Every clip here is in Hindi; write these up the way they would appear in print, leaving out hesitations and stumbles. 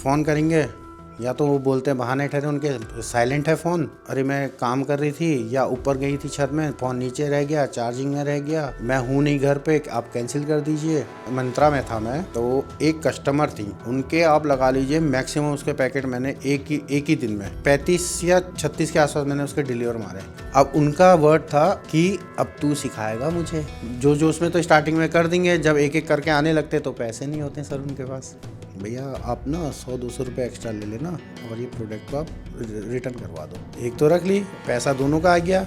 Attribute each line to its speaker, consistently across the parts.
Speaker 1: फ़ोन करेंगे या तो वो बोलते हैं बहाने ठहरे उनके साइलेंट है फ़ोन, अरे मैं काम कर रही थी या ऊपर गई थी छत में, फ़ोन नीचे रह गया, चार्जिंग में रह गया, मैं हूँ नहीं घर पे, आप कैंसिल कर दीजिए। मंत्रा में था मैं, तो एक कस्टमर थी, उनके आप लगा लीजिए मैक्सिमम उसके पैकेट मैंने एक ही दिन में 35 या 36 के आसपास मैंने उसके डिलीवर मारे। अब उनका वर्ड था कि अब तू सिखाएगा मुझे, जो उसमें तो स्टार्टिंग में कर देंगे, जब एक एक करके आने लगते तो पैसे नहीं होते सर उनके पास। भैया आप ना 100-200 रुपये एक्स्ट्रा ले लेना और ये प्रोडक्ट को आप रिटर्न करवा दो। एक तो रख ली, पैसा दोनों का आ गया,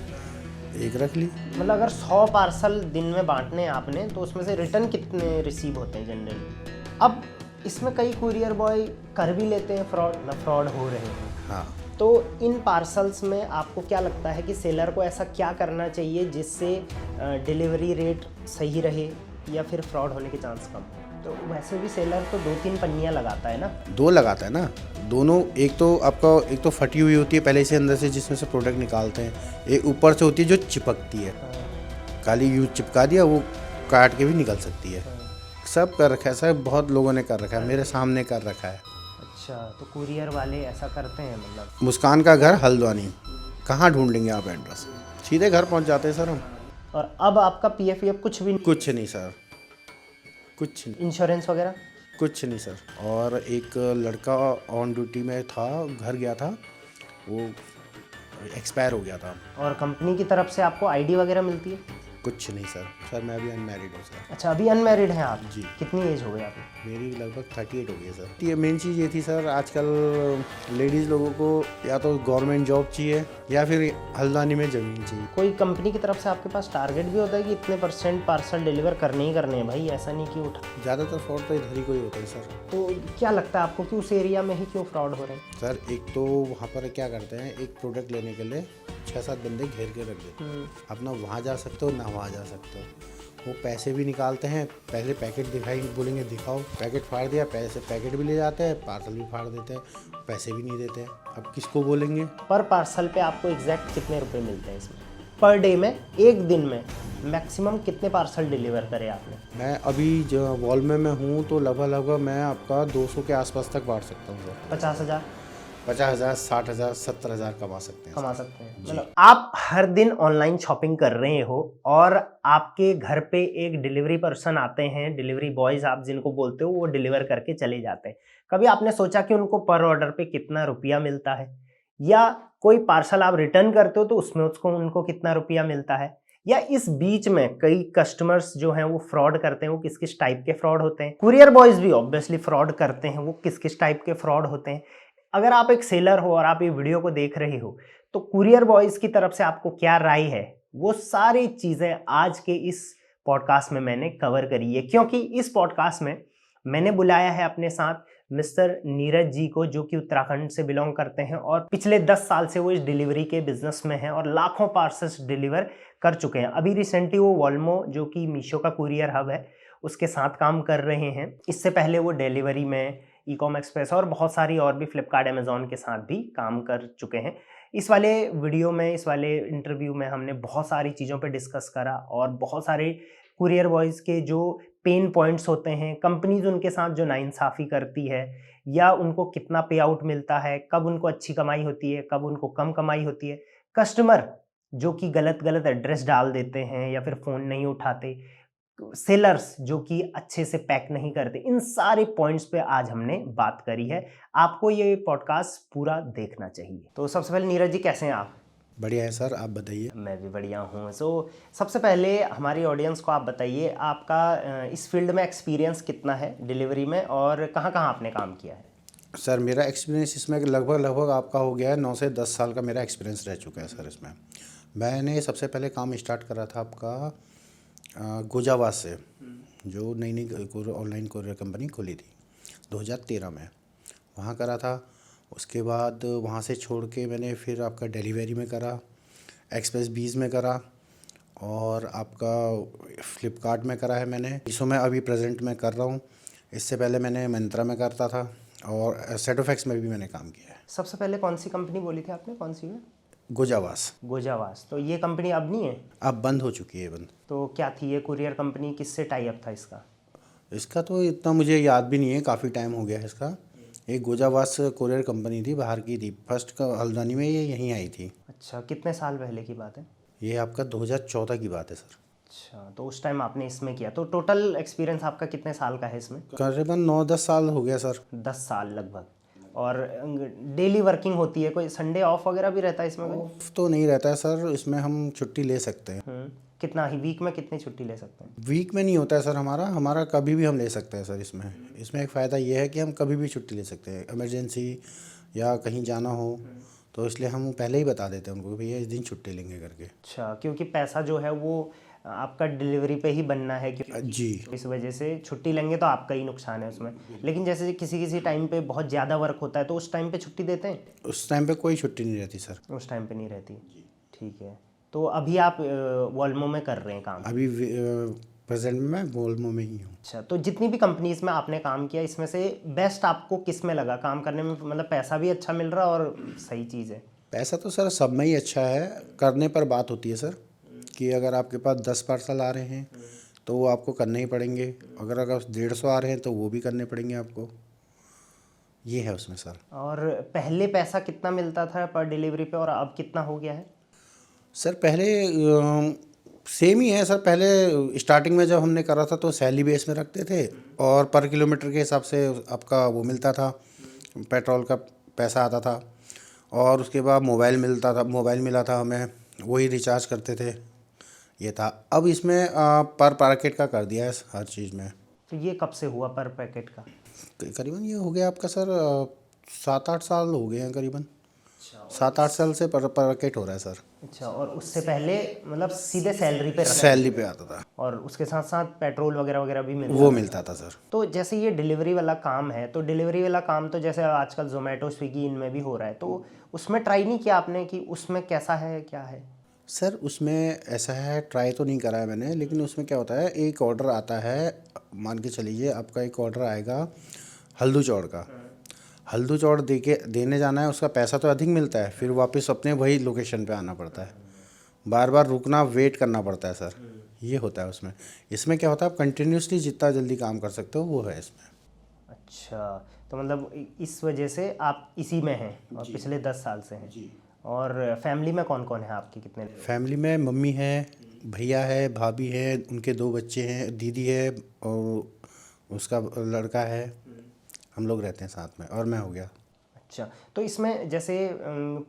Speaker 1: एक रख ली।
Speaker 2: मतलब अगर 100 पार्सल दिन में बांटने हैं आपने तो उसमें से रिटर्न कितने रिसीव होते हैं जनरली? अब इसमें कई कुरियर बॉय कर भी लेते हैं फ्रॉड हो रहे हैं।
Speaker 1: हाँ,
Speaker 2: तो इन पार्सल्स में आपको क्या लगता है कि सेलर को ऐसा क्या करना चाहिए जिससे डिलीवरी रेट सही रहे या फिर फ्रॉड होने के चांस कम? तो वैसे भी सेलर तो 2-3 पन्नियाँ लगाता है ना?
Speaker 1: 2 लगाता है ना, दोनों। एक तो फटी हुई होती है पहले से अंदर से जिसमें से प्रोडक्ट निकालते हैं, एक ऊपर से होती है जो चिपकती है, खाली यूज चिपका दिया, वो काट के भी निकल सकती है। सब कर रखा है सर, बहुत लोगों ने कर रखा है, मेरे सामने कर रखा है।
Speaker 2: अच्छा, तो कुरियर वाले ऐसा करते हैं मतलब?
Speaker 1: मुस्कान का घर हल्द्वानी, कहाँ ढूंढ लेंगे आप एड्रेस, सीधे घर पहुँच जाते हैं सर हम।
Speaker 2: और अब आपका पीएफ कुछ भी नहीं?
Speaker 1: कुछ नहीं सर, कुछ नहीं,
Speaker 2: इंश्योरेंस वगैरह?
Speaker 1: कुछ नहीं सर। और एक लड़का ऑन ड्यूटी में था, घर गया था, वो एक्सपायर हो गया था।
Speaker 2: और कंपनी की तरफ से आपको आईडी वगैरह मिलती है?
Speaker 1: कुछ नहीं सर मैं अभी अनमैरिड हूँ सर।
Speaker 2: अच्छा, अभी अनमैरिड हैं आप?
Speaker 1: जी।
Speaker 2: कितनी एज हो गई आपकी?
Speaker 1: मेरी लगभग 38 हो गई है सर। ये मेन चीज़ ये थी सर, आजकल लेडीज़ लोगों को या तो गवर्नमेंट जॉब चाहिए या फिर हल्द्वानी में ज़मीन चाहिए।
Speaker 2: कोई कंपनी की तरफ से आपके पास टारगेट भी होता है कि इतने % पार्सल डिलीवर करने ही करने हैं भाई, ऐसा नहीं कि उठा?
Speaker 1: ज़्यादातर फ्रॉड तो इधर ही कोई होता है सर।
Speaker 2: तो क्या लगता है आपको कि उस एरिया में ही क्यों फ्रॉड हो रहे हैं?
Speaker 1: सर एक तो वहाँ पर क्या करते हैं, एक प्रोडक्ट लेने के लिए 6-7 बंदे घेर के रख देते हैं। अपना वहाँ जा सकते हो ना वहाँ जा सकते हो, वो पैसे भी निकालते हैं, पहले पैकेट दिखाई बोलेंगे दिखाओ, पैकेट फाड़ दिया, पैसे पैकेट भी ले जाते हैं, पार्सल भी फाड़ देते हैं, पैसे भी नहीं देते हैं। अब किसको बोलेंगे?
Speaker 2: पर पार्सल पे आपको एग्जैक्ट कितने रुपए मिलते हैं इसमें? पर डे में, एक दिन में मैक्सिमम कितने पार्सल डिलीवर करे आपने?
Speaker 1: मैं अभी जो वॉल में मैं हूँ तो लगभग मैं आपका 200 के आसपास तक बांट सकता हूँ सर।
Speaker 2: 50,000?
Speaker 1: 50,000, 60,000, 70,000 कमा सकते हैं।
Speaker 2: कमा सकते हैं। मतलब आप हर दिन ऑनलाइन शॉपिंग कर रहे हो और आपके घर पे एक डिलीवरी पर्सन आते हैं, डिलीवरी बॉयज आप जिनको बोलते हो, वो डिलीवर करके चले जाते हैं। कभी आपने सोचा कि उनको पर ऑर्डर पे कितना रुपया मिलता है? या कोई पार्सल आप रिटर्न करते हो तो उसमें उनको कितना रुपया मिलता है? या इस बीच में कई कस्टमर्स जो हैं वो फ्रॉड करते हैं, वो किस किस टाइप के फ्रॉड होते हैं? कुरियर बॉयज भी ऑब्वियसली फ्रॉड करते हैं, वो किस किस टाइप के फ्रॉड होते हैं? अगर आप एक सेलर हो और आप ये वीडियो को देख रहे हो तो कुरियर बॉयज की तरफ से आपको क्या राय है, वो सारी चीजें आज के इस पॉडकास्ट में मैंने कवर करी है। क्योंकि इस पॉडकास्ट में मैंने बुलाया है अपने साथ मिस्टर नीरज जी को, जो कि उत्तराखंड से बिलोंग करते हैं और पिछले 10 साल से वो इस डिलीवरी के बिजनेस में हैं और लाखों पार्सल्स डिलीवर कर चुके हैं। अभी रिसेंटली वो वॉल्मो, जो कि मीशो का कुरियर हब है, उसके साथ काम कर रहे हैं। इससे पहले वो डिलीवरी में ई-कॉम एक्सप्रेस और बहुत सारी और भी फ्लिपकार्ट, अमेजोन के साथ भी काम कर चुके हैं। इस वाले वीडियो में, इस वाले इंटरव्यू में हमने बहुत सारी चीज़ों पे डिस्कस करा और बहुत सारे कुरियर बॉयज़ के जो पेन पॉइंट्स होते हैं, कंपनीज उनके साथ जो नाइंसाफ़ी करती है, या उनको कितना पे आउट मिलता है, कब उनको अच्छी कमाई होती है, कब उनको कम कमाई होती है, कस्टमर जो कि गलत एड्रेस डाल देते हैं या फिर फ़ोन नहीं उठाते, सेलर्स जो कि अच्छे से पैक नहीं करते, इन सारे पॉइंट्स पे आज हमने बात करी है। आपको ये पॉडकास्ट पूरा देखना चाहिए। तो सबसे पहले नीरज जी, कैसे हैं आप?
Speaker 1: बढ़िया है सर, आप बताइए।
Speaker 2: मैं भी बढ़िया हूँ। सबसे पहले हमारी ऑडियंस को आप बताइए, आपका इस फील्ड में एक्सपीरियंस कितना है डिलीवरी में और कहाँ कहाँ आपने काम किया है?
Speaker 1: सर मेरा एक्सपीरियंस इसमें लगभग आपका हो गया है 9 से 10 साल का मेरा एक्सपीरियंस रह चुका है सर। इसमें मैंने सबसे पहले काम स्टार्ट करा था आपका गोजावास से, जो नई ऑनलाइन कोरियर कंपनी खुली थी 2013 में, वहाँ करा था। उसके बाद वहाँ से छोड़ के मैंने फिर आपका डिलीवरी में करा, एक्सप्रेस बीज में करा और आपका फ्लिपकार्ट में करा है मैंने। इसो मैं अभी प्रेजेंट में कर रहा हूँ। इससे पहले मैंने मंत्रा में करता था और सेटोफैक्स में भी मैंने काम किया है।
Speaker 2: सबसे पहले कौन सी कंपनी बोली थी आपने, कौन सी है?
Speaker 1: गोजावास।
Speaker 2: तो ये कंपनी अब नहीं है?
Speaker 1: अब बंद हो चुकी है। बंद
Speaker 2: तो क्या थी ये कुरियर कंपनी, किससे टाई अप था इसका?
Speaker 1: इसका तो इतना मुझे याद भी नहीं है, काफ़ी टाइम हो गया है इसका। एक गोजावास कोरियर कंपनी थी, बाहर की थी, फर्स्ट का हल्द्वानी में, ये यहीं आई थी।
Speaker 2: अच्छा, कितने साल पहले की बात है?
Speaker 1: ये आपका 2014 की बात है सर।
Speaker 2: अच्छा, तो उस टाइम आपने इसमें किया, तो टोटल एक्सपीरियंस आपका कितने साल का है इसमें?
Speaker 1: करीबन 9-10 साल हो गया सर।
Speaker 2: 10 साल लगभग। और डेली वर्किंग होती है, कोई संडे ऑफ वगैरह भी रहता है इसमें कोई?
Speaker 1: ऑफ तो नहीं रहता है सर, इसमें हम छुट्टी ले सकते हैं।
Speaker 2: कितना ही वीक में कितनी छुट्टी ले सकते हैं?
Speaker 1: वीक में नहीं होता है सर, हमारा कभी भी हम ले सकते हैं सर। इसमें एक फ़ायदा ये है कि हम कभी भी छुट्टी ले सकते हैं, इमरजेंसी या कहीं जाना हो तो इसलिए हम पहले ही बता देते हैं उनको, भैया इस दिन छुट्टी लेंगे करके।
Speaker 2: अच्छा, क्योंकि पैसा जो है वो आपका डिलीवरी पे ही बनना है, क्योंकि
Speaker 1: जी।
Speaker 2: इस वजह से छुट्टी लेंगे तो आपका ही नुकसान है उसमें। लेकिन जैसे किसी किसी टाइम पे बहुत ज़्यादा वर्क होता है तो उस टाइम पे छुट्टी देते हैं?
Speaker 1: उस टाइम पे कोई छुट्टी नहीं रहती सर।
Speaker 2: उस टाइम पे नहीं रहती। ठीक है, तो अभी आप वॉल्मो में कर रहे हैं काम?
Speaker 1: अभी प्रेजेंट में मैं वोल्मो में ही हूँ।
Speaker 2: अच्छा, तो जितनी भी कंपनीज में आपने काम किया, इसमें से बेस्ट आपको किस में लगा काम करने में? मतलब पैसा भी अच्छा मिल रहा और सही चीज़ है?
Speaker 1: पैसा तो सर सब में ही अच्छा है, करने पर बात होती है सर, कि अगर आपके पास 10 पार्सल आ रहे हैं तो वो आपको करने ही पड़ेंगे, अगर 150 आ रहे हैं तो वो भी करने पड़ेंगे आपको। ये है उसमें सर।
Speaker 2: और पहले पैसा कितना मिलता था पर डिलीवरी पे और अब कितना हो गया है?
Speaker 1: सर पहले सेम ही है सर। पहले स्टार्टिंग में जब हमने करा था तो सैलरी बेस में रखते थे और पर किलोमीटर के हिसाब से आपका वो मिलता था, पेट्रोल का पैसा आता था, और उसके बाद मोबाइल मिला था हमें, वही रिचार्ज करते थे, ये था। अब इसमें पर पैकेट का कर दिया है हर चीज़ में।
Speaker 2: तो ये कब से हुआ पर पैकेट का?
Speaker 1: करीबन ये हो गया आपका सर 7-8 साल हो गए हैं करीबन। 7-8 साल से पर पैकेट हो रहा है सर।
Speaker 2: अच्छा, और उससे पहले मतलब सीधे सैलरी पे
Speaker 1: सैलरी पे आता था,
Speaker 2: और उसके साथ साथ पेट्रोल वगैरह वगैरह भी मिलता
Speaker 1: वो
Speaker 2: था?
Speaker 1: मिलता था सर।
Speaker 2: तो जैसे ये डिलीवरी वाला काम है, तो डिलीवरी वाला काम तो जैसे आजकल जोमेटो स्विगी इनमें भी हो रहा है, तो उसमें ट्राई नहीं किया आपने कि उसमें कैसा है क्या है?
Speaker 1: सर उसमें ऐसा है, ट्राई तो नहीं करा है मैंने, लेकिन उसमें क्या होता है, एक ऑर्डर आता है, मान के चलिए आपका एक ऑर्डर आएगा हल्दू चौड़ का, हल्दू चौड़ देने जाना है, उसका पैसा तो अधिक मिलता है, फिर वापस अपने वही लोकेशन पे आना पड़ता है, बार बार रुकना, वेट करना पड़ता है सर, ये होता है उसमें। इसमें क्या होता है, आप कंटिन्यूसली जितना जल्दी काम कर सकते हो वो है इसमें।
Speaker 2: अच्छा, तो मतलब इस वजह से आप इसी में हैं और पिछले 10 साल से हैं
Speaker 1: जी।
Speaker 2: और फैमिली में कौन कौन है आपकी, कितने?
Speaker 1: फैमिली में मम्मी है, भैया है, भाभी है, उनके 2 बच्चे हैं, दीदी है और उसका लड़का है, हम लोग रहते हैं साथ में, और मैं हो गया।
Speaker 2: अच्छा, तो इसमें जैसे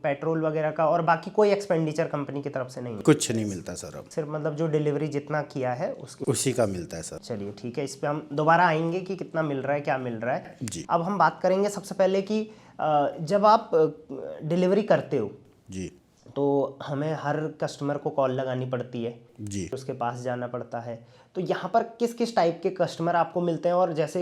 Speaker 2: पेट्रोल वगैरह का और बाकी कोई एक्सपेंडिचर कंपनी की तरफ से नहीं है?
Speaker 1: कुछ नहीं मिलता सर, अब
Speaker 2: सिर्फ मतलब जो डिलीवरी जितना किया है उसकी?
Speaker 1: उसी का मिलता है सर।
Speaker 2: चलिए ठीक है, इस पे हम दोबारा आएंगे कि कितना मिल रहा है, क्या मिल रहा है।
Speaker 1: जी।
Speaker 2: अब हम बात करेंगे सबसे पहले कि जब आप डिलीवरी करते हो
Speaker 1: जी।
Speaker 2: तो हमें हर कस्टमर को कॉल लगानी पड़ती है,
Speaker 1: जी।
Speaker 2: उसके पास जाना पड़ता है, तो यहाँ पर किस किस टाइप के कस्टमर आपको मिलते हैं? और जैसे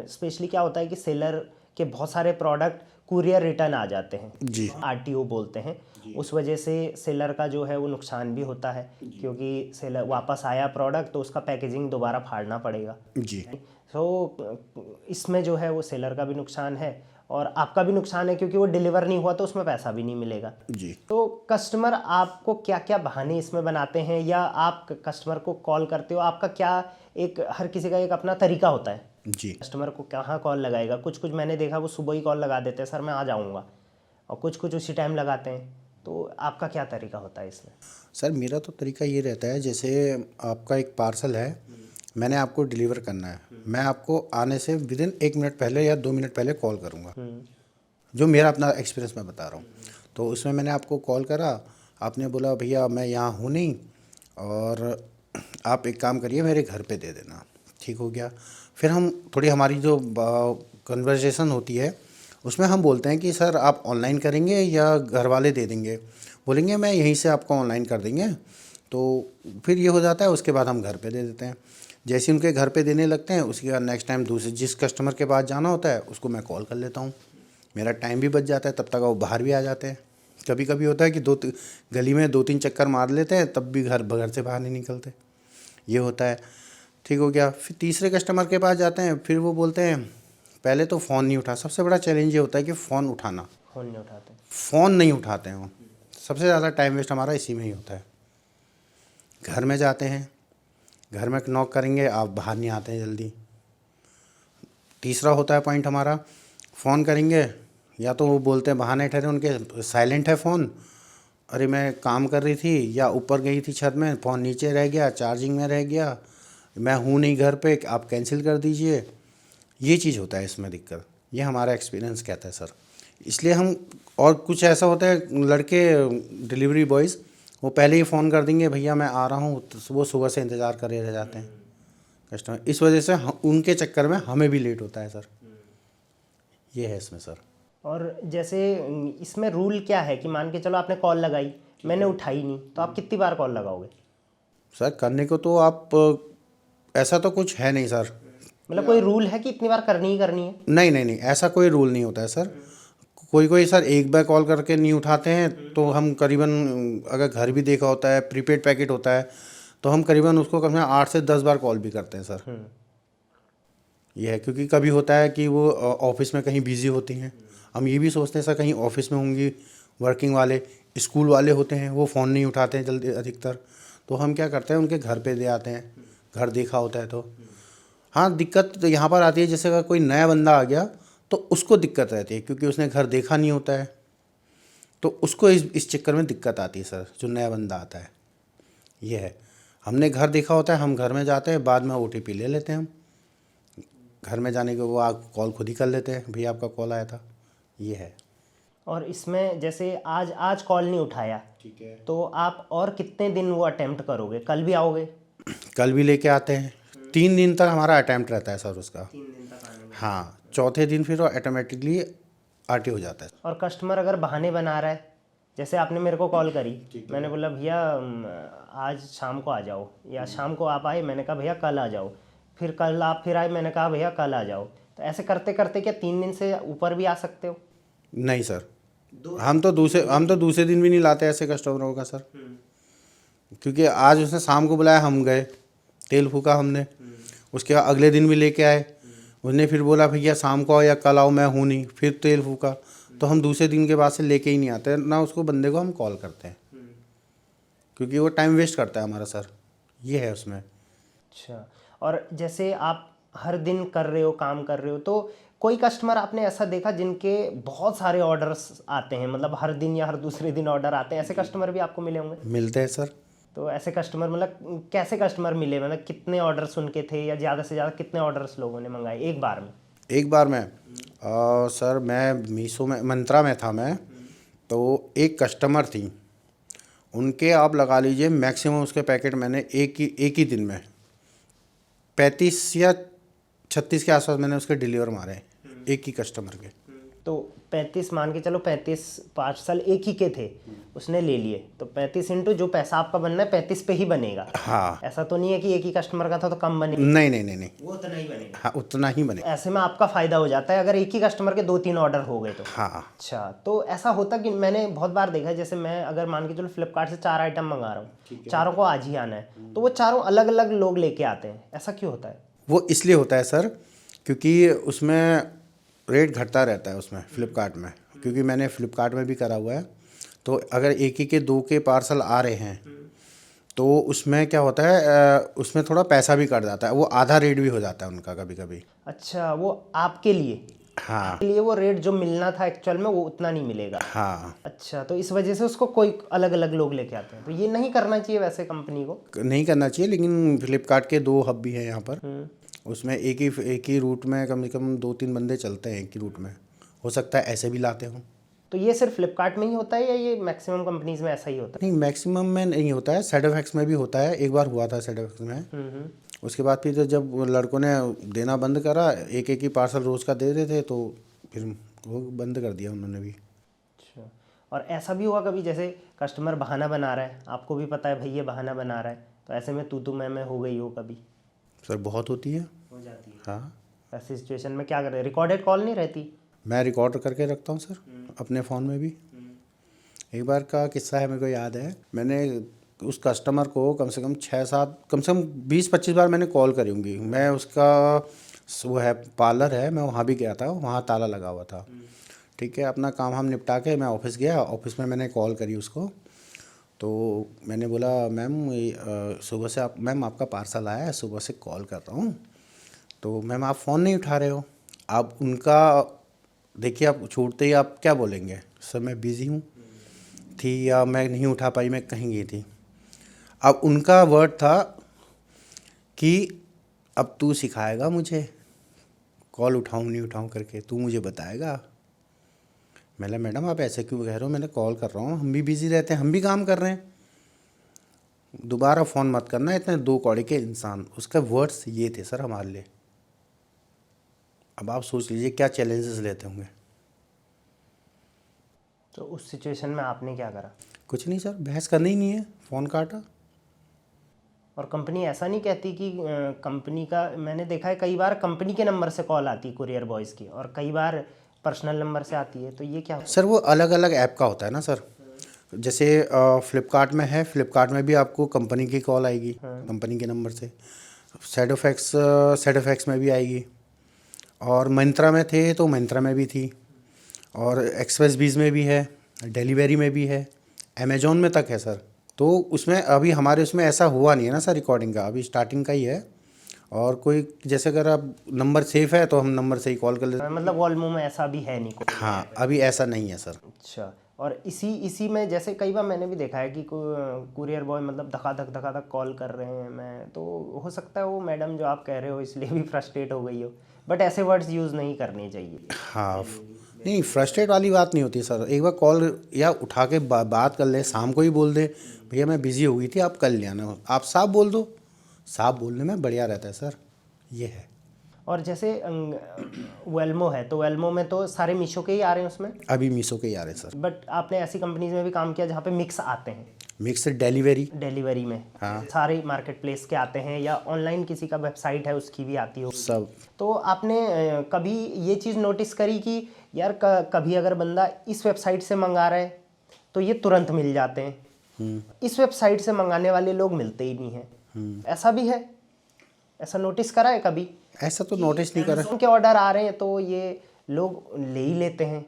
Speaker 2: स्पेशली क्या होता है कि सेलर के बहुत सारे प्रोडक्ट कुरियर रिटर्न आ जाते हैं,
Speaker 1: जी।
Speaker 2: आरटीओ बोलते हैं, उस वजह से सेलर का जो है वो नुकसान भी होता है, क्योंकि सेलर वापस आया प्रोडक्ट तो उसका पैकेजिंग दोबारा फाड़ना पड़ेगा।
Speaker 1: जी।
Speaker 2: तो इसमें जो है वो सेलर का भी नुकसान है और आपका भी नुकसान है, क्योंकि वो डिलीवर नहीं हुआ तो उसमें पैसा भी नहीं मिलेगा।
Speaker 1: जी।
Speaker 2: तो कस्टमर आपको क्या क्या बहाने इसमें बनाते हैं, या आप कस्टमर को कॉल करते हो? आपका क्या, एक हर किसी का एक अपना तरीका होता है,
Speaker 1: जी।
Speaker 2: कस्टमर को कहाँ कॉल लगाएगा। कुछ कुछ मैंने देखा वो सुबह ही कॉल लगा देते हैं, सर मैं आ जाऊँगा, और कुछ कुछ उसी टाइम लगाते हैं। तो आपका क्या तरीका होता है इसमें?
Speaker 1: सर मेरा तो तरीका ये रहता है, जैसे आपका एक पार्सल है, मैंने आपको डिलीवर करना है, मैं आपको आने से विदिन 1 मिनट पहले या 2 मिनट पहले कॉल करूँगा, जो मेरा अपना एक्सपीरियंस मैं बता रहा हूँ। तो उसमें मैंने आपको कॉल करा, आपने बोला भैया मैं यहाँ हूँ नहीं, और आप एक काम करिए मेरे घर पे दे देना, ठीक हो गया। फिर हम थोड़ी हमारी जो कन्वर्सेशन होती है उसमें हम बोलते हैं कि सर आप ऑनलाइन करेंगे या घर वाले दे देंगे, बोलेंगे मैं यहीं से आपको ऑनलाइन कर देंगे, तो फिर ये हो जाता है। उसके बाद हम घर पे दे देते हैं, जैसे उनके घर पे देने लगते हैं उसके बाद नेक्स्ट टाइम दूसरे जिस कस्टमर के पास जाना होता है उसको मैं कॉल कर लेता हूँ, मेरा टाइम भी बच जाता है, तब तक वो बाहर भी आ जाते हैं। कभी कभी होता है कि गली में 2-3 चक्कर मार लेते हैं, तब भी घर से बाहर नहीं निकलते, ये होता है। ठीक हो गया, फिर तीसरे कस्टमर के पास जाते हैं, फिर वो बोलते हैं पहले तो फ़ोन नहीं उठा, सबसे बड़ा चैलेंज ये होता है कि फ़ोन उठाना,
Speaker 2: फ़ोन नहीं उठाते?
Speaker 1: फ़ोन नहीं उठाते हैं वो, सबसे ज़्यादा टाइम वेस्ट हमारा इसी में ही होता है। घर में जाते हैं, घर में नॉक करेंगे, आप बाहर नहीं आते हैं जल्दी। तीसरा होता है पॉइंट हमारा, फ़ोन करेंगे या तो वो बोलते हैं बहाने ठहरे उनके साइलेंट है फ़ोन, अरे मैं काम कर रही थी या ऊपर गई थी छत में, फ़ोन नीचे रह गया, चार्जिंग में रह गया, मैं हूँ नहीं घर पे, आप कैंसिल कर दीजिए। ये चीज़ होता है इसमें दिक्कत, ये हमारा एक्सपीरियंस कहता है सर। इसलिए हम, और कुछ ऐसा होता है लड़के डिलीवरी बॉयज़, वो पहले ही फ़ोन कर देंगे भैया मैं आ रहा हूँ, तो वो सुबह से इंतज़ार करे रह जाते हैं कस्टमर। इस वजह से उनके चक्कर में हमें भी लेट होता है सर, ये है इसमें सर।
Speaker 2: और जैसे इसमें रूल क्या है कि मान के चलो आपने कॉल लगाई, मैंने उठाई नहीं, तो आप कितनी बार कॉल लगाओगे?
Speaker 1: सर करने को तो आप, ऐसा तो कुछ है नहीं सर।
Speaker 2: मतलब कोई रूल है कि इतनी बार करनी ही करनी है?
Speaker 1: नहीं नहीं नहीं, ऐसा कोई रूल नहीं होता है सर। कोई कोई सर एक बार कॉल करके नहीं उठाते हैं तो हम करीबन, अगर घर भी देखा होता है प्रीपेड पैकेट होता है, तो हम करीबन उसको कम से कम 8 से 10 बार कॉल भी करते हैं सर। ये है, क्योंकि कभी होता है कि वो ऑफिस में कहीं बिज़ी होती हैं, हम ये भी सोचते हैं सर कहीं ऑफिस में होंगी, वर्किंग वाले, स्कूल वाले होते हैं, वो फ़ोन नहीं उठाते हैं जल्दी अधिकतर, तो हम क्या करते हैं उनके घर पे दे आते हैं, घर देखा होता है तो। हाँ, दिक्कत तो यहाँ पर आती है, जैसे अगर कोई नया बंदा आ गया तो उसको दिक्कत रहती है, क्योंकि उसने घर देखा नहीं होता है, तो उसको इस चक्कर में दिक्कत आती है सर, जो नया बंदा आता है। ये है, हमने घर देखा होता है, हम घर में जाते हैं, बाद में OTP ले लेते हैं हम, घर में जाने के वो कॉल खुद ही कर लेते हैं, भैया आपका कॉल आया था। ये है।
Speaker 2: और इसमें जैसे आज आज कॉल नहीं उठाया,
Speaker 1: ठीक है,
Speaker 2: तो आप और कितने दिन वो अटेम्प्ट करोगे? कल भी आओगे?
Speaker 1: कल भी लेके आते हैं, 3 दिन तक हमारा अटैम्प्ट रहता है सर उसका।
Speaker 2: 3 दिन तक आने में।
Speaker 1: हाँ, चौथे दिन फिर वो ऑटोमेटिकली RT हो जाता है।
Speaker 2: और कस्टमर अगर बहाने बना रहा है, जैसे आपने मेरे को कॉल करी, मैंने बोला भैया आज शाम को आ जाओ, या शाम को आप आए, मैंने कहा भैया कल आ जाओ, फिर कल आप फिर आए, मैंने कहा भैया कल आ जाओ, तो ऐसे करते करते क्या 3 दिन से ऊपर भी आ सकते हो?
Speaker 1: नहीं सर, हम तो दूसरे दिन भी नहीं लाते ऐसे कस्टमरों का सर, क्योंकि आज उसने शाम को बुलाया, हम गए, तेल फूका हमने, उसके बाद अगले दिन भी लेके आए, उसने फिर बोला भैया शाम को आओ या कल आओ, मैं हूँ नहीं, फिर तेल फूका, तो हम दूसरे दिन के बाद से लेके ही नहीं आते ना, उसको बंदे को हम कॉल करते हैं, क्योंकि वो टाइम वेस्ट करता है हमारा सर। ये है उसमें।
Speaker 2: अच्छा, और जैसे आप हर दिन कर रहे हो, काम कर रहे हो, तो कोई कस्टमर आपने ऐसा देखा जिनके बहुत सारे ऑर्डर्स आते हैं, मतलब हर दिन या हर दूसरे दिन ऑर्डर आते हैं, ऐसे कस्टमर भी आपको मिले होंगे?
Speaker 1: मिलते हैं सर।
Speaker 2: तो ऐसे कस्टमर मतलब कैसे कस्टमर मिले, मतलब कितने ऑर्डर्स उनके थे, या ज़्यादा से ज़्यादा कितने ऑर्डर्स लोगों ने मंगाए एक बार में?
Speaker 1: एक बार में सर, मैं मीशो में, मंत्रा में था मैं, तो एक कस्टमर थी, उनके आप लगा लीजिए मैक्सिमम उसके पैकेट मैंने एक ही दिन में 35 या 36 के आसपास मैंने उसके डिलीवर मारे, एक ही कस्टमर के।
Speaker 2: तो 35 मान के चलो, 35 5 साल एक ही के थे, उसने ले लिए, तो 35 इंटू जो पैसा आपका बनना है 35 पे ही बनेगा।
Speaker 1: हाँ,
Speaker 2: ऐसा तो नहीं है कि एक ही कस्टमर का था तो कम बनेगा?
Speaker 1: नहीं नहीं नहीं नहीं,
Speaker 2: वो उतना ही बनेगा।
Speaker 1: हाँ उतना ही बने।
Speaker 2: ऐसे में आपका फायदा हो जाता है अगर एक ही कस्टमर के 2-3 ऑर्डर हो गए तो।
Speaker 1: हाँ
Speaker 2: अच्छा, तो ऐसा होता कि मैंने बहुत बार देखा है, जैसे मैं अगर मान के चलो फ्लिपकार्ट से 4 आइटम मंगा रहा हूँ, चारों को आज ही आना है, तो वो चारों अलग अलग लोग लेके आते हैं, ऐसा क्यों होता है?
Speaker 1: वो इसलिए होता है सर, क्योंकि उसमें रेट घटता रहता है उसमें फ्लिपकार्ट में, क्योंकि मैंने फ्लिपकार्ट में भी करा हुआ है, तो अगर एक ही के 2 के पार्सल आ रहे हैं तो उसमें क्या होता है, उसमें थोड़ा पैसा भी कट जाता है, वो आधा रेट भी हो जाता है उनका कभी कभी।
Speaker 2: अच्छा, वो आपके लिए,
Speaker 1: हाँ
Speaker 2: आपके लिए वो रेट जो मिलना था एक्चुअल में वो उतना नहीं मिलेगा।
Speaker 1: हाँ,
Speaker 2: अच्छा, तो इस वजह से उसको कोई अलग अलग लोग लेके आते हैं, तो ये नहीं करना चाहिए वैसे कंपनी को।
Speaker 1: नहीं करना चाहिए, लेकिन फ्लिपकार्ट के 2 हब भी हैं यहाँ पर, उसमें एक ही रूट में कम से कम 2-3 बंदे चलते हैं एक ही रूट में, हो सकता है ऐसे भी लाते हों।
Speaker 2: तो ये सिर्फ फ्लिपकार्ट में ही होता है या ये मैक्सिमम कंपनीज में ऐसा ही होता
Speaker 1: नहीं, मैक्सिमम में नहीं होता है, ZFX में भी होता है, एक बार हुआ था ZFX में।
Speaker 2: है?
Speaker 1: उसके बाद फिर जब लड़कों ने देना बंद करा, एक ही पार्सल रोज़ का दे रहे थे, तो फिर वो बंद कर दिया उन्होंने भी।
Speaker 2: अच्छा, और ऐसा भी हुआ कभी जैसे कस्टमर बहाना बना रहा है, आपको भी पता है भाई ये बहाना बना रहा है, तो ऐसे में तू मैं हो गई हो कभी?
Speaker 1: सर बहुत होती है।
Speaker 2: हो जाती है।
Speaker 1: हाँ,
Speaker 2: ऐसी सिचुएशन में क्या करें? रिकॉर्डेड कॉल नहीं रहती?
Speaker 1: मैं रिकॉर्ड करके रखता हूँ सर अपने फ़ोन में भी। एक बार का किस्सा है, मेरे को याद है, मैंने उस कस्टमर को कम से कम 6-7, कम से कम 20-25 बार मैंने कॉल करी होंगी। मैं उसका, वो है पार्लर है, मैं वहाँ भी गया था, वहाँ ताला लगा हुआ था। ठीक है, अपना काम हम निपटा के मैं ऑफिस गया, ऑफिस में मैंने कॉल करी उसको, तो मैंने बोला मैम सुबह से मैम आपका पार्सल आया है, सुबह से कॉल कर रहा हूँ, तो मैम आप फ़ोन नहीं उठा रहे हो। अब उनका देखिए आप छूटते ही आप क्या बोलेंगे, सर मैं बिज़ी हूँ थी या मैं नहीं उठा पाई, मैं कहीं गई थी। अब उनका वर्ड था कि अब तू सिखाएगा मुझे कॉल उठाऊँ नहीं उठाऊँ करके, तू मुझे बताएगा। मैंने मैडम आप ऐसे क्यों कह रहे हो, मैंने कॉल कर रहा हूँ, हम भी बिज़ी रहते हैं, हम भी काम कर रहे हैं, दोबारा फ़ोन मत करना, इतने दो कौड़े के इंसान। उसका वर्ड्स ये थे सर हमारे लिए। अब आप सोच लीजिए क्या चैलेंजेस लेते होंगे।
Speaker 2: तो उस सिचुएशन में आपने क्या करा?
Speaker 1: कुछ नहीं सर, बहस करनी ही नहीं है, फ़ोन काटा।
Speaker 2: और कंपनी ऐसा नहीं कहती कि कंपनी का, मैंने देखा है कई बार कंपनी के नंबर से कॉल आती है कुरियर बॉयज़ की, और कई बार पर्सनल नंबर से आती है, तो ये क्या होता
Speaker 1: सर वो अलग अलग ऐप का होता है ना सर। जैसे फ़्लिपकार्ट में है, फ़्लिपकार्ट में भी आपको कंपनी की कॉल आएगी कंपनी के नंबर से। सेड एफ एक्स में भी आएगी, और मिंत्रा में थे तो मिंत्रा में भी थी, और एक्सप्रेस बीज में भी है, डिलीवरी में भी है, अमेजोन में तक है सर। तो उसमें अभी हमारे उसमें ऐसा हुआ नहीं है ना सर, रिकॉर्डिंग का अभी स्टार्टिंग का ही है। और कोई जैसे अगर आप नंबर सेफ है तो हम नंबर से ही कॉल कर लेते
Speaker 2: है? मतलब वॉल्यूम में ऐसा भी है नहीं कोई?
Speaker 1: हैं। हाँ अभी ऐसा नहीं है सर।
Speaker 2: अच्छा। और इसी में जैसे कई बार मैंने भी देखा है कि कुरियर बॉय मतलब धका धक कॉल कर रहे हैं, मैं तो हो सकता है वो मैडम जो आप कह रहे हो इसलिए भी फ्रस्ट्रेट हो गई हो, बट ऐसे वर्ड्स यूज़ नहीं करने चाहिए।
Speaker 1: हाँ नहीं, फ्रस्ट्रेट वाली बात नहीं होती सर। एक बार कॉल या उठा के बात कर ले, शाम को ही बोल दे भैया मैं बिज़ी हो गई थी, आप कल ले आना। आप साफ बोल दो, साफ बोलने में बढ़िया रहता है सर, ये है।
Speaker 2: और जैसे वेल्मो है, तो वेल्मो में तो सारे मीशो के ही आ रहे हैं उसमें,
Speaker 1: अभी मीशो के ही आ रहे हैं सर।
Speaker 2: बट आपने ऐसी कंपनीज में भी काम किया जहाँ पे मिक्स आते हैं
Speaker 1: मिक्स डिलीवरी।
Speaker 2: डिलीवरी में?
Speaker 1: हाँ।
Speaker 2: सारे मार्केट प्लेस के आते हैं या ऑनलाइन किसी का वेबसाइट है उसकी भी आती हो?
Speaker 1: सब।
Speaker 2: तो आपने कभी ये चीज़ नोटिस करी कि यार कभी अगर बंदा इस वेबसाइट से मंगा रहा है तो ये तुरंत मिल जाते हैं, इस वेबसाइट से मंगाने वाले लोग मिलते ही नहीं हैं, ऐसा भी है? ऐसा नोटिस करा है कभी?
Speaker 1: ऐसा तो नोटिस नहीं करा।
Speaker 2: उनके ऑर्डर आ रहे हैं तो ये लोग ले ही लेते हैं,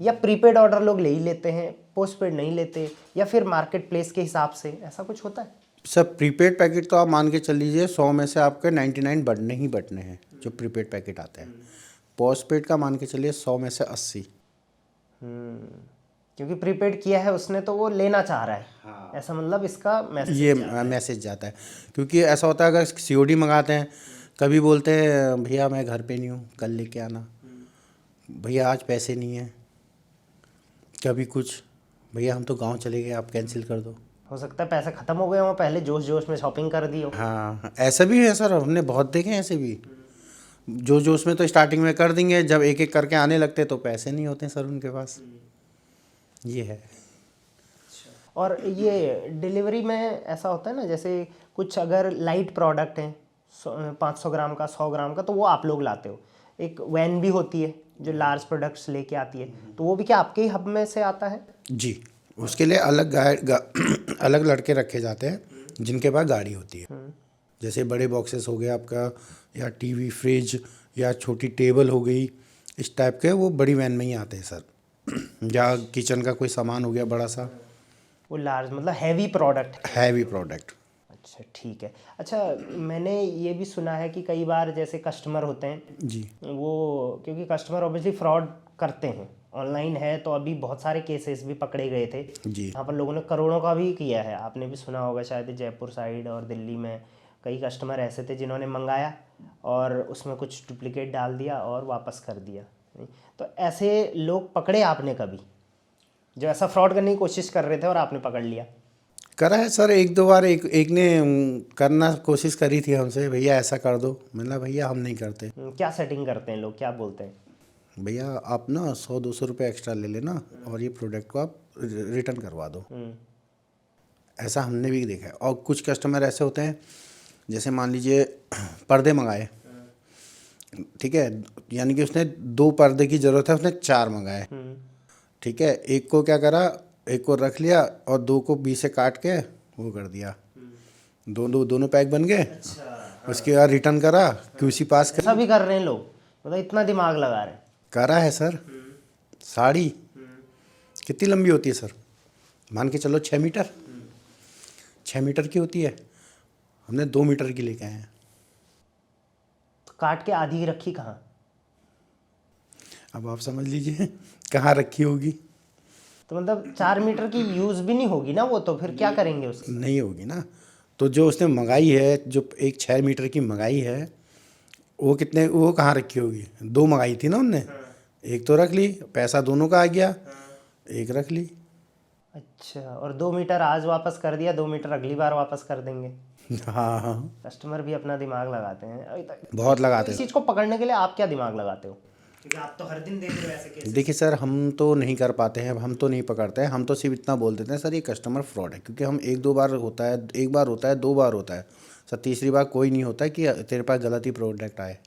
Speaker 2: या प्रीपेड ऑर्डर लोग ले ही लेते हैं, पोस्टपेड नहीं लेते, या फिर मार्केट प्लेस के हिसाब से ऐसा कुछ होता है?
Speaker 1: सर प्रीपेड पैकेट तो आप मान के चल लीजिए 100 में से आपके 99 बढ़ने ही बढ़ने हैं जो प्रीपेड पैकेट आते हैं। पोस्टपेड का मान के चलिए 100 में से 80।
Speaker 2: क्योंकि प्रीपेड किया है उसने तो वो लेना चाह रहा है। हाँ। ऐसा मतलब इसका मैसेज
Speaker 1: ये मैसेज जाता है, क्योंकि ऐसा होता है अगर सीओडी मंगाते हैं, कभी बोलते हैं भैया मैं घर पे नहीं हूँ कल लेके आना, भैया आज पैसे नहीं हैं, कभी कुछ भैया हम तो गांव चले गए आप कैंसिल कर दो।
Speaker 2: हो सकता है पैसे ख़त्म हो गए हों, पहले जोश जोश में शॉपिंग कर दी हो।
Speaker 1: हाँ ऐसा भी है सर, हमने बहुत देखे हैं ऐसे भी। जो उसमें तो स्टार्टिंग में कर देंगे, जब एक एक करके आने लगते तो पैसे नहीं होते सर उनके पास, ये है।
Speaker 2: और ये डिलीवरी में ऐसा होता है ना, जैसे कुछ अगर लाइट प्रोडक्ट हैं 500 ग्राम का 100 ग्राम का, तो वो आप लोग लाते हो। एक वैन भी होती है जो लार्ज प्रोडक्ट्स लेके आती है, तो वो भी क्या आपके ही हब में से आता है?
Speaker 1: जी, उसके लिए अलग अलग लड़के रखे जाते हैं जिनके पास गाड़ी होती है। जैसे बड़े बॉक्सेस हो गए आपका, या टीवी फ्रिज या छोटी टेबल हो गई, इस टाइप के वो बड़ी वैन में ही आते हैं सर। या किचन का कोई सामान हो गया बड़ा सा,
Speaker 2: वो लार्ज मतलब हैवी प्रोडक्ट।
Speaker 1: Heavy product.
Speaker 2: अच्छा ठीक है। अच्छा मैंने ये भी सुना है कि कई बार जैसे कस्टमर होते हैं
Speaker 1: जी।
Speaker 2: वो, क्योंकि कस्टमर ऑब्वियसली फ्रॉड करते हैं, ऑनलाइन है तो अभी बहुत सारे केसेस भी पकड़े गए थे
Speaker 1: जी।
Speaker 2: यहाँ पर, लोगों ने करोड़ों का भी किया है। आपने भी सुना होगा शायद, जयपुर साइड और दिल्ली में कई कस्टमर ऐसे थे जिन्होंने मंगाया और उसमें कुछ डुप्लीकेट डाल दिया और वापस कर दिया। तो ऐसे लोग पकड़े आपने कभी जो ऐसा फ्रॉड करने की कोशिश कर रहे थे और आपने पकड़ लिया?
Speaker 1: करा है सर, एक दो बार। एक ने करना कोशिश करी थी हमसे, भैया ऐसा कर दो, मैंने भैया हम नहीं करते।
Speaker 2: क्या सेटिंग करते हैं लोग, क्या बोलते हैं?
Speaker 1: भैया आप ना 100-200 रुपये एक्स्ट्रा ले लेना और ये प्रोडक्ट को आप रिटर्न करवा दो। ऐसा हमने भी देखा है। और कुछ कस्टमर ऐसे होते हैं, जैसे मान लीजिए पर्दे मंगाए, ठीक है, यानी कि उसने 2 पर्दे की ज़रूरत है, उसने 4 मंगाए, ठीक है। एक को क्या करा, एक को रख लिया और 2 को बीच से काट के वो कर दिया, दोनों पैक बन गए। उसके बाद रिटर्न करा, QC पास कर।
Speaker 2: ऐसा भी कर रहे हैं लोग, मतलब इतना दिमाग लगा रहे हैं?
Speaker 1: करा है सर। साड़ी कितनी लंबी होती है सर, मान के चलो 6 मीटर, 6 मीटर की होती है, हमने 2 मीटर की लेके आए हैं।
Speaker 2: तो काट के आधी रखी कहाँ?
Speaker 1: अब आप समझ लीजिए कहाँ रखी होगी।
Speaker 2: तो मतलब 4 मीटर की यूज़ भी नहीं होगी ना वो, तो फिर क्या करेंगे उसकी?
Speaker 1: नहीं होगी ना। तो जो उसने मंगाई है, जो एक 6 मीटर की मंगाई है, वो कितने, वो कहाँ रखी होगी? 2 मंगाई थी ना उनने, एक तो रख ली, पैसा दोनों का आ गया, एक रख ली।
Speaker 2: अच्छा, और 2 मीटर आज वापस कर दिया, 2 मीटर अगली बार वापस कर देंगे।
Speaker 1: हाँ हाँ,
Speaker 2: कस्टमर भी अपना दिमाग लगाते हैं
Speaker 1: बहुत
Speaker 2: तो
Speaker 1: लगाते
Speaker 2: इस
Speaker 1: हैं।
Speaker 2: चीज़ को पकड़ने के लिए आप क्या दिमाग लगाते हो? क्योंकि आप तो हर दिन देख रहे हो ऐसे केसेस।
Speaker 1: देखिए सर, हम तो नहीं कर पाते हैं, हम तो नहीं पकड़ते हैं, हम तो सिर्फ इतना बोल देते हैं सर ये कस्टमर फ्रॉड है, क्योंकि हम एक दो बार होता है, एक बार होता है, 2 बार होता है सर, तीसरी बार कोई नहीं होता है कि तेरे पास गलत ही प्रोडक्ट आए।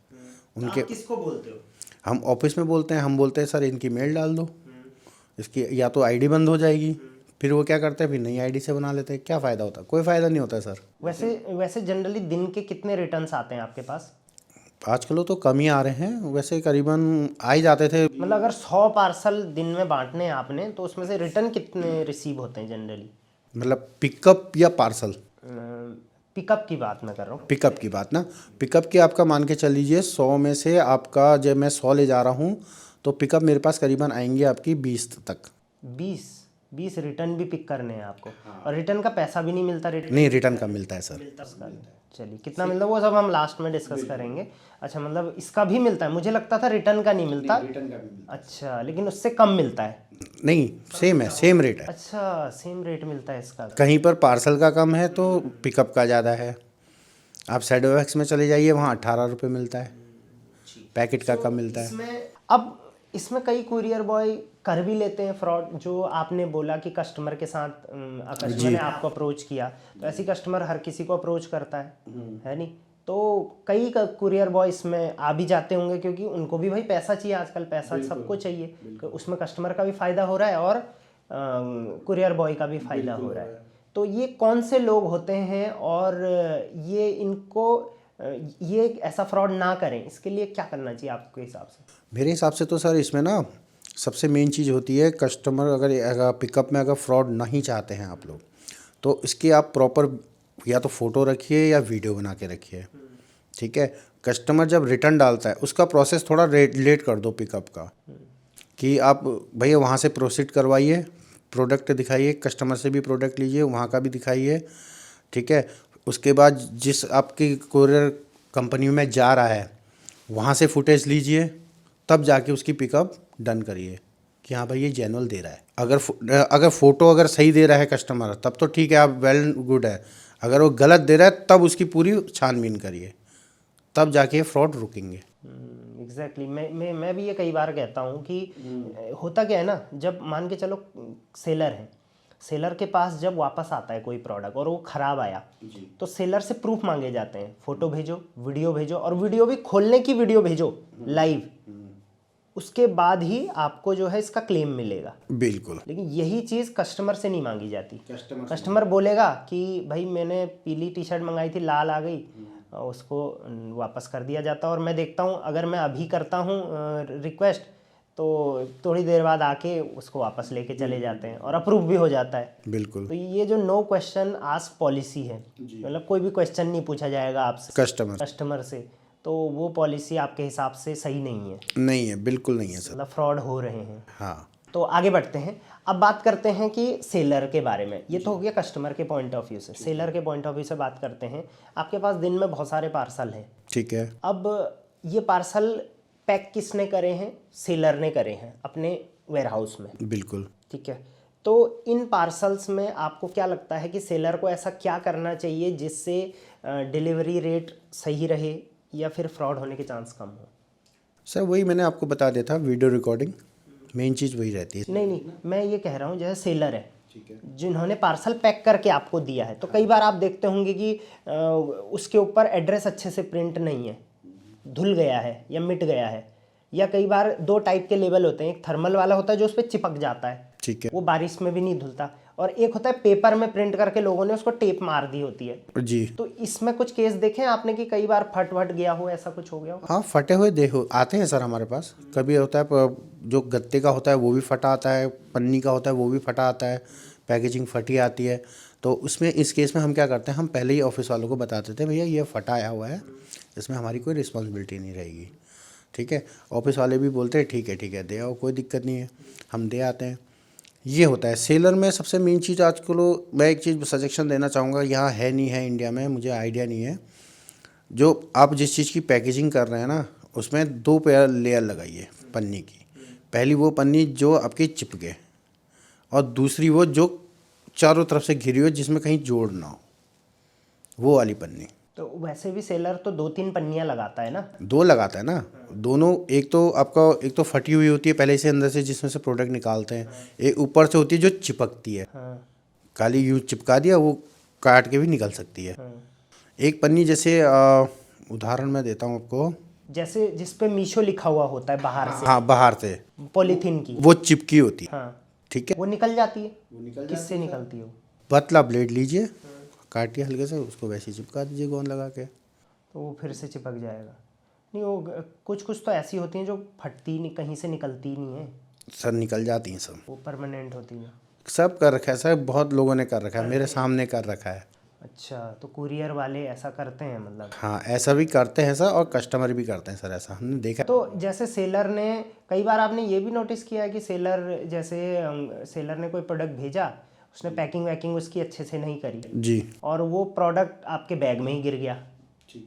Speaker 1: उनके
Speaker 2: आप किसको बोलते हो?
Speaker 1: हम ऑफिस में बोलते हैं, हम बोलते हैं सर इनकी मेल डाल दो, इसकी या तो आईडी बंद हो जाएगी। फिर वो क्या करते हैं, फिर नई आईडी से बना लेते हैं। क्या फ़ायदा होता है? कोई फ़ायदा नहीं होता है सर।
Speaker 2: वैसे जनरली दिन के कितने रिटर्न्स आते हैं आपके पास?
Speaker 1: आजकल तो कम ही आ रहे हैं, वैसे करीबन आ ही जाते थे।
Speaker 2: मतलब अगर 100 पार्सल दिन में बांटने हैं आपने, तो उसमें से रिटर्न कितने रिसीव होते हैं जनरली?
Speaker 1: मतलब पिकअप या पार्सल?
Speaker 2: पिकअप की बात मैं कर रहा हूँ।
Speaker 1: पिकअप की बात ना, पिकअप की आपका मान के चल लीजिए 100 में से आपका, जब मैं 100 ले जा रहा हूँ तो पिकअप मेरे पास करीबन आएंगे आपकी 20 तक।
Speaker 2: 20 रिटर्न भी पिक करने हैं आपको? और रिटर्न का पैसा भी नहीं मिलता? रिटर्न
Speaker 1: नहीं, रिटर्न का मिलता है सर।
Speaker 2: इसका चलिए कितना मिलता है वो सब हम लास्ट में डिस्कस करेंगे। अच्छा, मतलब इसका भी मिलता है? मुझे लगता था रिटर्न का नहीं मिलता।
Speaker 1: रिटर्न का भी मिलता
Speaker 2: अच्छा, लेकिन उससे कम मिलता है?
Speaker 1: है। नहीं, सेम है, सेम रेट है।
Speaker 2: अच्छा, सेम रेट मिलता है इसका?
Speaker 1: कहीं पर पार्सल का कम है तो पिकअप का ज़्यादा है। आप सैडोवैक्स में चले जाइए, वहाँ 18 रुपये मिलता है, पैकेट का कम मिलता है।
Speaker 2: अब इसमें कई कुरियर बॉय कर भी लेते हैं फ्रॉड, जो आपने बोला कि कस्टमर के साथ कस्टमर ने आपको अप्रोच किया, तो ऐसी कस्टमर हर किसी को अप्रोच करता है नहीं? तो कई कुरियर बॉय इसमें आ भी जाते होंगे, क्योंकि उनको भी भाई पैसा चाहिए आजकल, पैसा सबको चाहिए। तो उसमें कस्टमर का भी फ़ायदा हो रहा है और कुरियर बॉय का भी फ़ायदा हो रहा है। तो ये कौन से लोग होते हैं, और ये इनको ये ऐसा फ्रॉड ना करें, इसके लिए क्या करना चाहिए आपके हिसाब से? मेरे
Speaker 1: हिसाब से तो सर इसमें ना सबसे मेन चीज़ होती है, कस्टमर अगर पिकअप में अगर फ्रॉड नहीं चाहते हैं आप लोग, तो इसकी आप प्रॉपर या तो फ़ोटो रखिए या वीडियो बना के रखिए। ठीक है, कस्टमर जब रिटर्न डालता है उसका प्रोसेस थोड़ा लेट कर दो पिकअप का, कि आप भैया वहाँ से प्रोसीड करवाइए, प्रोडक्ट दिखाइए, कस्टमर से भी प्रोडक्ट लीजिए, वहाँ का भी दिखाइए। ठीक है, उसके बाद जिस आपकी कुरियर कंपनी में जा रहा है वहाँ से फुटेज लीजिए, तब जाके उसकी पिकअप डन करिए कि हाँ भाई ये जेन्युइन दे रहा है। अगर फ़ोटो अगर सही दे रहा है कस्टमर, तब तो ठीक है, आप वेल गुड है। अगर वो गलत दे रहा है तब उसकी पूरी छानबीन करिए, तब जाके फ्रॉड रुकेंगे।
Speaker 2: एग्जैक्टली मैं भी ये कई बार कहता हूँ कि होता क्या है ना, जब मान के चलो सेलर है, सेलर के पास जब वापस आता है कोई प्रोडक्ट और वो ख़राब आया, तो सेलर से प्रूफ मांगे जाते हैं, फ़ोटो भेजो, वीडियो भेजो, और वीडियो भी खोलने की वीडियो भेजो लाइव, उसके बाद ही आपको जो है इसका क्लेम मिलेगा।
Speaker 1: बिल्कुल।
Speaker 2: लेकिन यही चीज़ कस्टमर से नहीं मांगी जाती। कस्टमर बोलेगा कि भाई मैंने पीली टी शर्ट मंगाई थी, लाल आ गई, उसको वापस कर दिया जाता है। और मैं देखता हूँ, अगर मैं अभी करता हूँ रिक्वेस्ट, तो थोड़ी देर बाद आके उसको वापस लेके चले जाते हैं और अप्रूव भी हो जाता है।
Speaker 1: बिल्कुल।
Speaker 2: तो ये जो नो क्वेश्चन आस्क पॉलिसी है, मतलब कोई भी क्वेश्चन नहीं पूछा जाएगा आपसे कस्टमर से, तो वो पॉलिसी आपके हिसाब से सही नहीं है?
Speaker 1: नहीं है, बिल्कुल नहीं है सर।
Speaker 2: मतलब फ्रॉड हो रहे हैं।
Speaker 1: हाँ।
Speaker 2: तो आगे बढ़ते हैं, अब बात करते हैं कि सेलर के बारे में। ये तो हो गया कस्टमर के पॉइंट ऑफ व्यू से। सेलर के पॉइंट ऑफ व्यू से बात करते हैं। आपके पास दिन में बहुत सारे पार्सल हैं,
Speaker 1: ठीक है।
Speaker 2: अब ये पार्सल पैक किसने करे हैं? सेलर ने करे हैं अपने वेयरहाउस में।
Speaker 1: बिल्कुल।
Speaker 2: ठीक है, तो इन पार्सल्स में आपको क्या लगता है कि सेलर को ऐसा क्या करना चाहिए जिससे डिलीवरी रेट सही रहे या फिर फ्रॉड होने के चांस कम हो?
Speaker 1: सर वही मैंने आपको बता दिया था, वीडियो रिकॉर्डिंग मेन चीज़ वही रहती है।
Speaker 2: नहीं, मैं ये कह रहा हूँ, जैसे सेलर है, जिन्होंने पार्सल पैक करके आपको दिया है, तो कई बार आप देखते होंगे कि उसके ऊपर एड्रेस अच्छे से प्रिंट नहीं है, धुल गया है या मिट गया है, या कई बार 2 टाइप के लेबल होते हैं, एक थर्मल वाला होता है जो उस पर चिपक जाता है,
Speaker 1: ठीक है,
Speaker 2: वो बारिश में भी नहीं धुलता, और एक होता है पेपर में प्रिंट करके लोगों ने उसको टेप मार दी होती है
Speaker 1: जी।
Speaker 2: तो इसमें कुछ केस देखे हैं आपने कि कई बार फट गया हो, ऐसा कुछ हो गया हो?
Speaker 1: हाँ, फटे हुए देखो आते हैं सर हमारे पास। कभी होता है जो गत्ते का होता है वो भी फटा आता है, पन्नी का होता है वो भी फटा आता है, पैकेजिंग फटी आती है। तो उसमें इस केस में हम क्या करते हैं, हम पहले ही ऑफिस वालों को बता देते हैं भैया ये फटा आया हुआ है, इसमें हमारी कोई रिस्पॉन्सिबिलिटी नहीं रहेगी। ठीक है, ऑफिस वाले भी बोलते हैं ठीक है दे आओ, कोई दिक्कत नहीं है, हम दे आते हैं। ये होता है सेलर में। सबसे मेन चीज़ आजकल मैं एक चीज़ सजेशन देना चाहूँगा, यहाँ है नहीं है इंडिया में, मुझे आइडिया नहीं है। जो आप जिस चीज़ की पैकेजिंग कर रहे हैं ना, उसमें 2 पेयर लेयर लगाइए पन्नी की। पहली वो पन्नी जो आपकी चिपके, और दूसरी वो जो चारों तरफ से घिरी हो, जिसमें कहीं जोड़ ना हो, वो वाली पन्नी।
Speaker 2: तो वैसे भी सेलर तो 2-3 पन्नियाँ लगाता है ना?
Speaker 1: 2 लगाता है ना दोनों। एक तो फटी हुई होती है पहले से अंदर से, जिसमें से प्रोडक्ट निकालते हैं। एक ऊपर से होती है जो चिपकती है,
Speaker 2: हाँ।
Speaker 1: काली यूँ चिपका दिया, वो काट के भी निकल सकती है। एक पन्नी जैसे उदाहरण मैं देता हूँ आपको,
Speaker 2: जैसे जिस पे मीशो लिखा हुआ होता है बाहर से,
Speaker 1: हाँ बाहर से
Speaker 2: पॉलीथीन की,
Speaker 1: वो चिपकी होती है,
Speaker 2: हाँ,
Speaker 1: ठीक है।
Speaker 2: वो निकल जाती है। किससे निकलती है वो?
Speaker 1: पतला ब्लेड लीजिए, काटिए हल्के से, उसको वैसे ही चिपका दीजिए गोंद लगा के,
Speaker 2: तो वो फिर से चिपक जाएगा। नहीं, वो कुछ तो ऐसी होती हैं जो फटती नहीं, कहीं से निकलती नहीं है।
Speaker 1: सर निकल जाती हैं सब,
Speaker 2: वो परमानेंट होती है।
Speaker 1: सब कर रखा है सर, बहुत लोगों ने कर रखा है, मेरे सामने कर रखा है।
Speaker 2: अच्छा, तो कुरियर वाले ऐसा करते हैं मतलब?
Speaker 1: हाँ ऐसा भी करते हैं सर, और कस्टमर भी करते हैं सर, ऐसा हमने देखा।
Speaker 2: तो जैसे सेलर ने, कई बार आपने ये भी नोटिस किया है कि सेलर ने कोई प्रोडक्ट भेजा, उसने पैकिंग वैकिंग उसकी अच्छे से नहीं करी
Speaker 1: जी,
Speaker 2: और वो प्रोडक्ट आपके बैग में ही गिर गया,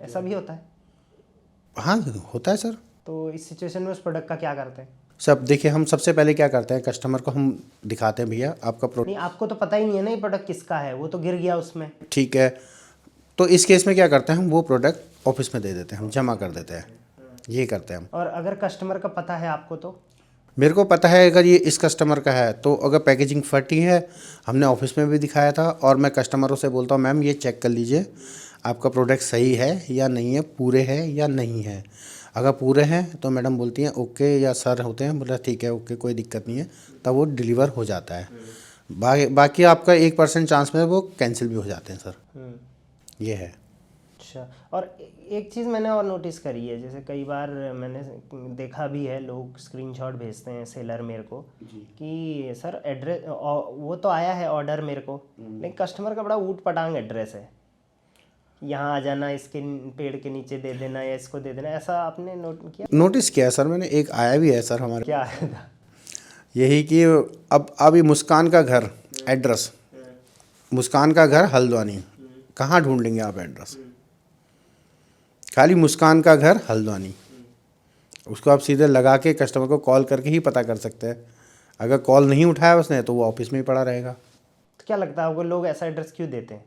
Speaker 2: ऐसा भी होता है?
Speaker 1: हाँ होता है सर।
Speaker 2: तो इस सिचुएशन में उस प्रोडक्ट का क्या करते हैं?
Speaker 1: सब देखिए, हम सबसे पहले क्या करते हैं, कस्टमर को हम दिखाते हैं भैया आपका प्रोडक्ट,
Speaker 2: नहीं, आपको तो पता ही नहीं है ना ये प्रोडक्ट किसका है, वो तो गिर गया उसमें।
Speaker 1: ठीक है। तो इस केस में क्या करते हैं, हम वो प्रोडक्ट ऑफिस में दे देते हैं, हम जमा कर देते हैं, ये करते हैं हम।
Speaker 2: और अगर कस्टमर का पता है आपको, तो
Speaker 1: मेरे को पता है अगर ये इस कस्टमर का है, तो अगर पैकेजिंग फटी है, हमने ऑफिस में भी दिखाया था, और मैं कस्टमरों से बोलता हूँ मैम ये चेक कर लीजिए आपका प्रोडक्ट सही है या नहीं है, पूरे हैं या नहीं है। अगर पूरे हैं तो मैडम बोलती हैं ओके, या सर होते हैं बोला ठीक है ओके, कोई दिक्कत नहीं है, तब वो डिलीवर हो जाता है। बाकी आपका 1% चांस में वो कैंसिल भी हो जाते हैं सर, ये है।
Speaker 2: अच्छा, और एक चीज़ मैंने और नोटिस करी है, जैसे कई बार मैंने देखा भी है, लोग स्क्रीनशॉट भेजते हैं सेलर मेरे को कि सर एड्रेस, वो तो आया है ऑर्डर मेरे को, लेकिन कस्टमर का बड़ा ऊट पटांग एड्रेस है, यहाँ आ जाना, इसके पेड़ के नीचे दे देना या इसको दे देना। ऐसा आपने
Speaker 1: नोटिस किया सर मैंने, एक आया भी है सर हमारे।
Speaker 2: क्या आया था?
Speaker 1: यही कि अब अभी मुस्कान का घर एड्रेस, मुस्कान का घर हल्द्वानी, कहाँ ढूंढ लेंगे आप एड्रेस, खाली मुस्कान का घर हल्द्वानी, उसको आप सीधे लगा के कस्टमर को कॉल करके ही पता कर सकते हैं। अगर कॉल नहीं उठाया उसने तो वो ऑफिस में ही पड़ा रहेगा।
Speaker 2: तो क्या लगता है आपको, लोग ऐसा एड्रेस क्यों देते हैं?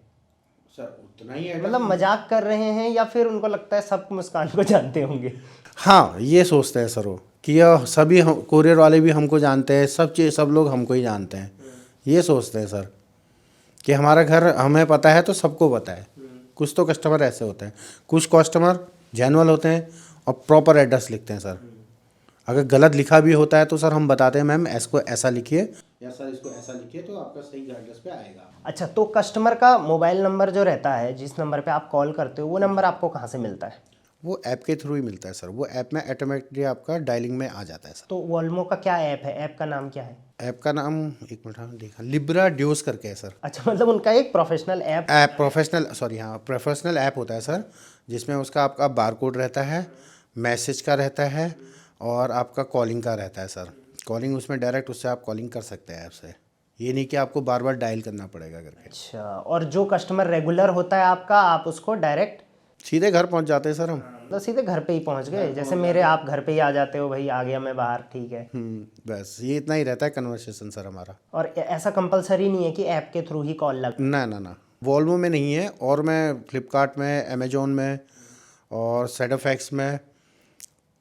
Speaker 1: सर उतना ही है,
Speaker 2: मतलब मजाक कर रहे हैं या फिर उनको लगता है सब मुस्कान को जानते होंगे?
Speaker 1: हाँ ये सोचते हैं सर वो कि यह सभी कोरियर वाले भी हमको जानते हैं, सब लोग हमको ही जानते हैं, ये सोचते हैं सर कि हमारा घर हमें पता है तो सबको पता है। कुछ तो कस्टमर ऐसे होते हैं, कुछ कस्टमर जेन्युइन होते हैं और प्रॉपर एड्रेस लिखते हैं सर। अगर गलत लिखा भी होता है तो सर हम बताते हैं मैम इसको ऐसा लिखिए, या सर इसको ऐसा लिखिए तो आपका सही एड्रेस पे आएगा।
Speaker 2: अच्छा, तो कस्टमर का मोबाइल नंबर जो रहता है, जिस नंबर पे आप कॉल करते हो, वो नंबर आपको कहाँ से मिलता है?
Speaker 1: वो ऐप के थ्रू ही मिलता है सर, वो ऐप में ऑटोमेटिकली आपका डायलिंग में आ जाता है सर।
Speaker 2: तो वॉल्मो का क्या ऐप है, ऐप का नाम क्या है?
Speaker 1: ऐप का नाम एक मिनट, हाँ देखा, लिब्रा ड्यूस करके है सर।
Speaker 2: अच्छा, मतलब उनका एक प्रोफेशनल ऐप
Speaker 1: प्रोफेशनल ऐप होता है सर, जिसमें उसका आपका बारकोड रहता है, मैसेज का रहता है, और आपका कॉलिंग का रहता है सर। कॉलिंग उसमें डायरेक्ट उससे आप कॉलिंग कर सकते हैं ऐप से, ये नहीं कि आपको बार बार डायल करना पड़ेगा करके।
Speaker 2: अच्छा, और जो कस्टमर रेगुलर होता है आपका, आप उसको डायरेक्ट
Speaker 1: सीधे घर पहुंच जाते हैं सर हम।
Speaker 2: तो सीधे घर पे ही पहुंच गए, जैसे मेरे, आप घर पे ही आ जाते हो, भाई आ गया मैं बाहर, ठीक है।
Speaker 1: बस ये इतना ही रहता है कन्वर्सेशन सर हमारा।
Speaker 2: और ऐसा कंपलसरी नहीं है कि ऐप के थ्रू ही कॉल लग?
Speaker 1: ना, वॉल्वो में नहीं है, और मैं फ्लिपकार्ट में, अमेजोन में, और सेडोफैक्स में,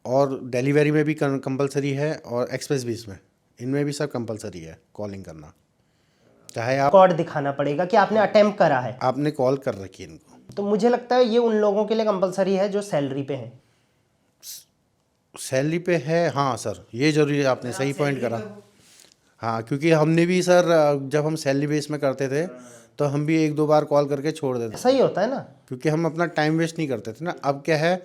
Speaker 1: और डिलीवरी में भी कंपलसरी है, और एक्सप्रेस बीस में, इनमें भी सब कंपलसरी है कॉलिंग करना, चाहे आप
Speaker 2: कोड दिखाना पड़ेगा कि आपने अटेम्प्ट करा है,
Speaker 1: आपने कॉल कर रखी है इनको।
Speaker 2: तो मुझे लगता है ये उन लोगों के लिए कंपलसरी है जो सैलरी पे हैं।
Speaker 1: सैलरी पे है, हाँ सर ये जरूरी है, आपने सही पॉइंट करा। हाँ क्योंकि हमने भी सर जब हम सैलरी बेस में करते थे तो हम भी 1-2 बार कॉल करके छोड़ देते,
Speaker 2: ऐसा ही होता है ना,
Speaker 1: क्योंकि हम अपना टाइम वेस्ट नहीं करते थे ना। अब क्या है,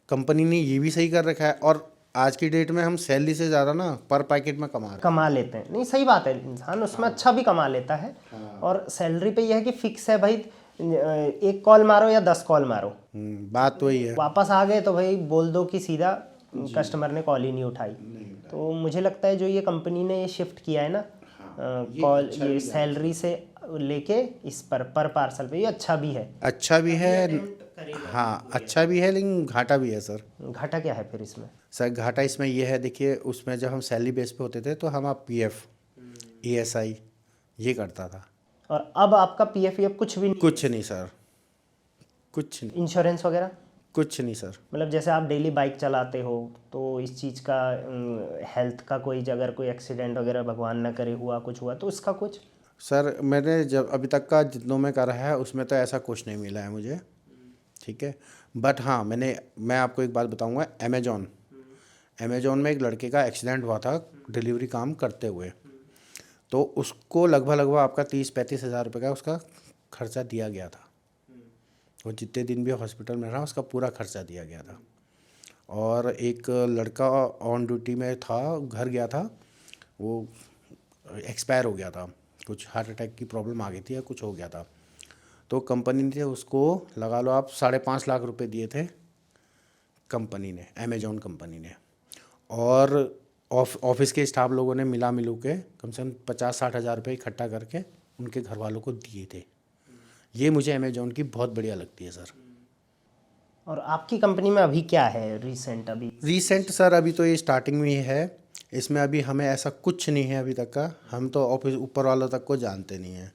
Speaker 1: कंपनी ने ये भी सही कर रखा है, और आज की डेट में हम सैलरी से ज़्यादा ना पर पैकेट में
Speaker 2: कमा लेते हैं। नहीं, सही बात है, इंसान उसमें अच्छा भी कमा लेता है। और सैलरी पे यह है कि फिक्स है भाई, 1 कॉल मारो या 10 कॉल मारो,
Speaker 1: बात तो वही है।
Speaker 2: वापस आ गए तो भाई बोल दो कि सीधा कस्टमर ने कॉल ही नहीं उठाई। तो मुझे लगता है जो ये कंपनी ने ये शिफ्ट किया है ना कॉल, ये सैलरी से लेके इस पर पार्सल पे, ये अच्छा भी है।
Speaker 1: अच्छा भी है, हाँ अच्छा भी है, लेकिन घाटा भी है सर।
Speaker 2: घाटा क्या है फिर इसमें?
Speaker 1: सर घाटा इसमें ये है, देखिए उसमें जब हम सैलरी बेस पे होते थे तो हम आप PF ESI ये करता था,
Speaker 2: और अब आपका PF कुछ भी नहीं?
Speaker 1: कुछ नहीं सर, कुछ नहीं,
Speaker 2: इंश्योरेंस वगैरह
Speaker 1: कुछ नहीं सर।
Speaker 2: मतलब जैसे आप डेली बाइक चलाते हो तो इस चीज़ का हेल्थ का कोई अगर कोई एक्सीडेंट वगैरह भगवान ना करे हुआ कुछ हुआ तो उसका कुछ?
Speaker 1: सर मैंने जब अभी तक का जितनों में करा है उसमें तो ऐसा कुछ नहीं मिला है मुझे, ठीक है। बट हाँ मैं आपको एक बात बताऊंगा, अमेजोन में एक लड़के का एक्सीडेंट हुआ था डिलीवरी काम करते हुए, तो उसको लगभग आपका 30-35 हज़ार रुपये का उसका खर्चा दिया गया था। वो जितने दिन भी हॉस्पिटल में रहा उसका पूरा खर्चा दिया गया था। और एक लड़का ऑन ड्यूटी में था, घर गया था, वो एक्सपायर हो गया था, कुछ हार्ट अटैक की प्रॉब्लम आ गई थी या कुछ हो गया था, तो कंपनी ने उसको लगा लो आप 5.5 लाख रुपए दिए थे कंपनी ने, अमेजोन कंपनी ने। और ऑफिस के स्टाफ लोगों ने मिलू के कम से कम 50-60 हज़ार रुपये इकट्ठा करके उनके घर वालों को दिए थे। ये मुझे अमेजोन की बहुत बढ़िया लगती है सर।
Speaker 2: और आपकी कंपनी में अभी क्या है रीसेंट
Speaker 1: सर अभी तो ये स्टार्टिंग में ही है, इसमें अभी हमें ऐसा कुछ नहीं है अभी तक का। हम तो ऑफिस ऊपर वालों तक को जानते नहीं हैं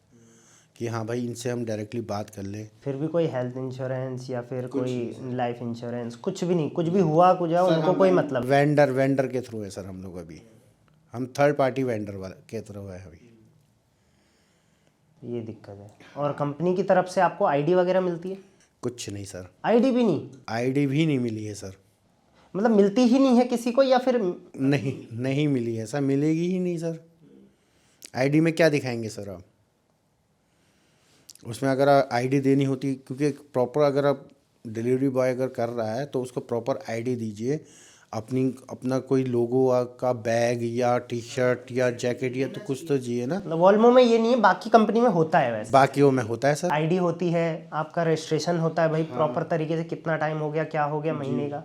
Speaker 1: कि हाँ भाई इनसे हम डायरेक्टली बात कर लें।
Speaker 2: फिर भी कोई हेल्थ इंश्योरेंस या फिर कोई लाइफ इंश्योरेंस कुछ भी नहीं? कुछ भी हुआ उनको कोई मतलब?
Speaker 1: वेंडर के थ्रू है सर हम लोग, अभी हम थर्ड पार्टी वेंडर वाले के थ्रू है अभी।
Speaker 2: ये दिक्कत है। और कंपनी की तरफ से आपको आईडी वगैरह मिलती है?
Speaker 1: कुछ नहीं सर,
Speaker 2: आईडी भी नहीं?
Speaker 1: आईडी भी नहीं मिली है सर।
Speaker 2: मतलब मिलती ही नहीं है किसी को या फिर?
Speaker 1: नहीं मिली है सर, मिलेगी ही नहीं सर। आईडी में क्या दिखाएंगे सर आप? उसमें अगर आईडी देनी होती, क्योंकि प्रॉपर अगर आप डिलीवरी बॉय अगर कर रहा है तो उसको प्रॉपर आईडी दीजिए, अपना कोई लोगो का बैग या टी-शर्ट या जैकेट या तो कुछ तो चाहिए ना।
Speaker 2: वॉल्वो में ये नहीं है, बाकी कंपनी में होता है वैसे?
Speaker 1: बाकियों में होता है सर।
Speaker 2: आईडी होती है, आपका रजिस्ट्रेशन होता है भाई प्रॉपर तरीके से, कितना टाइम हो गया, क्या हो गया महीने का,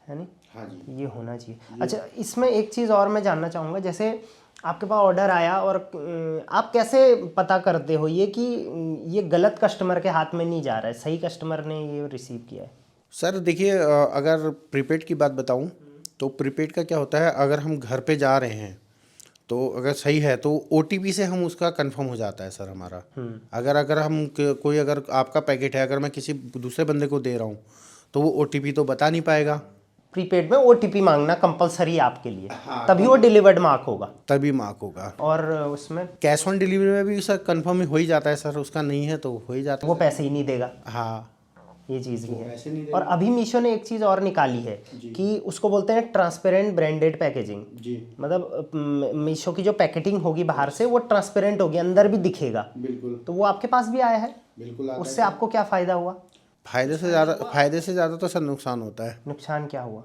Speaker 2: है नहीं?
Speaker 1: हाँ जी,
Speaker 2: ये होना चाहिए। अच्छा, इसमें एक चीज़ और मैं जानना चाहूँगा, जैसे आपके पास ऑर्डर आया और आप कैसे पता करते हो ये कि ये गलत कस्टमर के हाथ में नहीं जा रहा है, सही कस्टमर ने ये रिसीव किया है?
Speaker 1: सर देखिए, अगर प्रीपेड की बात बताऊं तो प्रीपेड का क्या होता है, अगर हम घर पे जा रहे हैं तो अगर सही है तो OTP से हम उसका कंफर्म हो जाता है सर हमारा। अगर हम कोई अगर आपका पैकेट है, अगर मैं किसी दूसरे बंदे को दे रहा हूँ तो वो OTP तो बता नहीं पाएगा।
Speaker 2: प्रीपेड में OTP मांगना कंपलसरी आपके लिए, तभी वो डिलीवर्ड मार्क होगा।
Speaker 1: तभी मार्क होगा।
Speaker 2: और उसमें
Speaker 1: कैश ऑन डिलीवरी में भी सर कंफर्म हो ही जाता है सर, उसका नहीं है तो हो ही जाता है।
Speaker 2: वो पैसे ही नहीं देगा।
Speaker 1: हाँ,
Speaker 2: ये चीज़ भी है। और अभी मीशो ने एक चीज़ और निकाली है कि उसको बोलते हैं ट्रांसपेरेंट ब्रांडेड पैकेजिंग। मतलब मीशो की जो पैकेटिंग होगी बाहर से वो ट्रांसपेरेंट होगी, अंदर भी दिखेगा।
Speaker 1: बिल्कुल।
Speaker 2: तो वो आपके पास भी आया है?
Speaker 1: बिल्कुल।
Speaker 2: उससे आपको क्या फ़ायदा हुआ?
Speaker 1: फायदे से ज़्यादा तो सर नुकसान होता है।
Speaker 2: नुकसान क्या हुआ?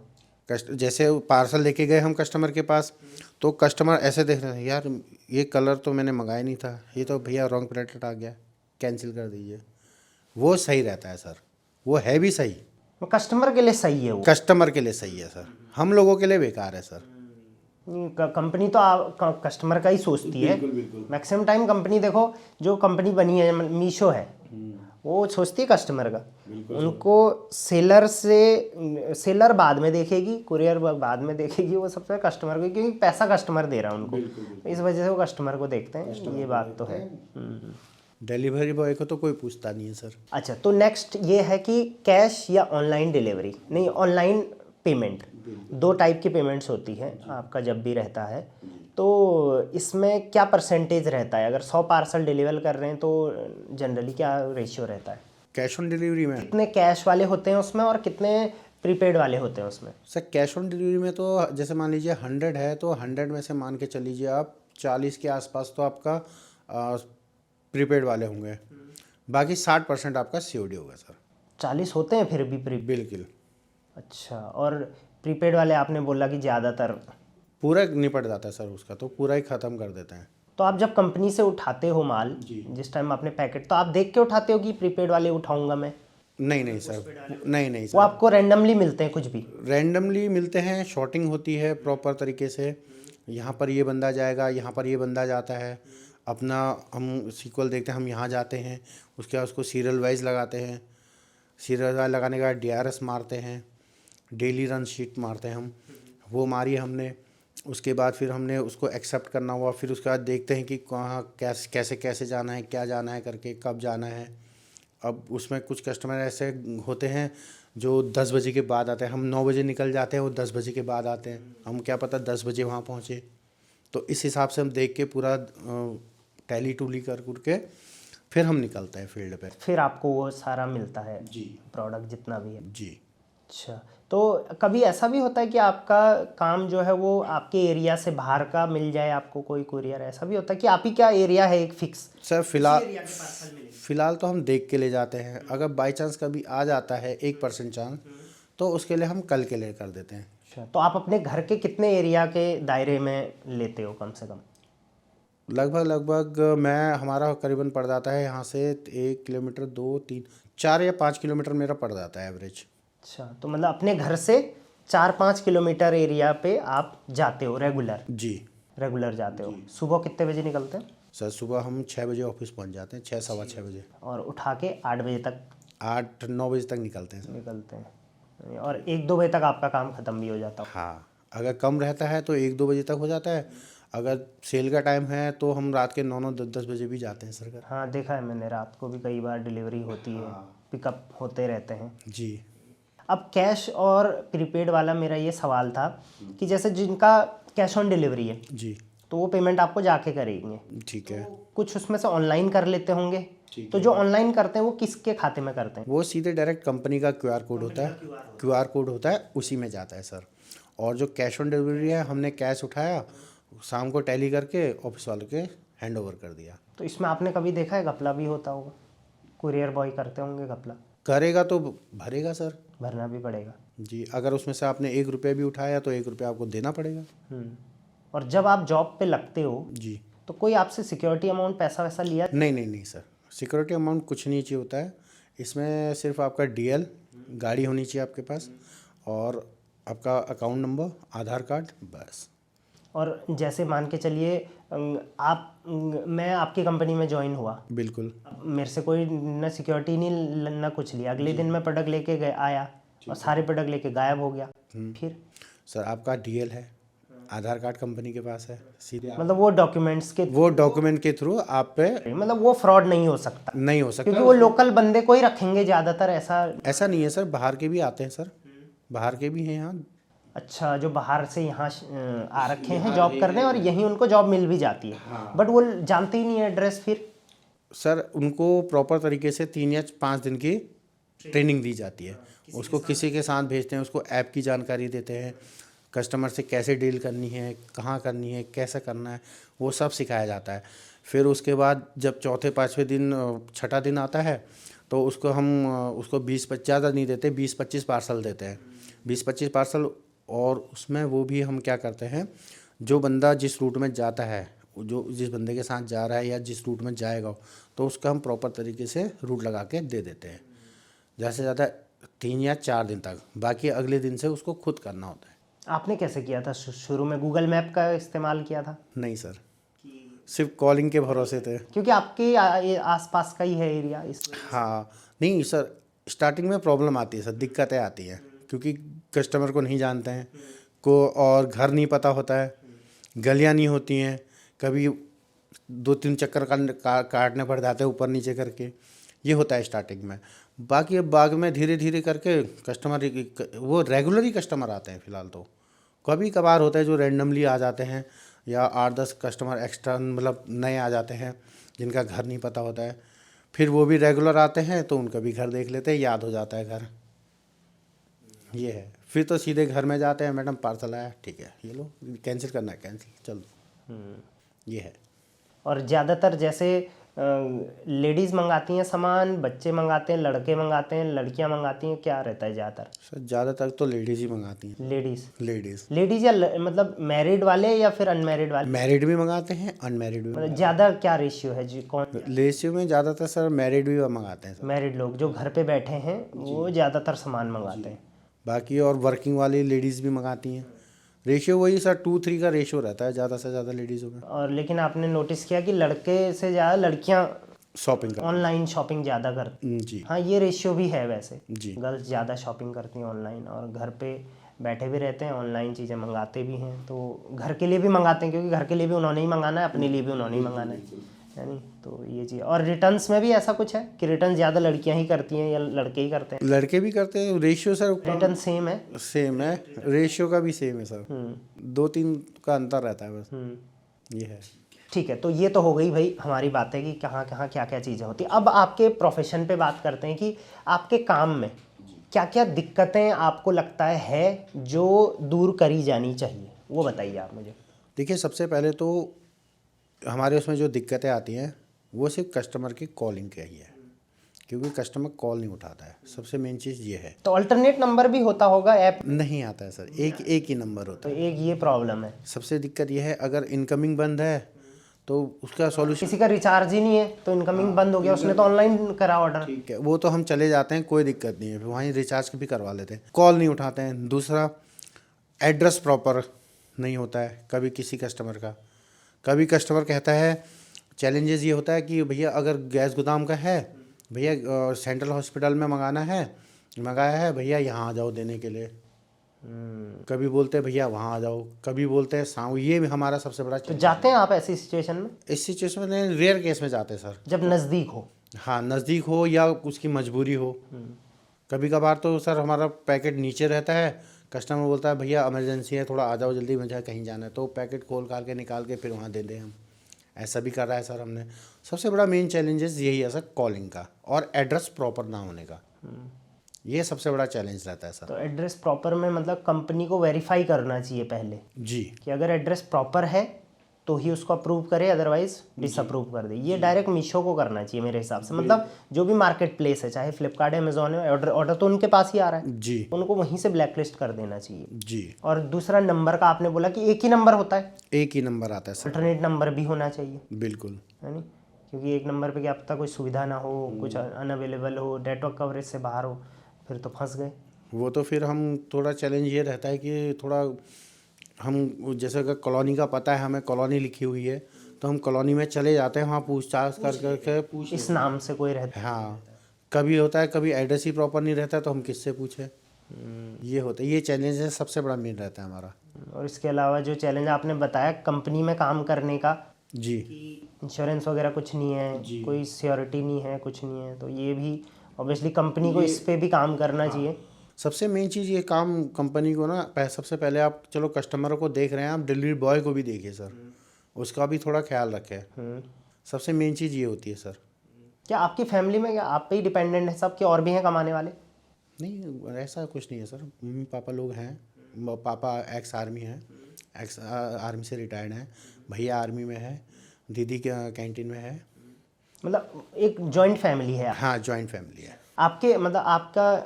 Speaker 1: जैसे पार्सल लेके गए हम कस्टमर के पास, तो कस्टमर ऐसे देख रहे हैं, यार ये कलर तो मैंने मंगाया नहीं था, ये तो भैया रॉन्ग प्रोडक्ट आ गया, कैंसिल कर दीजिए। वो सही रहता है सर, वो है भी सही।
Speaker 2: वो कस्टमर के लिए सही है, वो
Speaker 1: कस्टमर के लिए सही है सर, हम लोगों के लिए बेकार है सर।
Speaker 2: कंपनी तो कस्टमर का ही सोचती है। मैक्सिमम टाइम कंपनी देखो, जो कंपनी बनी है मीशो है, वो सोचती है कस्टमर का। उनको सेलर बाद में देखेगी, कुरियर बाद में देखेगी, वो सबसे कस्टमर को, क्योंकि पैसा कस्टमर दे रहा है उनको। इस वजह से वो कस्टमर को देखते हैं, ये बात तो है।
Speaker 1: डिलीवरी बॉय को तो कोई पूछता नहीं है सर।
Speaker 2: अच्छा, तो नेक्स्ट ये है कि कैश या ऑनलाइन डिलीवरी, नहीं ऑनलाइन पेमेंट, दो टाइप की पेमेंट्स होती है आपका जब भी रहता है, तो इसमें क्या परसेंटेज रहता है? अगर 100 पार्सल डिलीवर कर रहे हैं तो जनरली क्या रेशियो रहता है?
Speaker 1: कैश ऑन डिलीवरी में
Speaker 2: कितने कैश वाले होते हैं उसमें और कितने प्रीपेड वाले होते हैं उसमें?
Speaker 1: सर कैश ऑन डिलीवरी में तो जैसे मान लीजिए 100 है तो 100 में से मान के चल लीजिए आप 40 के आसपास तो आपका प्रीपेड वाले होंगे, बाकी 60% आपका COD होगा सर।
Speaker 2: 40 होते हैं फिर भी
Speaker 1: बिल्कुल।
Speaker 2: अच्छा, और प्रीपेड वाले आपने बोला कि ज़्यादातर
Speaker 1: पूरा निपट जाता है सर, उसका तो पूरा ही ख़त्म कर देते हैं।
Speaker 2: तो आप जब कंपनी से उठाते हो माल, जिस टाइम आपने पैकेट, तो आप देख के उठाते हो कि प्रीपेड वाले उठाऊंगा मैं?
Speaker 1: नहीं नहीं सर, नहीं नहीं
Speaker 2: वो
Speaker 1: सर,
Speaker 2: आपको रैंडमली मिलते हैं कुछ भी?
Speaker 1: रैंडमली मिलते हैं, शॉर्टिंग होती है प्रॉपर तरीके से। यहाँ पर ये बंदा जाएगा, यहाँ पर ये बंदा जाता है, अपना हम सीक्वल देखते हैं, हम यहाँ जाते हैं, उसके बाद उसको सीरियल वाइज लगाते हैं, सीरियल वाइज लगाने के बाद DRS मारते हैं, डेली रन शीट मारते हैं हम, वो मारी हमने। उसके बाद फिर हमने उसको एक्सेप्ट करना हुआ, फिर उसके बाद देखते हैं कि कहाँ कैसे कैसे कैसे जाना है, क्या जाना है करके, कब जाना है। अब उसमें कुछ कस्टमर ऐसे होते हैं जो 10 बजे के बाद आते हैं, हम 9 बजे निकल जाते हैं, वो 10 बजे के बाद आते हैं, हम क्या पता 10 बजे वहाँ पहुँचे। तो इस हिसाब से हम देख के पूरा टैली टूली कर के फिर हम निकलते हैं फील्ड पे।
Speaker 2: फिर आपको वो सारा मिलता है
Speaker 1: जी
Speaker 2: प्रोडक्ट जितना भी है?
Speaker 1: जी।
Speaker 2: अच्छा, तो कभी ऐसा भी होता है कि आपका काम जो है वो आपके एरिया से बाहर का मिल जाए आपको, कोई कुरियर ऐसा भी होता है कि आप ही क्या एरिया है एक फिक्स?
Speaker 1: सर फिलहाल तो हम देख के ले जाते हैं, अगर बाई चांस कभी आ जाता है 1% चांस, तो उसके लिए हम कल के लिए कर देते हैं।
Speaker 2: अच्छा, तो आप अपने घर के कितने एरिया के दायरे में लेते हो कम से कम?
Speaker 1: लगभग मैं हमारा करीबन पड़ जाता है यहाँ से 1 किलोमीटर, 2, 3, 4 या 5 किलोमीटर मेरा पड़ जाता है एवरेज।
Speaker 2: अच्छा, तो मतलब अपने घर से 4-5 किलोमीटर एरिया पे आप जाते हो रेगुलर?
Speaker 1: जी
Speaker 2: रेगुलर जाते हो। सुबह कितने बजे निकलते हैं?
Speaker 1: सर सुबह हम 6 बजे ऑफिस पहुँच जाते हैं, 6 सवा 6 बजे,
Speaker 2: और उठा के 8 बजे तक
Speaker 1: 8-9 बजे तक निकलते हैं सर।
Speaker 2: निकलते हैं और 1-2 बजे तक आपका काम ख़त्म भी हो जाता हो?
Speaker 1: हाँ, अगर कम रहता है तो 1-2 बजे तक हो जाता है, अगर सेल का टाइम है तो हम रात के 9-9, 10-10 बजे भी जाते हैं सर घर।
Speaker 2: हाँ, देखा है मैंने, रात को भी कई बार डिलीवरी होती है, पिकअप होते रहते हैं।
Speaker 1: जी
Speaker 2: अब कैश और प्रीपेड वाला मेरा ये सवाल था कि जैसे जिनका कैश ऑन डिलीवरी है
Speaker 1: जी
Speaker 2: तो वो पेमेंट आपको जाके करेंगे,
Speaker 1: ठीक है।
Speaker 2: कुछ उसमें से ऑनलाइन कर लेते होंगे, तो जो ऑनलाइन करते हैं वो किसके खाते में करते हैं?
Speaker 1: वो सीधे डायरेक्ट कंपनी का QR कोड होता है, QR कोड होता है, उसी में जाता है सर। और जो कैश ऑन डिलीवरी है, हमने कैश उठाया, शाम को टैली करके ऑफिस वालों के हैंड ओवर कर दिया।
Speaker 2: तो इसमें आपने कभी देखा है घपला भी होता होगा? कुरियर बॉय करते होंगे घपला?
Speaker 1: करेगा तो भरेगा सर।
Speaker 2: भरना भी पड़ेगा।
Speaker 1: जी, अगर उसमें से आपने 1 रुपया भी उठाया तो 1 रुपया आपको देना पड़ेगा।
Speaker 2: और जब आप जॉब पे लगते हो
Speaker 1: जी।
Speaker 2: तो कोई आपसे सिक्योरिटी अमाउंट पैसा वैसा लिया?
Speaker 1: नहीं नहीं नहीं सर, सिक्योरिटी अमाउंट कुछ नहीं चाहिए होता है इसमें, सिर्फ आपका DL गाड़ी होनी चाहिए आपके पास, और आपका अकाउंट नंबर, आधार कार्ड, बस।
Speaker 2: और जैसे मान के चलिए मैं आपकी कंपनी में ज्वाइन हुआ,
Speaker 1: बिल्कुल।
Speaker 2: मेरे से कोई ना सिक्योरिटी नहीं ना कुछ लिया, अगले दिन मैं प्रोडक्ट लेके आया और सारे प्रोडक्ट लेके गायब हो गया, फिर?
Speaker 1: सर आपका DL है, आधार कार्ड कंपनी के पास है, सीधे
Speaker 2: मतलब वो डॉक्यूमेंट
Speaker 1: के थ्रू आप पे
Speaker 2: मतलब वो फ्रॉड नहीं हो सकता?
Speaker 1: नहीं हो सकता,
Speaker 2: क्योंकि वो लोकल बंदे को ही रखेंगे ज़्यादातर, ऐसा
Speaker 1: नहीं है सर, बाहर के भी आते हैं सर, बाहर के भी हैं यहाँ।
Speaker 2: अच्छा, जो बाहर से यहाँ आ रखे हैं जॉब करने और यहीं उनको जॉब मिल भी जाती है, बट वो जानते ही नहीं है एड्रेस, फिर?
Speaker 1: सर उनको प्रॉपर तरीके से 3 या 5 दिन की ट्रेनिंग दी जाती है, उसको किसी के साथ भेजते हैं, उसको ऐप की जानकारी देते हैं, कस्टमर से कैसे डील करनी है, कहाँ करनी है, कैसे करना है, वो सब सिखाया जाता है। फिर उसके बाद जब चौथे 5वें दिन, छठा दिन आता है, तो उसको 20-25 ज़्यादा नहीं देते, 20-25 पार्सल देते हैं, 20-25 पार्सल। और उसमें वो भी हम क्या करते हैं, जो बंदा जिस रूट में जाता है, जो जिस बंदे के साथ जा रहा है या जिस रूट में जाएगा, तो उसका हम प्रॉपर तरीके से रूट लगा के दे देते हैं, ज़्यादा से ज़्यादा 3 या 4 दिन तक, बाकी अगले दिन से उसको खुद करना होता है।
Speaker 2: आपने कैसे किया था शुरू में? गूगल मैप का इस्तेमाल किया था?
Speaker 1: नहीं सर, सिर्फ कॉलिंग के भरोसे थे,
Speaker 2: क्योंकि आपके आसपास का ही है एरिया इसलिए।
Speaker 1: हाँ नहीं सर, स्टार्टिंग में प्रॉब्लम आती है सर, दिक्कतें आती हैं, क्योंकि कस्टमर को नहीं जानते हैं को, और घर नहीं पता होता है, गलियां नहीं होती हैं, कभी 2-3 चक्कर काटने पड़ जाते हैं ऊपर नीचे करके, ये होता है स्टार्टिंग में। बाकी अब बाद में धीरे धीरे करके कस्टमर, वो रेगुलर ही कस्टमर आते हैं फ़िलहाल तो, कभी कभार होता है जो रैंडमली आ जाते हैं, या 8-10 कस्टमर एक्स्ट्रा मतलब नए आ जाते हैं जिनका घर नहीं पता होता है, फिर वो भी रेगुलर आते हैं तो उनका भी घर देख लेते हैं, याद हो जाता है घर, ये है। फिर तो सीधे घर में जाते हैं, मैडम पार्सल आया, ठीक है ये लो, कैंसिल करना है कैंसिल, चलो, ये है।
Speaker 2: और ज़्यादातर जैसे लेडीज मंगाती हैं सामान, बच्चे मंगाते हैं, लड़के मंगाते हैं, लड़कियां मंगाती हैं, क्या रहता है ज़्यादातर?
Speaker 1: सर ज़्यादातर तो लेडीज़ ही मंगाती हैं।
Speaker 2: लेडीज
Speaker 1: लेडीज़
Speaker 2: या मतलब मैरिड वाले या फिर अनमैरिड वाले?
Speaker 1: मैरिड भी मंगाते हैं, अनमैरिड भी
Speaker 2: मतलब ज़्यादा क्या रेशियो है जी, कौन?
Speaker 1: रेशियो में ज़्यादातर सर मैरिड भी मंगाते हैं सर।
Speaker 2: मैरिड लोग जो घर पे बैठे हैं वो ज़्यादातर सामान मंगाते हैं।
Speaker 1: बाकी और वर्किंग वाली लेडीज़ भी मंगाती हैं। रेशियो वही सर 2-3 का रेशियो रहता है ज़्यादा से ज़्यादा लेडीज़ों में।
Speaker 2: और लेकिन आपने नोटिस किया कि लड़के से ज़्यादा लड़कियां
Speaker 1: शॉपिंग का
Speaker 2: ऑनलाइन शॉपिंग ज़्यादा करती?
Speaker 1: जी
Speaker 2: हाँ, ये रेशियो भी है वैसे।
Speaker 1: जी
Speaker 2: गर्ल्स ज़्यादा शॉपिंग करती हैं ऑनलाइन और घर पे बैठे भी रहते हैं, ऑनलाइन चीज़ें मंगाते भी हैं। तो घर के लिए भी मंगाते हैं क्योंकि घर के लिए भी उन्होंने ही मंगाना है, अपने लिए भी उन्होंने ही मंगाना है नहीं? तो ये चीज़। और रिटर्न्स में भी ऐसा कुछ है कि रिटर्न ज़्यादा लड़कियां ही करती हैं या लड़के ही करते हैं?
Speaker 1: लड़के भी करते हैं। रेशियो सर
Speaker 2: रिटर्न सेम है?
Speaker 1: सेम है, रेशियो का भी सेम है सर। 2-3 का अंतर रहता है बस। ये है।
Speaker 2: ठीक है, तो ये तो हो गई भाई हमारी बातें कि कहाँ कहाँ क्या क्या चीज़ें होती हैं। अब आपके प्रोफेशन पे बात करते हैं कि आपके काम में क्या क्या दिक्कतें आपको लगता है जो दूर करी जानी चाहिए, वो बताइए आप मुझे।
Speaker 1: देखिए सबसे पहले तो हमारे उसमें जो दिक्कतें आती हैं वो सिर्फ कस्टमर की कॉलिंग का ही है, क्योंकि कस्टमर कॉल नहीं उठाता है। सबसे मेन चीज़ ये है।
Speaker 2: तो अल्टरनेट नंबर भी होता होगा ऐप?
Speaker 1: नहीं आता है सर, एक ही नंबर होता
Speaker 2: तो
Speaker 1: है।
Speaker 2: एक ये प्रॉब्लम है।
Speaker 1: सबसे दिक्कत ये है, अगर इनकमिंग बंद है तो उसका सॉल्यूशन।
Speaker 2: किसी का रिचार्ज ही नहीं है तो इनकमिंग बंद हो गया, उसने तो ऑनलाइन करा ऑर्डर।
Speaker 1: ठीक है, वो तो हम चले जाते हैं, कोई दिक्कत नहीं है, फिर वहीं रिचार्ज भी करवा लेते हैं। कॉल नहीं उठाते हैं। दूसरा, एड्रेस प्रॉपर नहीं होता है कभी किसी कस्टमर का। कभी कस्टमर कहता है, चैलेंजेस ये होता है कि भैया अगर गैस गोदाम का है, भैया सेंट्रल हॉस्पिटल में मंगाया है भैया, यहाँ आ जाओ देने के लिए। कभी बोलते हैं भैया वहाँ आ जाओ, कभी बोलते हैं साऊ। ये भी हमारा सबसे बड़ा
Speaker 2: तो जाते हैं आप ऐसी सिचुएशन में?
Speaker 1: इस सिचुएशन में रेयर केस में जाते हैं सर।
Speaker 2: जब नज़दीक हो?
Speaker 1: हाँ, नज़दीक हो या उसकी मजबूरी हो। कभी कभार तो सर हमारा पैकेट नीचे रहता है, कस्टमर बोलता है भैया इमरजेंसी है, थोड़ा आ जाओ जल्दी, मुझे कहीं जाना है, तो पैकेट खोल के निकाल के फिर वहाँ दे दें हम। ऐसा भी कर रहा है सर हमने। सबसे बड़ा मेन चैलेंजेस यही है सर, कॉलिंग का और एड्रेस प्रॉपर ना होने का। ये सबसे बड़ा चैलेंज रहता है सर।
Speaker 2: तो एड्रेस प्रॉपर में मतलब कंपनी को वेरीफाई करना चाहिए पहले
Speaker 1: जी,
Speaker 2: कि अगर एड्रेस प्रॉपर है तो ही उसको अप्रूव करे, अदरवाइज डिसअप्रूव कर दे। ये डायरेक्ट मीशो को करना चाहिए मेरे हिसाब से। मतलब जो भी मार्केट प्लेस है, चाहे फ्लिपकार्ट है, अमेजोन है, ऑर्डर तो उनके पास ही आ रहा है,
Speaker 1: जी,
Speaker 2: उनको वहीं से ब्लैक लिस्ट कर देना चाहिए।
Speaker 1: जी।
Speaker 2: और दूसरा नंबर का आपने बोला कि एक ही नंबर होता है,
Speaker 1: एक ही नंबर आता है सर।
Speaker 2: अल्टरनेट नंबर भी होना चाहिए,
Speaker 1: बिल्कुल।
Speaker 2: है नहीं? क्योंकि एक नंबर पे क्या पता कोई सुविधा ना हो, कुछ अनअवेलेबल हो, नेटवर्क कवरेज से बाहर हो, फिर तो फंस गए।
Speaker 1: वो तो फिर हम थोड़ा चैलेंज ये रहता है कि थोड़ा हम, जैसे अगर कॉलोनी का पता है, हमें कॉलोनी लिखी हुई है, तो हम कॉलोनी में चले जाते हैं, वहाँ पूछताछ कर करके पूछ।
Speaker 2: इस नाम से कोई रहता
Speaker 1: हाँ, कभी होता है, कभी एड्रेस ही प्रॉपर नहीं रहता तो हम किससे पूछें। ये होता है, ये चैलेंज है, सबसे बड़ा मेन रहता है हमारा।
Speaker 2: और इसके अलावा जो चैलेंज आपने बताया कंपनी में काम करने का,
Speaker 1: जी,
Speaker 2: इंश्योरेंस वगैरह कुछ नहीं है, कोई सिक्योरिटी नहीं है, कुछ नहीं है, तो ये भी ऑब्वियसली कंपनी को इस पे भी काम करना चाहिए।
Speaker 1: सबसे मेन चीज़ ये काम कंपनी को ना, सबसे पहले आप चलो कस्टमरों को देख रहे हैं, आप डिलीवरी बॉय को भी देखिए सर, उसका भी थोड़ा ख्याल रखें। सबसे मेन चीज़ ये होती है सर।
Speaker 2: क्या आपकी फैमिली में क्या आप पे ही डिपेंडेंट है सब, कि और भी हैं कमाने वाले?
Speaker 1: नहीं, ऐसा कुछ नहीं है सर। मम्मी पापा लोग हैं। पापा एक्स आर्मी हैं, एक्स आर्मी से रिटायर्ड हैं। भैया आर्मी में है, दीदी कैंटीन में है।
Speaker 2: मतलब एक जॉइंट फैमिली है?
Speaker 1: हाँ, जॉइंट फैमिली है।
Speaker 2: आपके मतलब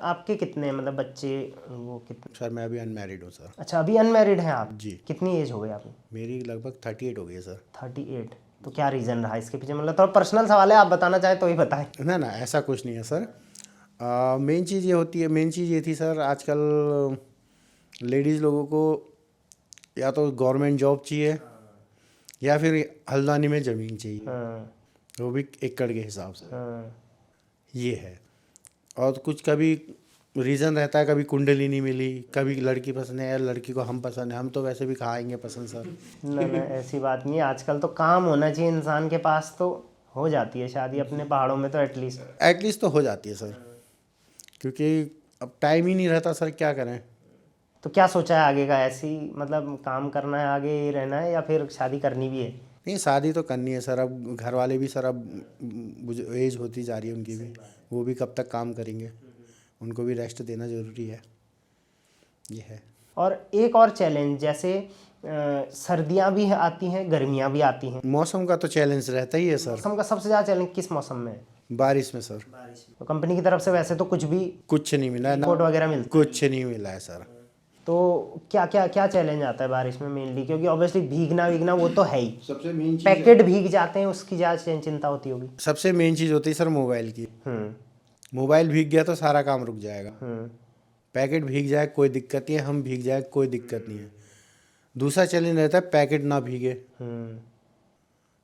Speaker 2: आपके कितने मतलब बच्चे, वो कितने?
Speaker 1: सर मैं अभी अनमैरिड हूँ सर।
Speaker 2: अच्छा, अभी अनमैरिड हैं आप?
Speaker 1: जी।
Speaker 2: कितनी एज हो गई आपकी?
Speaker 1: मेरी लगभग 38 हो गई है सर।
Speaker 2: 38? तो क्या रीज़न रहा इसके पीछे? मतलब थोड़ा पर्सनल सवाल है, आप बताना चाहें तो ही बताएं।
Speaker 1: ना ना, ऐसा कुछ नहीं है सर। मेन चीज़ ये होती है, मेन चीज़ ये थी सर, आजकल लेडीज़ लोगों को या तो गवर्नमेंट जॉब चाहिए या फिर हल्द्वानी में ज़मीन चाहिए,
Speaker 2: हाँ,
Speaker 1: वो भी एकड़ के हिसाब से।
Speaker 2: हाँ।
Speaker 1: ये है। और कुछ कभी रीज़न रहता है, कभी कुंडली नहीं मिली, कभी लड़की पसंद है, यार लड़की को हम पसंद है, हम तो वैसे भी खाएंगे पसंद सर।
Speaker 2: ना ना, ऐसी बात नहीं है। आजकल तो काम होना चाहिए इंसान के पास तो हो जाती है शादी अपने पहाड़ों में तो
Speaker 1: एटलीस्ट तो हो जाती है सर, क्योंकि अब टाइम ही नहीं रहता सर, क्या करें।
Speaker 2: तो क्या सोचा है आगे का? ऐसी मतलब काम करना है, आगे ही रहना है, या फिर शादी करनी भी है?
Speaker 1: नहीं, शादी तो करनी है सर। अब घर वाले भी सर, अब एज होती जा रही है उनकी भी, वो भी कब तक काम करेंगे, उनको भी रेस्ट देना ज़रूरी है। ये है।
Speaker 2: और एक और चैलेंज, जैसे सर्दियाँ भी आती हैं, गर्मियाँ भी आती हैं।
Speaker 1: मौसम का तो चैलेंज रहता ही है सर।
Speaker 2: मौसम का सबसे ज़्यादा चैलेंज किस मौसम में है?
Speaker 1: बारिश में सर।
Speaker 2: तो कंपनी की तरफ से वैसे तो कुछ भी
Speaker 1: कुछ नहीं मिला है
Speaker 2: कोट
Speaker 1: ना,
Speaker 2: वगैरह मिलता
Speaker 1: कुछ नहीं मिला है सर।
Speaker 2: तो क्या क्या क्या चैलेंज आता है बारिश में मेनली? क्योंकि ऑब्वियसली भीगना वीगना वो तो है ही,
Speaker 1: सबसे मेन
Speaker 2: पैकेट भीग जाते हैं उसकी ज़्यादा चिंता होती होगी।
Speaker 1: सबसे मेन चीज़ होती है सर मोबाइल की। मोबाइल भीग गया तो सारा काम रुक जाएगा। पैकेट भीग जाए कोई दिक्कत नहीं है, हम भीग जाए कोई दिक्कत नहीं है। दूसरा चैलेंज रहता है पैकेट ना भीगे,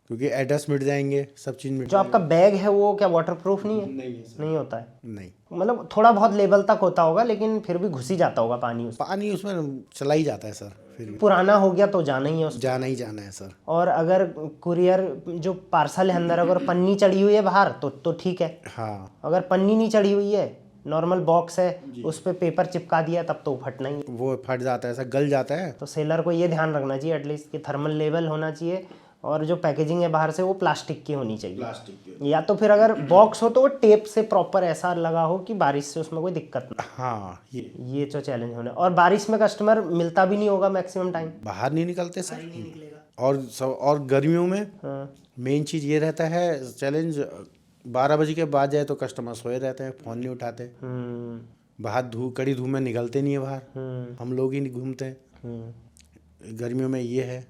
Speaker 1: क्योंकि एड्रेस मिट जाएंगे, सब चीज़ मिट
Speaker 2: जो आपका बैग है वो क्या वाटरप्रूफ नहीं है?
Speaker 1: नहीं है सर।
Speaker 2: नहीं होता है,
Speaker 1: नहीं,
Speaker 2: मतलब थोड़ा बहुत लेवल तक होता होगा लेकिन फिर भी घुस ही जाता होगा पानी उसमें।
Speaker 1: पानी उसमें चला ही जाता है सर, फिर भी
Speaker 2: पुराना हो गया तो जाना ही है उसमें।
Speaker 1: जाना ही जाना है सर।
Speaker 2: और अगर कुरियर जो पार्सल है अंदर अगर पन्नी चढ़ी हुई है बाहर तो ठीक है।
Speaker 1: हाँ,
Speaker 2: अगर पन्नी नहीं चढ़ी हुई है, नॉर्मल बॉक्स है, उस पर पेपर चिपका दिया, तब तो फटना ही है।
Speaker 1: वो फट जाता है सर, गल जाता है।
Speaker 2: तो सेलर को ये ध्यान रखना चाहिए एटलीस्ट कि थर्मल लेवल होना चाहिए और जो पैकेजिंग है बाहर से वो प्लास्टिक की होनी चाहिए।
Speaker 1: प्लास्टिक के,
Speaker 2: या तो फिर अगर बॉक्स हो तो वो टेप से प्रॉपर ऐसा लगा हो कि बारिश से उसमें कोई दिक्कत ना।
Speaker 1: हाँ,
Speaker 2: ये तो चैलेंज होने। और बारिश में कस्टमर मिलता भी नहीं होगा मैक्सिमम टाइम।
Speaker 1: बाहर नहीं निकलते सर। और गर्मियों में मेन चीज़ ये रहता है चैलेंज, 12 बजे के बाद जाए तो कस्टमर सोए रहते हैं, फ़ोन नहीं उठाते। बाहर कड़ी धूप में निकलते नहीं है बाहर, हम लोग ही नहीं घूमते हैं। गर्मियों में ये है।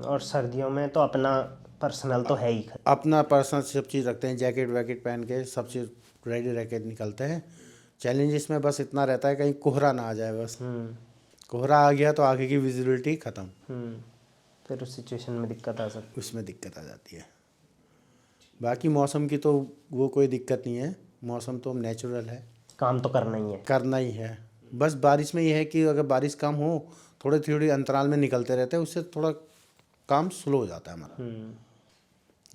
Speaker 2: और सर्दियों में तो अपना पर्सनल तो है ही।
Speaker 1: अपना पर्सनल सब चीज़ रखते हैं, जैकेट वैकेट पहन के सब चीज़ रेडी रह के निकलते हैं। चैलेंज इसमें बस इतना रहता है कहीं कोहरा ना आ जाए, बस कोहरा आ गया तो आगे की विजिबिलिटी ख़त्म।
Speaker 2: फिर उस सिचुएशन में दिक्कत आ सकती है,
Speaker 1: उसमें दिक्कत आ जाती है। बाकी मौसम की तो वो कोई दिक्कत नहीं है, मौसम तो नेचुरल है,
Speaker 2: काम तो करना ही है।
Speaker 1: करना ही है। बस बारिश में ये है कि अगर बारिश कम हो, थोड़ी थोड़ी अंतराल में निकलते रहते हैं, उससे थोड़ा काम स्लो हो जाता है हमारा,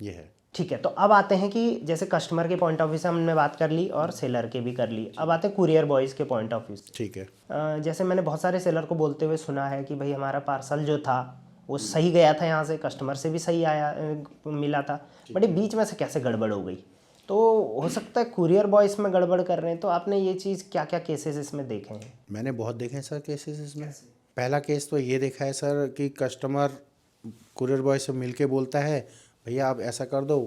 Speaker 1: ये है।
Speaker 2: ठीक है, तो अब आते हैं कि जैसे कस्टमर के पॉइंट ऑफ व्यू से हमने बात कर ली और सेलर के भी कर ली, अब आते हैं कुरियर बॉयज़ के पॉइंट ऑफ व्यू से।
Speaker 1: ठीक है।
Speaker 2: जैसे मैंने बहुत सारे सेलर को बोलते हुए सुना है कि भाई हमारा पार्सल जो था वो सही गया था, यहाँ से कस्टमर से भी सही आया मिला था, बट ये बीच में से कैसे गड़बड़ हो गई। तो हो सकता है कुरियर बॉय इसमें गड़बड़ कर रहे हैं, तो आपने ये चीज़ क्या क्या केसेस इसमें देखे हैं?
Speaker 1: मैंने बहुत देखे हैं सर केसेस इसमें। पहला केस तो ये देखा है सर कि कस्टमर कुरियर बॉय से मिल के बोलता है भैया आप ऐसा कर दो,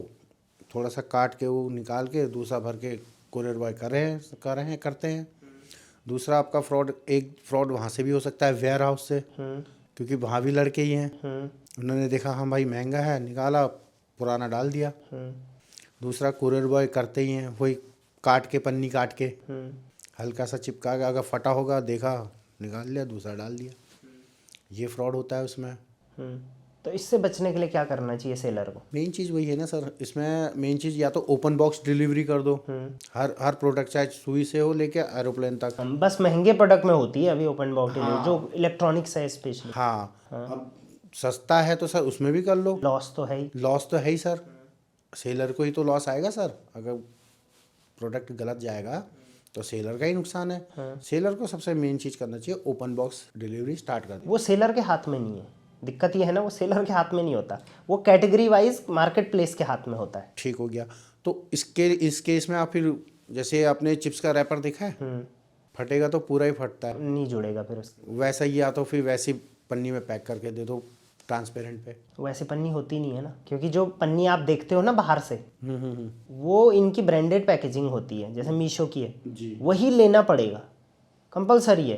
Speaker 1: थोड़ा सा काट के वो निकाल के दूसरा भर के कुरियर बॉय करते हैं। दूसरा आपका एक फ्रॉड वहाँ से भी हो सकता है, वेयर हाउस से, क्योंकि वहाँ भी लड़के ही हैं। उन्होंने देखा हाँ भाई महंगा है, निकाला, पुराना डाल दिया। दूसरा कुरियर बॉय करते ही हैं वही, काट के पन्नी काट के हल्का सा चिपका के, अगर फटा होगा देखा निकाल लिया, दूसरा डाल दिया। ये फ्रॉड होता है उसमें।
Speaker 2: तो इससे बचने के लिए क्या करना चाहिए सेलर को?
Speaker 1: मेन चीज़ वही है ना सर, इसमें मेन चीज़ या तो ओपन बॉक्स डिलीवरी कर दो, हर प्रोडक्ट चाहे सुई से हो लेके एरोप्लेन तक।
Speaker 2: बस महंगे प्रोडक्ट में होती है अभी ओपन बॉक्स डिलीवरी, जो इलेक्ट्रॉनिक्स है स्पेशली।
Speaker 1: हाँ, अब सस्ता है तो सर उसमें भी कर लो।
Speaker 2: लॉस तो है ही,
Speaker 1: लॉस तो है ही सर, सेलर को ही तो लॉस आएगा सर। अगर प्रोडक्ट गलत जाएगा तो सेलर का ही नुकसान है। सेलर को सबसे मेन चीज़ करना चाहिए ओपन बॉक्स डिलीवरी स्टार्ट कर दो।
Speaker 2: वो सेलर के हाथ में नहीं है, दिक्कत ये है ना, वो सेलर के हाथ में नहीं होता, वो कैटेगरी वाइज मार्केट प्लेस के हाथ में होता है।
Speaker 1: ठीक हो गया। तो इस केस में आप फिर जैसे आपने चिप्स का रैपर देखा है, फटेगा तो पूरा ही फटता है,
Speaker 2: नहीं जुड़ेगा फिर उसके।
Speaker 1: वैसा ही, या तो फिर वैसी पन्नी में पैक करके दे दो ट्रांसपेरेंट पे।
Speaker 2: वैसी पन्नी होती नहीं है ना, क्योंकि जो पन्नी आप देखते हो ना बाहर से, वो इनकी ब्रांडेड पैकेजिंग होती है, जैसे मीशो की है
Speaker 1: जी,
Speaker 2: वही लेना पड़ेगा, कंपलसरी है।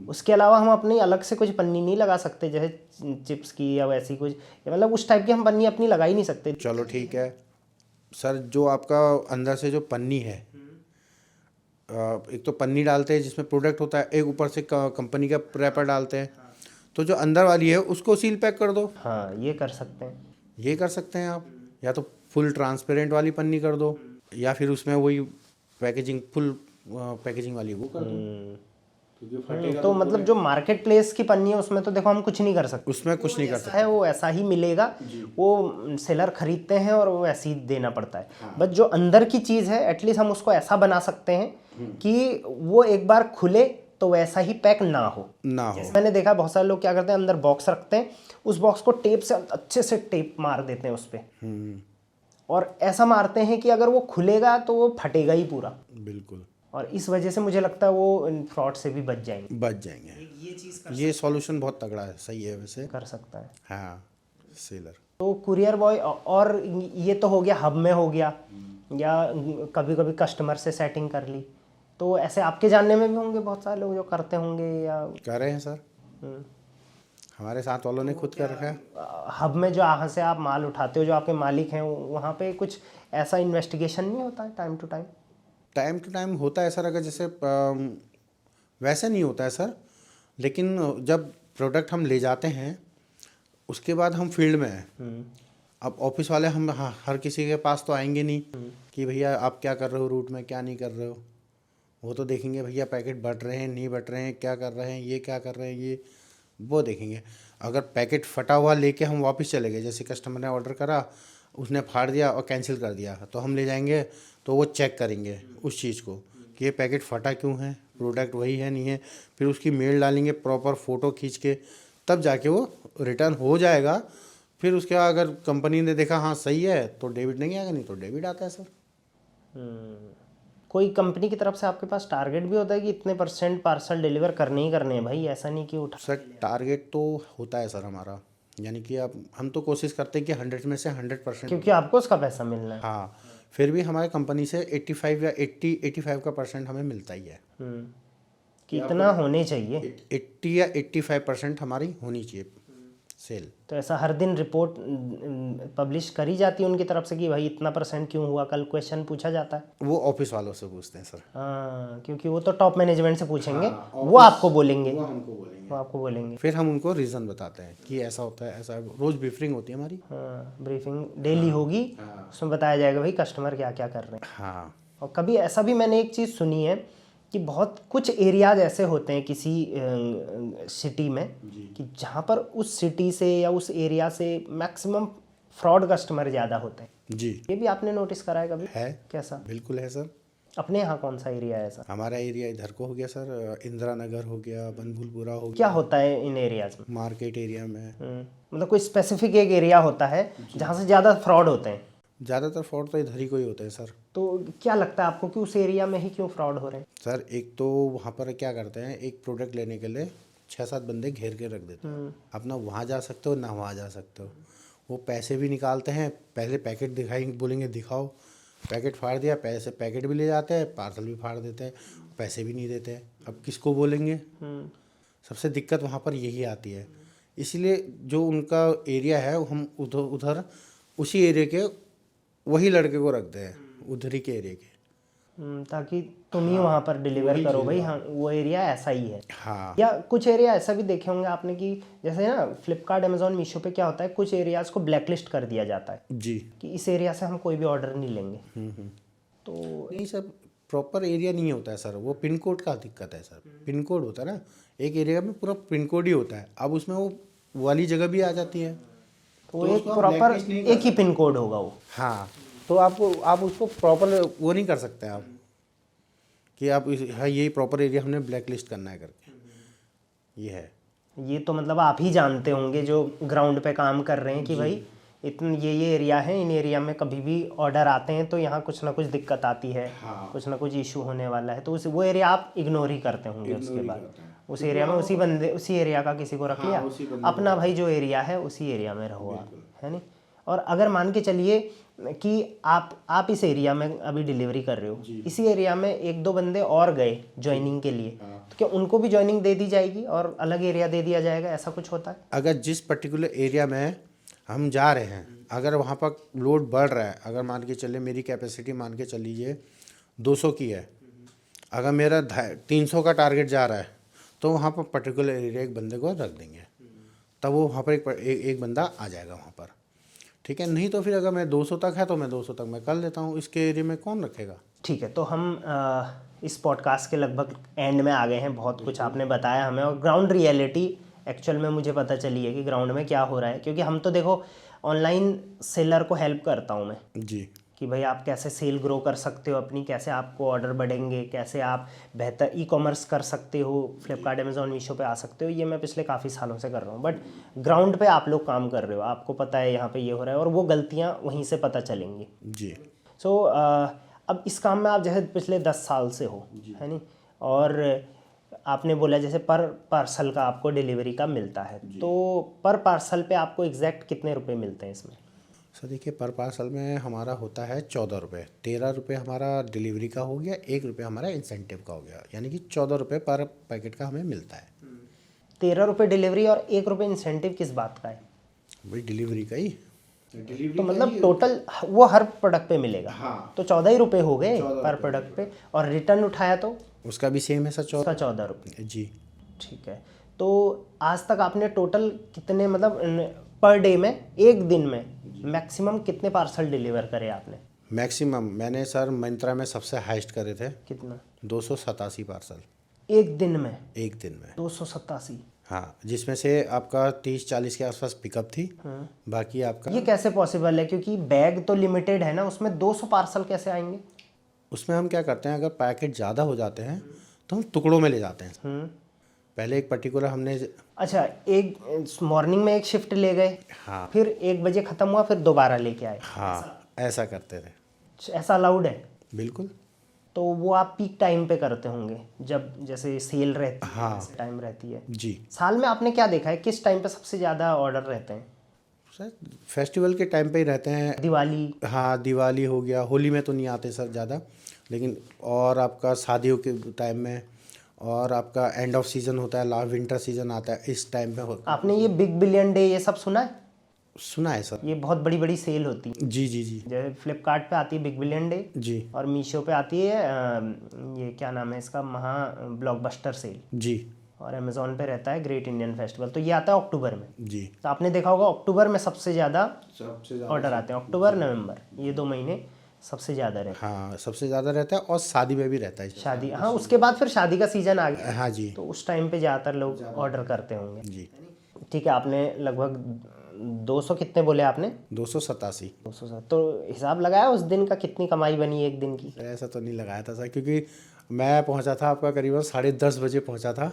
Speaker 2: उसके अलावा हम अपनी अलग से कुछ पन्नी नहीं लगा सकते, जैसे चिप्स की या वैसी कुछ, मतलब उस टाइप की हम पन्नी अपनी लगा ही नहीं सकते।
Speaker 1: चलो ठीक है सर। जो आपका अंदर से जो पन्नी है, एक तो पन्नी डालते हैं जिसमें प्रोडक्ट होता है, एक ऊपर से कंपनी का रैपर डालते हैं, तो जो अंदर वाली है उसको सील पैक कर दो।
Speaker 2: हाँ, ये कर सकते हैं,
Speaker 1: ये कर सकते हैं आप, या तो फुल ट्रांसपेरेंट वाली पन्नी कर दो, या फिर उसमें वही पैकेजिंग फुल पैकेजिंग वाली वो कर दो।
Speaker 2: तो मतलब जो मार्केट प्लेस की पन्नी है उसमें तो देखो हम कुछ नहीं कर सकते,
Speaker 1: उसमें कुछ नहीं कर सकते,
Speaker 2: है वो ऐसा ही मिलेगा, वो सेलर खरीदते हैं और वो ऐसे ही देना पड़ता है। बट जो अंदर की चीज़ है एटलीस्ट हम उसको ऐसा बना सकते हैं कि वो एक बार खुले तो वैसा ही पैक ना हो। मैंने देखा बहुत सारे लोग क्या करते हैं, अंदर बॉक्स रखते हैं, उस बॉक्स को टेप से अच्छे से टेप मार देते हैं उस पर, और ऐसा मारते हैं कि अगर वो खुलेगा तो वो फटेगा ही पूरा।
Speaker 1: बिल्कुल।
Speaker 2: और इस वजह से मुझे लगता है वो फ्रॉड से भी बच जाएंगे।
Speaker 1: बच जाएंगे।
Speaker 2: ये चीज़
Speaker 1: ये सॉल्यूशन बहुत तगड़ा है, सही है वैसे।
Speaker 2: कर सकता है।
Speaker 1: हाँ, सेलर।
Speaker 2: तो कुरियर बॉय, और ये तो हो गया हब में हो गया, या कभी कभी कस्टमर से सेटिंग कर ली, तो ऐसे आपके जानने में भी होंगे बहुत सारे लोग जो करते होंगे या
Speaker 1: कर रहे हैं सर, हमारे साथ वालों ने खुद कर रखा है।
Speaker 2: हब में जो यहाँ से आप माल उठाते हो, जो आपके मालिक हैं, वहाँ पे कुछ ऐसा इन्वेस्टिगेशन नहीं होता है time to time?
Speaker 1: Time to time होता है सर, अगर जैसे वैसे नहीं होता है सर, लेकिन जब प्रोडक्ट हम ले जाते हैं उसके बाद हम फील्ड में हैं। अब ऑफिस वाले हम हर किसी के पास तो आएंगे नहीं कि भैया आप क्या कर रहे हो रूट में, क्या नहीं कर रहे हो। वो तो देखेंगे भैया पैकेट बढ़ रहे हैं नहीं बढ़ रहे हैं, क्या कर रहे हैं, ये क्या कर रहे हैं, ये वो देखेंगे। अगर पैकेट फटा हुआ लेके हम वापस चले गए, जैसे कस्टमर ने ऑर्डर करा, उसने फाड़ दिया और कैंसिल कर दिया, तो हम ले जाएंगे तो वो चेक करेंगे उस चीज़ को कि ये पैकेट फटा क्यों है, प्रोडक्ट वही है नहीं है। फिर उसकी मेल डालेंगे प्रॉपर फ़ोटो खींच के, तब जाके वो रिटर्न हो जाएगा। फिर उसके बाद अगर कंपनी ने देखा हाँ सही है तो डेबिट नहीं आएगा, नहीं तो डेबिट आता है सर।
Speaker 2: कोई कंपनी की तरफ से आपके पास टारगेट भी होता है कि इतने % पार्सल डिलीवर करने ही करने हैं भाई, ऐसा नहीं कि उठा?
Speaker 1: सर टारगेट तो होता है सर हमारा, यानी कि अब हम तो कोशिश करते हैं कि 100 में से 100%,
Speaker 2: क्योंकि आपको उसका पैसा मिलना है।
Speaker 1: हाँ। फिर भी हमारे कंपनी से 85 या 85 का % हमें मिलता ही है।
Speaker 2: कितना होने चाहिए?
Speaker 1: 80 या 85% हमारी होनी चाहिए सेल।
Speaker 2: तो ऐसा हर दिन रिपोर्ट पब्लिश करी जाती है उनकी तरफ से कि भाई इतना % क्यों हुआ? कल क्वेश्चन पूछा जाता है?
Speaker 1: वो ऑफिस वालों से पूछते हैं सर।
Speaker 2: हाँ, क्योंकि वो तो टॉप मैनेजमेंट से पूछेंगे, वो आपको बोलेंगे,
Speaker 1: वो हमको बोलेंगे,
Speaker 2: वो आपको बोलेंगे।
Speaker 1: फिर हम उनको रीज़न बताते हैं कि ऐसा होता है, ऐसा रोज़ ब्रीफिंग होती है हमारी।
Speaker 2: हाँ, ब्रीफिंग डेली होगी, उसमें बताया जाएगा भाई कस्टमर क्या क्या कर रहे हैं।
Speaker 1: हाँ।
Speaker 2: और कभी ऐसा भी मैंने एक चीज़ सुनी है कि बहुत कुछ एरियाज ऐसे होते हैं किसी सिटी में कि जहाँ पर उस सिटी से या उस एरिया से मैक्सिमम फ्रॉड कस्टमर ज़्यादा होते हैं।
Speaker 1: जी।
Speaker 2: ये भी आपने नोटिस करा है कभी?
Speaker 1: है,
Speaker 2: कैसा?
Speaker 1: बिल्कुल है सर।
Speaker 2: अपने यहाँ कौन सा एरिया है ऐसा?
Speaker 1: हमारा एरिया इधर को हो गया सर, इंदिरा नगर हो गया, बनभूलपुरा हो गया।
Speaker 2: क्या होता है इन एरियाज में?
Speaker 1: मार्केट एरिया में
Speaker 2: मतलब कोई स्पेसिफिक एक एरिया होता है जहाँ से ज़्यादा फ्रॉड होते हैं?
Speaker 1: ज़्यादातर फ्रॉड तो इधर ही को ही होते हैं सर।
Speaker 2: तो क्या लगता है आपको कि उस एरिया में ही क्यों फ्रॉड हो रहे हैं?
Speaker 1: सर एक तो वहाँ पर क्या करते हैं, एक प्रोडक्ट लेने के लिए 6-7 बंदे घेर के रख देते हैं। अपना वहाँ जा सकते हो ना वहाँ जा सकते हो। वो पैसे भी निकालते हैं, पहले पैकेट दिखाएंगे, बोलेंगे दिखाओ, पैकेट फाड़ दिया, पैसे पैकेट भी ले जाते हैं, पार्सल भी फाड़ देते हैं, पैसे भी नहीं देते हैं। अब किसको बोलेंगे? सबसे दिक्कत वहाँ पर यही आती है। इसलिए जो उनका एरिया है हम उधर उसी एरिया के वही लड़के को रखते हैं, उधर ही के एरिया के,
Speaker 2: ताकि तुम ही वहाँ पर डिलीवर करो भाई। हाँ, वो एरिया ऐसा ही है।
Speaker 1: हाँ।
Speaker 2: या कुछ एरिया ऐसा भी देखे होंगे आपने कि जैसे ना फ्लिपकार्ट, अमेजोन, मीशो पे क्या होता है, कुछ एरियाज को ब्लैकलिस्ट कर दिया जाता है
Speaker 1: जी,
Speaker 2: कि इस एरिया से हम कोई भी ऑर्डर नहीं लेंगे। तो
Speaker 1: नहीं सर, प्रॉपर एरिया नहीं होता है सर, वो पिन कोड का दिक्कत है सर। पिन कोड होता है ना, एक एरिया में पूरा पिन कोड ही होता है। अब उसमें वो वाली जगह भी आ जाती है,
Speaker 2: तो एक प्रॉपर एक ही पिन कोड होगा वो।
Speaker 1: हाँ, तो आप उसको प्रॉपर वो नहीं कर सकते आप कि आप हाँ यही प्रॉपर एरिया हमने ब्लैक लिस्ट करना है करके। ये है,
Speaker 2: ये तो मतलब आप ही जानते होंगे जो ग्राउंड पे काम कर रहे हैं कि भाई इतने ये एरिया है, इन एरिया में कभी भी ऑर्डर आते हैं तो यहाँ कुछ ना कुछ दिक्कत आती है।
Speaker 1: हाँ।
Speaker 2: कुछ ना कुछ इशू होने वाला है, तो वो एरिया आप इग्नोर ही करते होंगे। उसके बाद उस एरिया में उसी एरिया का किसी को रख लिया, अपना भाई जो एरिया है उसी एरिया में रहो आप, है नहीं? और अगर मान के चलिए कि आप इस एरिया में अभी डिलीवरी कर रहे हो, इसी एरिया में 1-2 बंदे और गए ज्वाइनिंग के लिए, तो क्या उनको भी ज्वाइनिंग दे दी जाएगी और अलग एरिया दे दिया जाएगा? ऐसा कुछ होता है?
Speaker 1: अगर जिस पर्टिकुलर एरिया में हम जा रहे हैं, अगर वहाँ पर लोड बढ़ रहा है, अगर मान के चलिए मेरी कैपेसिटी मान के चल लीजिए 200 की है, अगर मेरा 300 का टारगेट जा रहा है, तो वहाँ पर पर्टिकुलर एरिया एक बंदे को रख देंगे, तब वो वहाँ पर एक बंदा आ जाएगा वहाँ पर, ठीक है। नहीं तो फिर अगर मैं 200 तक है तो मैं 200 तक मैं कर लेता हूँ, इसके एरिया में कौन रखेगा?
Speaker 2: ठीक है, तो हम इस पॉडकास्ट के लगभग एंड में आ गए हैं। बहुत कुछ आपने बताया हमें, और ग्राउंड रियलिटी एक्चुअल में मुझे पता चली है कि ग्राउंड में क्या हो रहा है। क्योंकि हम तो देखो ऑनलाइन सेलर को हेल्प करता हूँ मैं
Speaker 1: जी,
Speaker 2: कि भाई आप कैसे सेल ग्रो कर सकते हो अपनी, कैसे आपको ऑर्डर बढ़ेंगे, कैसे आप बेहतर ई-कॉमर्स कर सकते हो, फ्लिपकार्ट, अमेजोन, मीशो पे आ सकते हो। ये मैं पिछले काफ़ी सालों से कर रहा हूँ। बट ग्राउंड पे आप लोग काम कर रहे हो, आपको पता है यहाँ पे ये हो रहा है, और वो गलतियाँ वहीं से पता चलेंगी।
Speaker 1: जी।
Speaker 2: सो अब इस काम में आप जैसे पिछले 10 साल से हो, है नहीं, और आपने बोला जैसे पर पार्सल का आपको डिलीवरी का मिलता है, तो पर पार्सल पे आपको एग्जैक्ट कितने रुपए मिलते हैं इसमें?
Speaker 1: सर देखिए, पर पार्सल में हमारा होता है 14 रुपये। 13 रुपये हमारा डिलीवरी का हो गया, 1 रुपये हमारा इंसेंटिव का हो गया, यानी कि 14 रुपये पर पैकेट का हमें मिलता है।
Speaker 2: 13 रुपये डिलीवरी और 1 रुपये इंसेंटिव किस बात का है?
Speaker 1: भाई डिलीवरी का ही।
Speaker 2: तो मतलब टोटल वो हर प्रोडक्ट पे मिलेगा।
Speaker 1: हाँ।
Speaker 2: तो 14 ही रुपये हो गए पर प्रोडक्ट पे, और रिटर्न उठाया तो
Speaker 1: उसका भी सेम है सर,
Speaker 2: उसका 14 रुपये।
Speaker 1: जी।
Speaker 2: ठीक है, तो आज तक आपने टोटल कितने, मतलब पर डे में, एक दिन में मैक्सिमम कितने पार्सल डिलीवर करे आपने?
Speaker 1: मैक्सिमम मैंने सर मिंत्रा में सबसे हाईएस्ट करे थे
Speaker 2: कितना?
Speaker 1: 287 पार्सल
Speaker 2: एक दिन में?
Speaker 1: एक दिन में
Speaker 2: 287?
Speaker 1: हाँ, जिसमें से आपका 30-40 के आसपास पिकअप थी। बाकी आपका
Speaker 2: ये कैसे पॉसिबल है, क्योंकि बैग तो लिमिटेड है ना, उसमें 200 पार्सल कैसे आएंगे?
Speaker 1: उसमें हम क्या करते हैं, अगर पैकेट ज़्यादा हो जाते हैं तो हम टुकड़ों में ले जाते हैं। पहले एक पर्टिकुलर हमने,
Speaker 2: अच्छा, एक मॉर्निंग में एक शिफ्ट ले गए,
Speaker 1: हाँ
Speaker 2: फिर 1 बजे ख़त्म हुआ, फिर दोबारा लेके आए,
Speaker 1: हाँ ऐसा करते थे।
Speaker 2: ऐसा अलाउड है?
Speaker 1: बिल्कुल।
Speaker 2: तो वो आप पीक टाइम पे करते होंगे, जब जैसे सेल रहती है,
Speaker 1: हाँ।
Speaker 2: टाइम रहती है।
Speaker 1: जी
Speaker 2: साल में आपने क्या देखा है, किस टाइम पे सबसे ज़्यादा ऑर्डर रहते हैं?
Speaker 1: सर, फेस्टिवल के टाइम पे ही रहते हैं।
Speaker 2: दिवाली?
Speaker 1: हाँ, दिवाली हो गया, होली में तो नहीं आते सर ज़्यादा, लेकिन और आपका शादियों के टाइम में, और आपका एंड ऑफ सीज़न होता है, लास्ट विंटर सीज़न आता है, इस टाइम पे होता
Speaker 2: आपने ये बिग बिलियन डे ये सब सुना है?
Speaker 1: है। सुना है सर।
Speaker 2: ये बहुत बड़ी बड़ी सेल होती है,
Speaker 1: जी जी जी
Speaker 2: जैसे फ्लिपकार्ट पे आती है बिग बिलियन डे,
Speaker 1: जी
Speaker 2: और मीशो पे आती है ये क्या नाम है इसका, महा ब्लॉकबस्टर सेल,
Speaker 1: जी
Speaker 2: और अमेजोन पे रहता है ग्रेट इंडियन फेस्टिवल। तो ये आता है अक्टूबर में।
Speaker 1: जी।
Speaker 2: तो आपने देखा होगा अक्टूबर में सबसे ज़्यादा
Speaker 1: सबसे
Speaker 2: ऑर्डर आते हैं, अक्टूबर नवंबर ये 2 महीने सबसे ज़्यादा रहते
Speaker 1: हाँ, सबसे ज़्यादा रहता है, और शादी में भी रहता है।
Speaker 2: हैं। शादी, हाँ, उसके बाद फिर शादी का सीज़न आ गया,
Speaker 1: हाँ जी
Speaker 2: तो उस टाइम पे ज़्यादातर लोग ऑर्डर करते होंगे।
Speaker 1: जी।
Speaker 2: ठीक है, आपने लगभग 200 कितने बोले आपने?
Speaker 1: 287।
Speaker 2: 200। तो हिसाब लगाया उस दिन का कितनी कमाई बनी एक दिन की?
Speaker 1: ऐसा तो नहीं लगाया था सर, क्योंकि मैं पहुंचा था आपका करीबन 10:30 बजे पहुंचा था।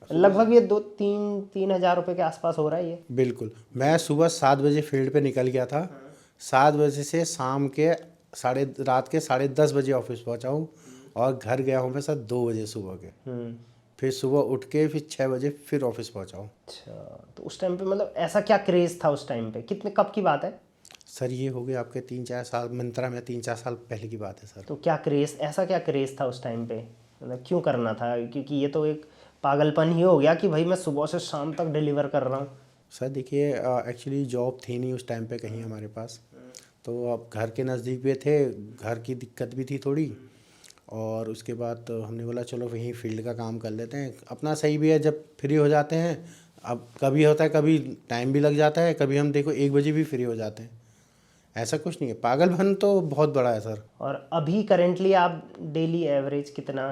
Speaker 2: लगभग ये 2-3 हज़ार रुपये के आसपास हो रहा है ये।
Speaker 1: बिल्कुल। मैं सुबह 7 बजे फील्ड पे निकल गया था, 7 बजे से शाम के रात के 10:30 बजे ऑफिस पहुंचा हूँ, और घर गया हूँ मैं सर 2 बजे सुबह के। फिर सुबह उठ के फिर 6 बजे फिर ऑफिस पहुंचा हूँ।
Speaker 2: अच्छा, तो उस टाइम पे मतलब ऐसा क्या क्रेज़ था उस टाइम पे, कितने, कब की बात है?
Speaker 1: सर ये हो गए आपके 3-4 साल, मिंत्रा में 3-4 साल पहले की बात है सर।
Speaker 2: तो क्या क्रेज़, ऐसा क्या क्रेज़ था उस टाइम पे, मतलब क्यों करना था? क्योंकि ये तो एक पागलपन ही हो गया कि भाई मैं सुबह से शाम तक डिलीवर कर रहा हूँ।
Speaker 1: सर देखिए, एक्चुअली जॉब थी नहीं उस टाइम पे कहीं हमारे पास, तो अब घर के नज़दीक भी थे, घर की दिक्कत भी थी थोड़ी, और उसके बाद तो हमने बोला चलो वहीं फील्ड का काम कर लेते हैं, अपना सही भी है, जब फ्री हो जाते हैं। अब कभी होता है, कभी टाइम भी लग जाता है, कभी हम देखो 1 बजे भी फ्री हो जाते हैं, ऐसा कुछ नहीं है। पागलपन तो बहुत बड़ा है सर।
Speaker 2: और अभी करेंटली आप डेली एवरेज कितना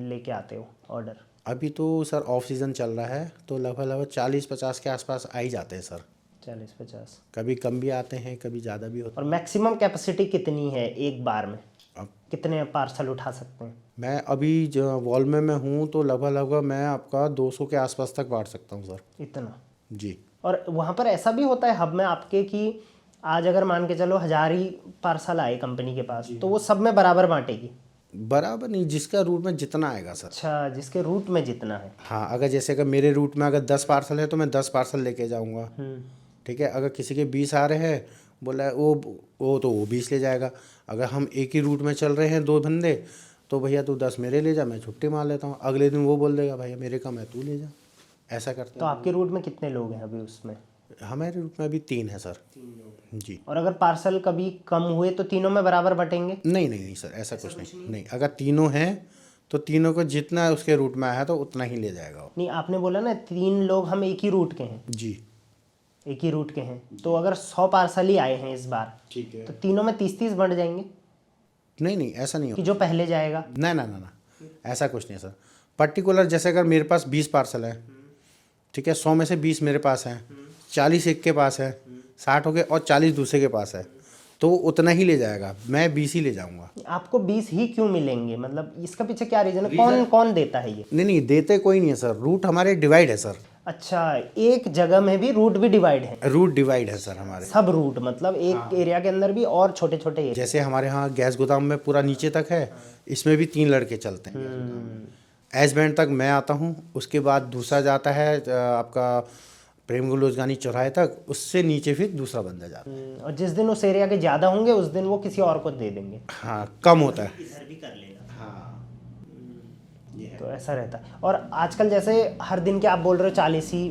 Speaker 2: लेके आते हो ऑर्डर?
Speaker 1: अभी तो सर ऑफ सीज़न चल रहा है, तो लगभग 40-50 के आसपास आ ही जाते हैं सर।
Speaker 2: 40-50?
Speaker 1: कभी कम भी आते हैं, कभी ज़्यादा भी होते
Speaker 2: और मैक्सिमम कैपेसिटी कितनी है एक बार में,
Speaker 1: अब
Speaker 2: कितने पार्सल उठा सकते हैं?
Speaker 1: मैं अभी जो वॉल में मैं हूँ, तो लगभग मैं आपका 200 के आसपास तक बांट सकता हूँ सर।
Speaker 2: इतना?
Speaker 1: जी।
Speaker 2: और वहाँ पर ऐसा भी होता है हब में आपके कि आज अगर मान के चलो 1000 ही पार्सल आए कंपनी के पास, तो वो सब में बराबर बांटेगी?
Speaker 1: बराबर नहीं, जिसका रूट में जितना आएगा सर।
Speaker 2: अच्छा, जिसके रूट में जितना है।
Speaker 1: हाँ, अगर जैसे अगर मेरे रूट में अगर 10 पार्सल है तो मैं 10 पार्सल लेके जाऊँगा। ठीक है, अगर किसी के 20 आ रहे हैं, बोला है वो तो वो 20 ले जाएगा। अगर हम एक ही रूट में चल रहे हैं 2 बंदे, तो भैया तू 10 मेरे ले जा, मैं छुट्टी मार लेता हूँ। अगले दिन वो बोल देगा भैया मेरे कम है, तू ले जा, ऐसा करते
Speaker 2: तो आपके रूट में कितने लोग हैं अभी उसमें?
Speaker 1: हैं। हमारे रूट में अभी 3 है सर। जी।
Speaker 2: और अगर पार्सल कभी कम हुए तो तीनों में बराबर बटेंगे?
Speaker 1: नहीं नहीं नहीं सर, ऐसा कुछ नहीं। नहीं, अगर तीनों हैं तो तीनों को जितना उसके रूट में आया है तो उतना ही ले जाएगा वो।
Speaker 2: नहीं, आपने बोला ना 3 लोग हम एक ही रूट के हैं।
Speaker 1: जी।
Speaker 2: एक ही रूट के हैं, तो अगर 100 पार्सल ही आए हैं इस बार,
Speaker 1: ठीक है।
Speaker 2: तो तीनों में 30-30 बढ़ जाएंगे
Speaker 1: नहीं नहीं, ऐसा नहीं
Speaker 2: कि जो पहले जाएगा?
Speaker 1: ना ना ना ना, ऐसा कुछ नहीं है सर। पर्टिकुलर जैसे अगर मेरे पास 20 पार्सल है, ठीक है, 100 में से 20 मेरे पास हैं, 40 एक के पास है, 60 हो गए, और 40 दूसरे के पास है, तो उतना ही ले जाएगा, मैं 20 ही ले जाऊंगा।
Speaker 2: आपको 20 ही क्यों मिलेंगे, मतलब इसका पीछे क्या रीजन है? कौन कौन देता है ये?
Speaker 1: नहीं नहीं, देते कोई नहीं है सर, रूट हमारे डिवाइड है सर।
Speaker 2: अच्छा, एक जगह में भी रूट भी डिवाइड है?
Speaker 1: रूट डिवाइड है सर हमारे।
Speaker 2: सब रूट मतलब एक एरिया के अंदर भी और छोटे छोटे एरिया।
Speaker 1: जैसे हमारे यहाँ गैस गोदाम में पूरा नीचे तक है, इसमें भी 3 लड़के चलते हैं। एस बैंड तक मैं आता हूँ, उसके बाद दूसरा जाता है आपका प्रेम गुलोजगानी चौराहे तक, उससे नीचे फिर दूसरा बंदा जाता है।
Speaker 2: और जिस दिन उस एरिया के ज़्यादा होंगे उस दिन वो किसी और को दे देंगे।
Speaker 1: हाँ, कम होता है।
Speaker 2: इधर भी कर लेगा।
Speaker 1: हाँ,
Speaker 2: तो ऐसा रहता है। और आजकल जैसे हर दिन के आप बोल रहे हो 40 ही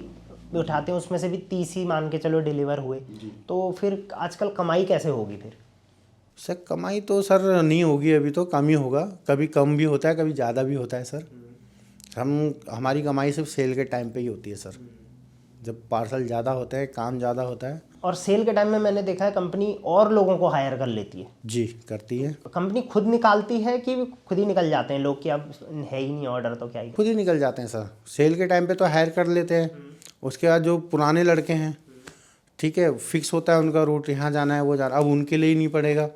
Speaker 2: उठाते हैं, उसमें से भी 30 ही मान के चलो डिलीवर हुए, तो फिर आजकल कमाई कैसे होगी फिर?
Speaker 1: सर कमाई तो सर नहीं होगी, अभी तो कम ही होगा, कभी कम भी होता है कभी ज़्यादा भी होता है सर। हमारी कमाई सिर्फ सेल के टाइम पे ही होती है सर, जब पार्सल ज़्यादा होता है, काम ज़्यादा होता है।
Speaker 2: और सेल के टाइम में मैंने देखा है कंपनी और लोगों को हायर कर लेती है।
Speaker 1: जी, करती है।
Speaker 2: कंपनी खुद निकालती है कि खुद ही निकल जाते हैं लोग कि अब है ही नहीं ऑर्डर तो क्या ही?
Speaker 1: खुद ही निकल जाते हैं सर। सेल के टाइम पे तो हायर कर लेते हैं, उसके बाद जो पुराने लड़के हैं, ठीक है, फिक्स होता है उनका रूट, यहाँ जाना है वो जाना, अब उनके लिए ही नहीं पड़ेगा,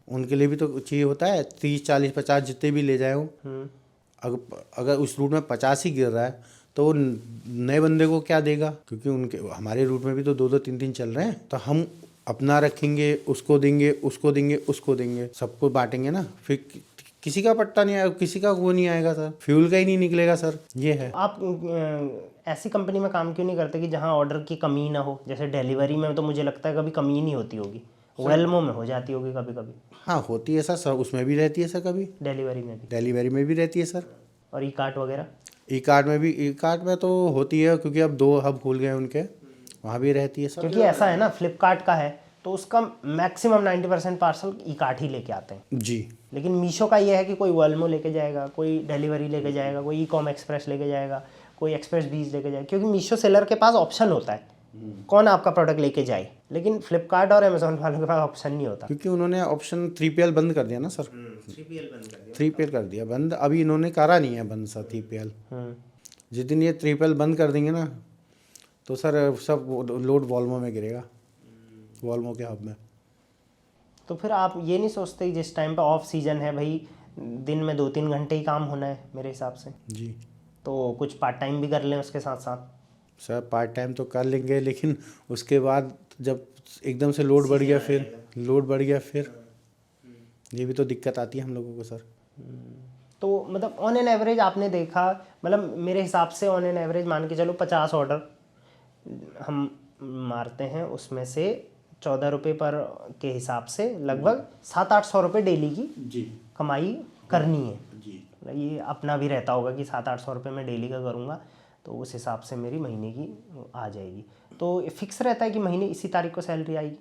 Speaker 1: उनके लिए भी तो चाहिए होता है। 30 40 50 जितने भी ले जाए हो, अगर उस रूट में 50 ही गिर रहा है तो वो नए बंदे को क्या देगा, क्योंकि उनके हमारे रूट में भी तो 2 2 3 3 चल रहे हैं, तो हम अपना रखेंगे, उसको देंगे, उसको देंगे, उसको देंगे, सबको बांटेंगे ना, फिर किसी का पट्टा नहीं आएगा, किसी का वो नहीं आएगा सर, फ्यूल का ही नहीं निकलेगा सर, ये है।
Speaker 2: आप ऐसी कंपनी में काम क्यों नहीं करते कि जहाँ ऑर्डर की कमी ना हो? जैसे डिलीवरी में तो मुझे लगता है कभी कमी ही नहीं होती होगी, वेलमो में हो जाती होगी कभी कभी।
Speaker 1: हाँ, होती है सर, उसमें भी रहती है सर, कभी
Speaker 2: डिलीवरी में भी?
Speaker 1: डिलीवरी में भी रहती है सर।
Speaker 2: और ई कार्ट वगैरह?
Speaker 1: ई कार्ट में भी, ई कार्ट में तो होती है, क्योंकि अब 2 हब खुल गए उनके, वहाँ भी रहती है सर।
Speaker 2: क्योंकि ऐसा है ना, फ्लिपकार्ट का है तो उसका मैक्सिमम 90% पार्सल ई कार्ट ही लेके आते हैं
Speaker 1: जी।
Speaker 2: लेकिन मीशो का ये है कि कोई वेलमो लेके जाएगा, कोई डिलीवरी लेके जाएगा, कोई ई कॉम एक्सप्रेस लेके जाएगा, कोई एक्सप्रेस बीज लेके जाएगा, क्योंकि मीशो सेलर के पास ऑप्शन होता है कौन आपका प्रोडक्ट लेके जाए, लेकिन फ्लिपकार्ट और अमेजोन वालों के पास ऑप्शन नहीं होता।
Speaker 1: क्योंकि उन्होंने ऑप्शन 3PL बंद कर दिया ना सर।
Speaker 2: 3PL बंद कर दिया।
Speaker 1: 3PL कर दिया बंद, अभी इन्होंने करा नहीं है बंद सर 3PL। जिस दिन ये 3PL बंद कर देंगे ना, तो सर सब लोड वॉल्वो में गिरेगा, वॉल्वो के हब में।
Speaker 2: तो फिर आप ये नहीं सोचते जिस टाइम पे ऑफ सीजन है भाई, दिन में 2 3 घंटे ही काम होना है मेरे हिसाब से,
Speaker 1: जी,
Speaker 2: तो कुछ पार्ट टाइम भी कर लें उसके साथ साथ?
Speaker 1: सर पार्ट टाइम तो कर लेंगे, लेकिन उसके बाद जब एकदम से लोड बढ़ गया, फिर लोड बढ़ गया, फिर ये भी तो दिक्कत आती है हम लोगों को सर।
Speaker 2: तो मतलब ऑन एन एवरेज आपने देखा, मतलब मेरे हिसाब से ऑन एन एवरेज मान के चलो 50 ऑर्डर हम मारते हैं, उसमें से 14 रुपये पर के हिसाब से लगभग 700-800 रुपये डेली की
Speaker 1: जी
Speaker 2: कमाई करनी है।
Speaker 1: जी।
Speaker 2: मतलब ये अपना भी रहता होगा कि 700-800 रुपये मैं डेली का करूँगा तो उस हिसाब से मेरी महीने की आ जाएगी। तो फिक्स रहता है कि महीने इसी तारीख को सैलरी आएगी?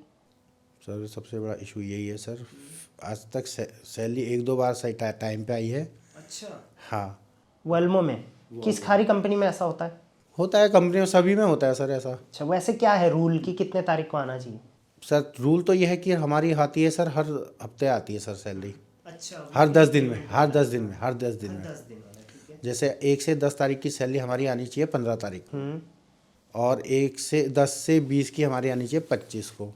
Speaker 1: सर सबसे बड़ा इशू यही है सर, आज तक सैलरी 1 2 बार सही टाइम पे आई है।
Speaker 2: अच्छा।
Speaker 1: हाँ,
Speaker 2: वेलमो में किस खारी कंपनी में ऐसा होता है?
Speaker 1: होता है, कंपनी में सभी में होता है सर ऐसा।
Speaker 2: अच्छा, वैसे क्या है रूल कि कितने तारीख को आना चाहिए?
Speaker 1: सर रूल तो ये है कि हमारी आती है सर, हर हफ्ते आती है सर सैलरी।
Speaker 2: अच्छा,
Speaker 1: हर 10 दिन में, हर 10 दिन में, हर 10 दिन में।
Speaker 2: 10 दिन वाला, ठीक है।
Speaker 1: जैसे 1 से 10 तारीख की सैलरी हमारी आनी चाहिए 15 तारीख, और 1 से 10 से 20 की हमारी आनी चाहिए 25 को,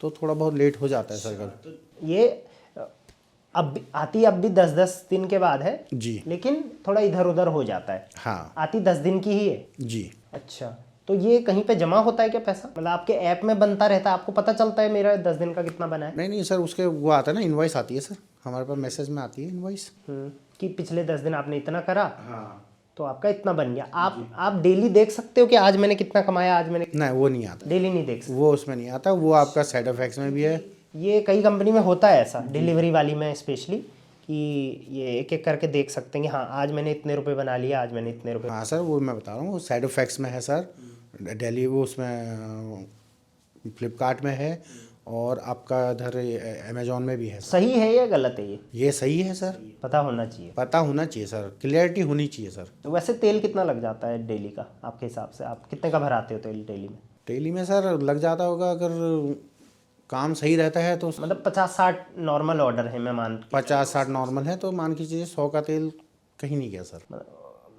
Speaker 1: तो थोड़ा बहुत लेट हो जाता है सर कल।
Speaker 2: तो ये अब आती अब भी 10-10 दिन के बाद है
Speaker 1: जी,
Speaker 2: लेकिन थोड़ा इधर उधर हो जाता है।
Speaker 1: हाँ
Speaker 2: आती 10 दिन की ही है?
Speaker 1: जी।
Speaker 2: अच्छा, तो ये कहीं पे जमा होता है क्या पैसा? मतलब आपके ऐप में बनता रहता है, आपको पता चलता है मेरा 10 दिन का कितना बना है?
Speaker 1: नहीं नहीं सर, उसके वो आता है ना, इनवॉइस आती है सर हमारे पास, मैसेज में आती है इनवॉइस।
Speaker 2: कि पिछले 10 दिन आपने इतना करा
Speaker 1: हाँ,
Speaker 2: तो आपका इतना बन गया। आप डेली देख सकते हो कि आज मैंने कितना कमाया, आज मैंने?
Speaker 1: नहीं वो नहीं आता,
Speaker 2: डेली नहीं देख सकते?
Speaker 1: वो उसमें नहीं आता, वो आपका साइड इफेक्ट्स में भी है।
Speaker 2: ये कई कंपनी में होता है ऐसा, डिलीवरी वाली में स्पेशली, कि ये एक एक करके देख सकते हैं कि हाँ आज मैंने इतने रुपए बना लिए, आज मैंने इतने रुपए।
Speaker 1: हाँ सर, वो मैं बता रहा हूँ, वो साइड इफेक्ट्स में है सर, डेली वो उसमें फ्लिपकार्ट में है, और आपका इधर अमेजोन में भी है।
Speaker 2: सही है या गलत है
Speaker 1: ये सही है सर,
Speaker 2: पता होना चाहिए?
Speaker 1: पता होना चाहिए सर, क्लियरिटी होनी चाहिए सर।
Speaker 2: तो वैसे तेल कितना लग जाता है डेली का आपके हिसाब से? आप कितने का भराते हो तेल डेली में?
Speaker 1: डेली में सर लग जाता होगा, अगर काम सही रहता है तो
Speaker 2: मतलब 50-60 नॉर्मल ऑर्डर है मैं मान?
Speaker 1: 50 60 नॉर्मल है तो मान के चलिए 100 का तेल कहीं नहीं गया सर।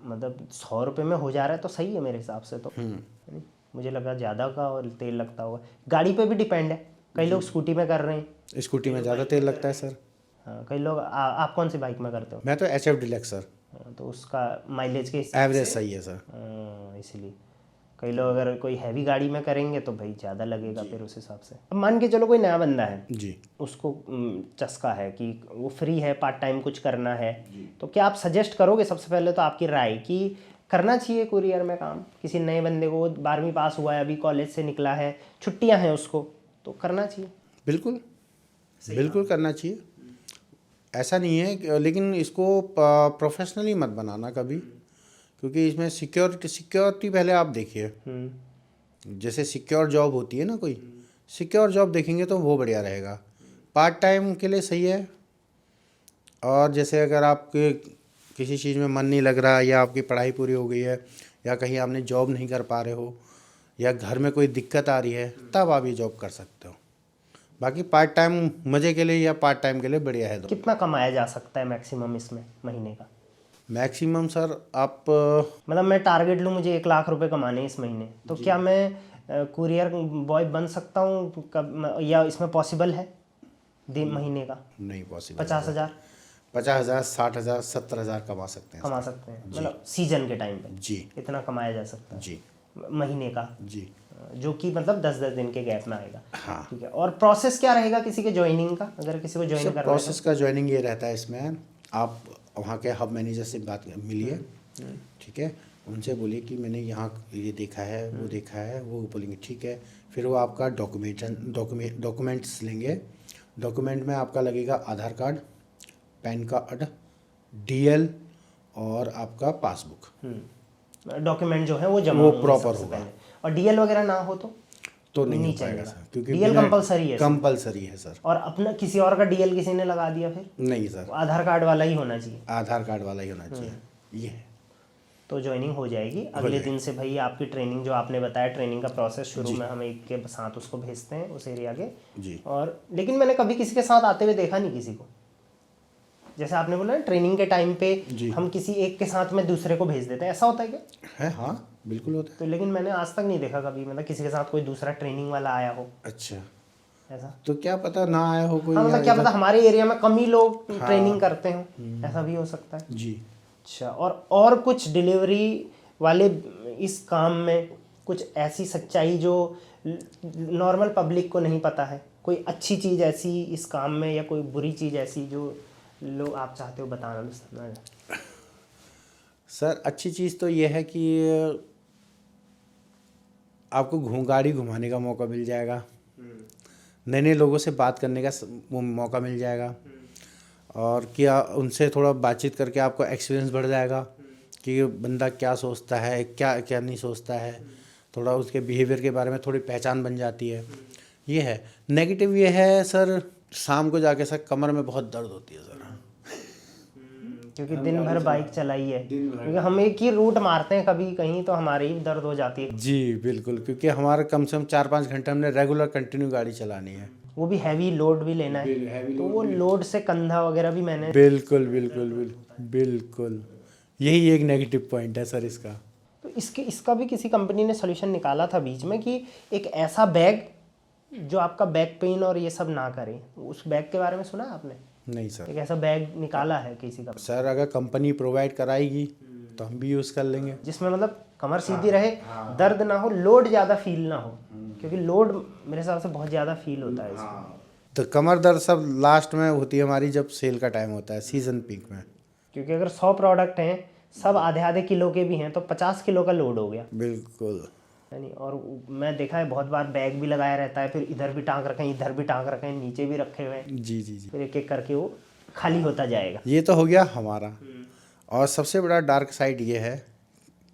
Speaker 2: मतलब 100 रुपये में हो जा रहा है तो सही है मेरे हिसाब से तो। नहीं, मुझे लगा ज़्यादा का और तेल लगता होगा। गाड़ी पे भी डिपेंड है, कई लोग स्कूटी में कर रहे हैं।
Speaker 1: स्कूटी में ज़्यादा तेल लगता है सर।
Speaker 2: हाँ, कई लोग आप कौन सी बाइक में करते हो?
Speaker 1: मैं तो HF डिलक्स सर।
Speaker 2: तो उसका माइलेज के हिसाब
Speaker 1: एवरेज
Speaker 2: से
Speaker 1: सही है सर।
Speaker 2: इसलिए कई लोग अगर कोई हैवी गाड़ी में करेंगे तो भाई ज़्यादा लगेगा फिर उस हिसाब से। अब मान के चलो कोई नया बंदा है
Speaker 1: जी।
Speaker 2: उसको चस्का है कि वो फ्री है, पार्ट टाइम कुछ करना है, तो क्या आप सजेस्ट करोगे सबसे पहले तो आपकी राय कि करना चाहिए कुरियर में काम किसी नए बंदे को? 12वीं पास हुआ है, अभी कॉलेज से निकला है, छुट्टियां हैं उसको, तो करना चाहिए?
Speaker 1: बिल्कुल बिल्कुल करना चाहिए, ऐसा नहीं है लेकिन इसको प्रोफेशनली मत बनाना कभी, क्योंकि इसमें सिक्योरिटी पहले आप देखिए। जैसे सिक्योर जॉब होती है ना, कोई सिक्योर जॉब देखेंगे तो वो बढ़िया रहेगा, पार्ट टाइम के लिए सही है। और जैसे अगर आपके किसी चीज़ में मन नहीं लग रहा, या आपकी पढ़ाई पूरी हो गई है, या कहीं आपने जॉब नहीं कर पा रहे हो, या घर में कोई दिक्कत आ रही है, तब आप ये जॉब कर सकते हो। बाकी पार्ट टाइम मज़े के लिए या पार्ट टाइम के लिए बढ़िया है।
Speaker 2: कितना कमाया जा सकता है मैक्सिमम इसमें महीने का?
Speaker 1: मैक्सिमम सर आप
Speaker 2: मतलब मैं टारगेट लूँ मुझे 1 लाख रुपए कमाने हैं इस महीने, तो क्या मैं कुरियर बॉय बन सकता हूँ कब, या इसमें पॉसिबल है दिन महीने का?
Speaker 1: नहीं पॉसिबल।
Speaker 2: 50,000
Speaker 1: 50,000 60,000 70,000 कमा सकते हैं
Speaker 2: कमा सकते हैं, मतलब सीजन के टाइम पे
Speaker 1: जी।
Speaker 2: इतना कमाया जा सकता है
Speaker 1: जी
Speaker 2: महीने का,
Speaker 1: जी।
Speaker 2: जो कि मतलब 10-10 दिन के गैप में आएगा।
Speaker 1: हाँ।
Speaker 2: ठीक है। और प्रोसेस क्या रहेगा किसी के ज्वाइनिंग का, अगर किसी को ज्वाइन करना है?
Speaker 1: प्रोसेस का ज्वाइनिंग ये रहता है, इसमें आप वहाँ के हब मैनेजर से बात मिलिए, ठीक है, उनसे बोलिए कि मैंने यहाँ ये देखा है, वो देखा है, वो बोलेंगे ठीक है। फिर वो आपका डॉक्यूमेंट्स लेंगे। डॉक्यूमेंट में आपका लगेगा आधार कार्ड, पैन कार्ड, डीएल और आपका पासबुक।
Speaker 2: डॉक्यूमेंट जो है वो जमा
Speaker 1: वो
Speaker 2: होंगे
Speaker 1: प्रॉपर
Speaker 2: सबसे
Speaker 1: होगा।
Speaker 2: पहले। और डीएल वगैरह ना हो
Speaker 1: तो नहीं हो
Speaker 2: चलेगा।
Speaker 1: पाएगा सर, क्योंकि
Speaker 2: डीएल कंपलसरी है?
Speaker 1: कंपलसरी है सर।
Speaker 2: और अपना किसी और का डीएल किसी ने लगा दिया फिर?
Speaker 1: नहीं सर,
Speaker 2: आधार कार्ड वाला ही होना चाहिए।
Speaker 1: आधार कार्ड वाला ही होना चाहिए। ये है।
Speaker 2: तो ज्वाइनिंग हो जाएगी अगले दिन से। भाई आपकी ट्रेनिंग जो आपने बताया, ट्रेनिंग का प्रोसेस शुरू में हम एक के साथ उसको भेजते हैं उस एरिया के
Speaker 1: जी।
Speaker 2: और लेकिन मैंने कभी किसी के साथ आते हुए देखा नहीं किसी को, जैसे आपने बोला ना ट्रेनिंग के टाइम पे हम किसी एक के साथ में दूसरे को भेज देते हैं, ऐसा होता है क्या?
Speaker 1: है, हाँ बिल्कुल होता है।
Speaker 2: तो लेकिन मैंने आज तक नहीं देखा कभी, मतलब किसी के साथ कोई दूसरा ट्रेनिंग वाला आया हो।
Speaker 1: अच्छा,
Speaker 2: ऐसा
Speaker 1: तो क्या पता ना आया हो कोई।
Speaker 2: हाँ, मतलब क्या पता हमारे एरिया में कम ही लोग ट्रेनिंग करते हो, ऐसा भी हो सकता है
Speaker 1: जी।
Speaker 2: अच्छा। और कुछ डिलीवरी वाले इस काम में कुछ ऐसी सच्चाई जो नॉर्मल पब्लिक को नहीं पता है, कोई अच्छी चीज़ ऐसी इस काम में या कोई बुरी चीज़ ऐसी जो लोग आप चाहते हो बताना?
Speaker 1: सर अच्छी चीज़ तो ये है कि आपको गाड़ी घुमाने का मौका मिल जाएगा, नए नए लोगों से बात करने का मौका मिल जाएगा, और क्या उनसे थोड़ा बातचीत करके आपको एक्सपीरियंस बढ़ जाएगा कि बंदा क्या सोचता है, क्या क्या नहीं सोचता है, थोड़ा उसके बिहेवियर के बारे में थोड़ी पहचान बन जाती है। ये है। नेगेटिव ये है सर, शाम को जाके सर कमर में बहुत दर्द होती है सर,
Speaker 2: क्योंकि दिन भर बाइक चलाई है, क्योंकि हम एक ही रूट मारते हैं कभी कहीं तो हमारी भी दर्द हो जाती है।
Speaker 1: जी बिल्कुल, क्योंकि हमारा कम से कम 4-5 घंटे हमने रेगुलर कंटिन्यू गाड़ी चलानी है,
Speaker 2: वो भी हैवी लोड भी लेना है, तो वो लोड से कंधा वगैरह भी मैंने
Speaker 1: बिल्कुल बिल्कुल बिल्कुल बिल्कुल, यही एक नेगेटिव पॉइंट है सर इसका।
Speaker 2: तो इसका भी किसी कंपनी ने सोल्यूशन निकाला था बीच में कि एक ऐसा बैग जो आपका बैक पेन और ये सब ना करे, उस बैग के बारे में सुना है आपने?
Speaker 1: नहीं सर।
Speaker 2: एक ऐसा बैग निकाला है किसी का
Speaker 1: सर अगर कंपनी प्रोवाइड कराएगी तो हम भी यूज़ कर लेंगे,
Speaker 2: जिसमें मतलब कमर सीधी रहे, दर्द ना हो, लोड ज़्यादा फील ना हो, क्योंकि लोड मेरे हिसाब से बहुत ज़्यादा फील होता है इसमें।
Speaker 1: तो कमर दर्द सब लास्ट में होती है हमारी जब सेल का टाइम होता है, सीजन पीक में,
Speaker 2: क्योंकि अगर 100 प्रोडक्ट हैं, सब आधे आधे किलो के भी हैं, तो 50 किलो का लोड हो गया
Speaker 1: बिल्कुल।
Speaker 2: यानी। और मैं देखा है बहुत बार बैग भी लगाया रहता है, फिर इधर भी टांग रखे हैं, इधर भी टांग रखे हैं, नीचे भी रखे हुए हैं,
Speaker 1: जी जी जी।
Speaker 2: फिर एक एक करके वो खाली होता जाएगा।
Speaker 1: ये तो हो गया हमारा। और सबसे बड़ा डार्क साइड ये है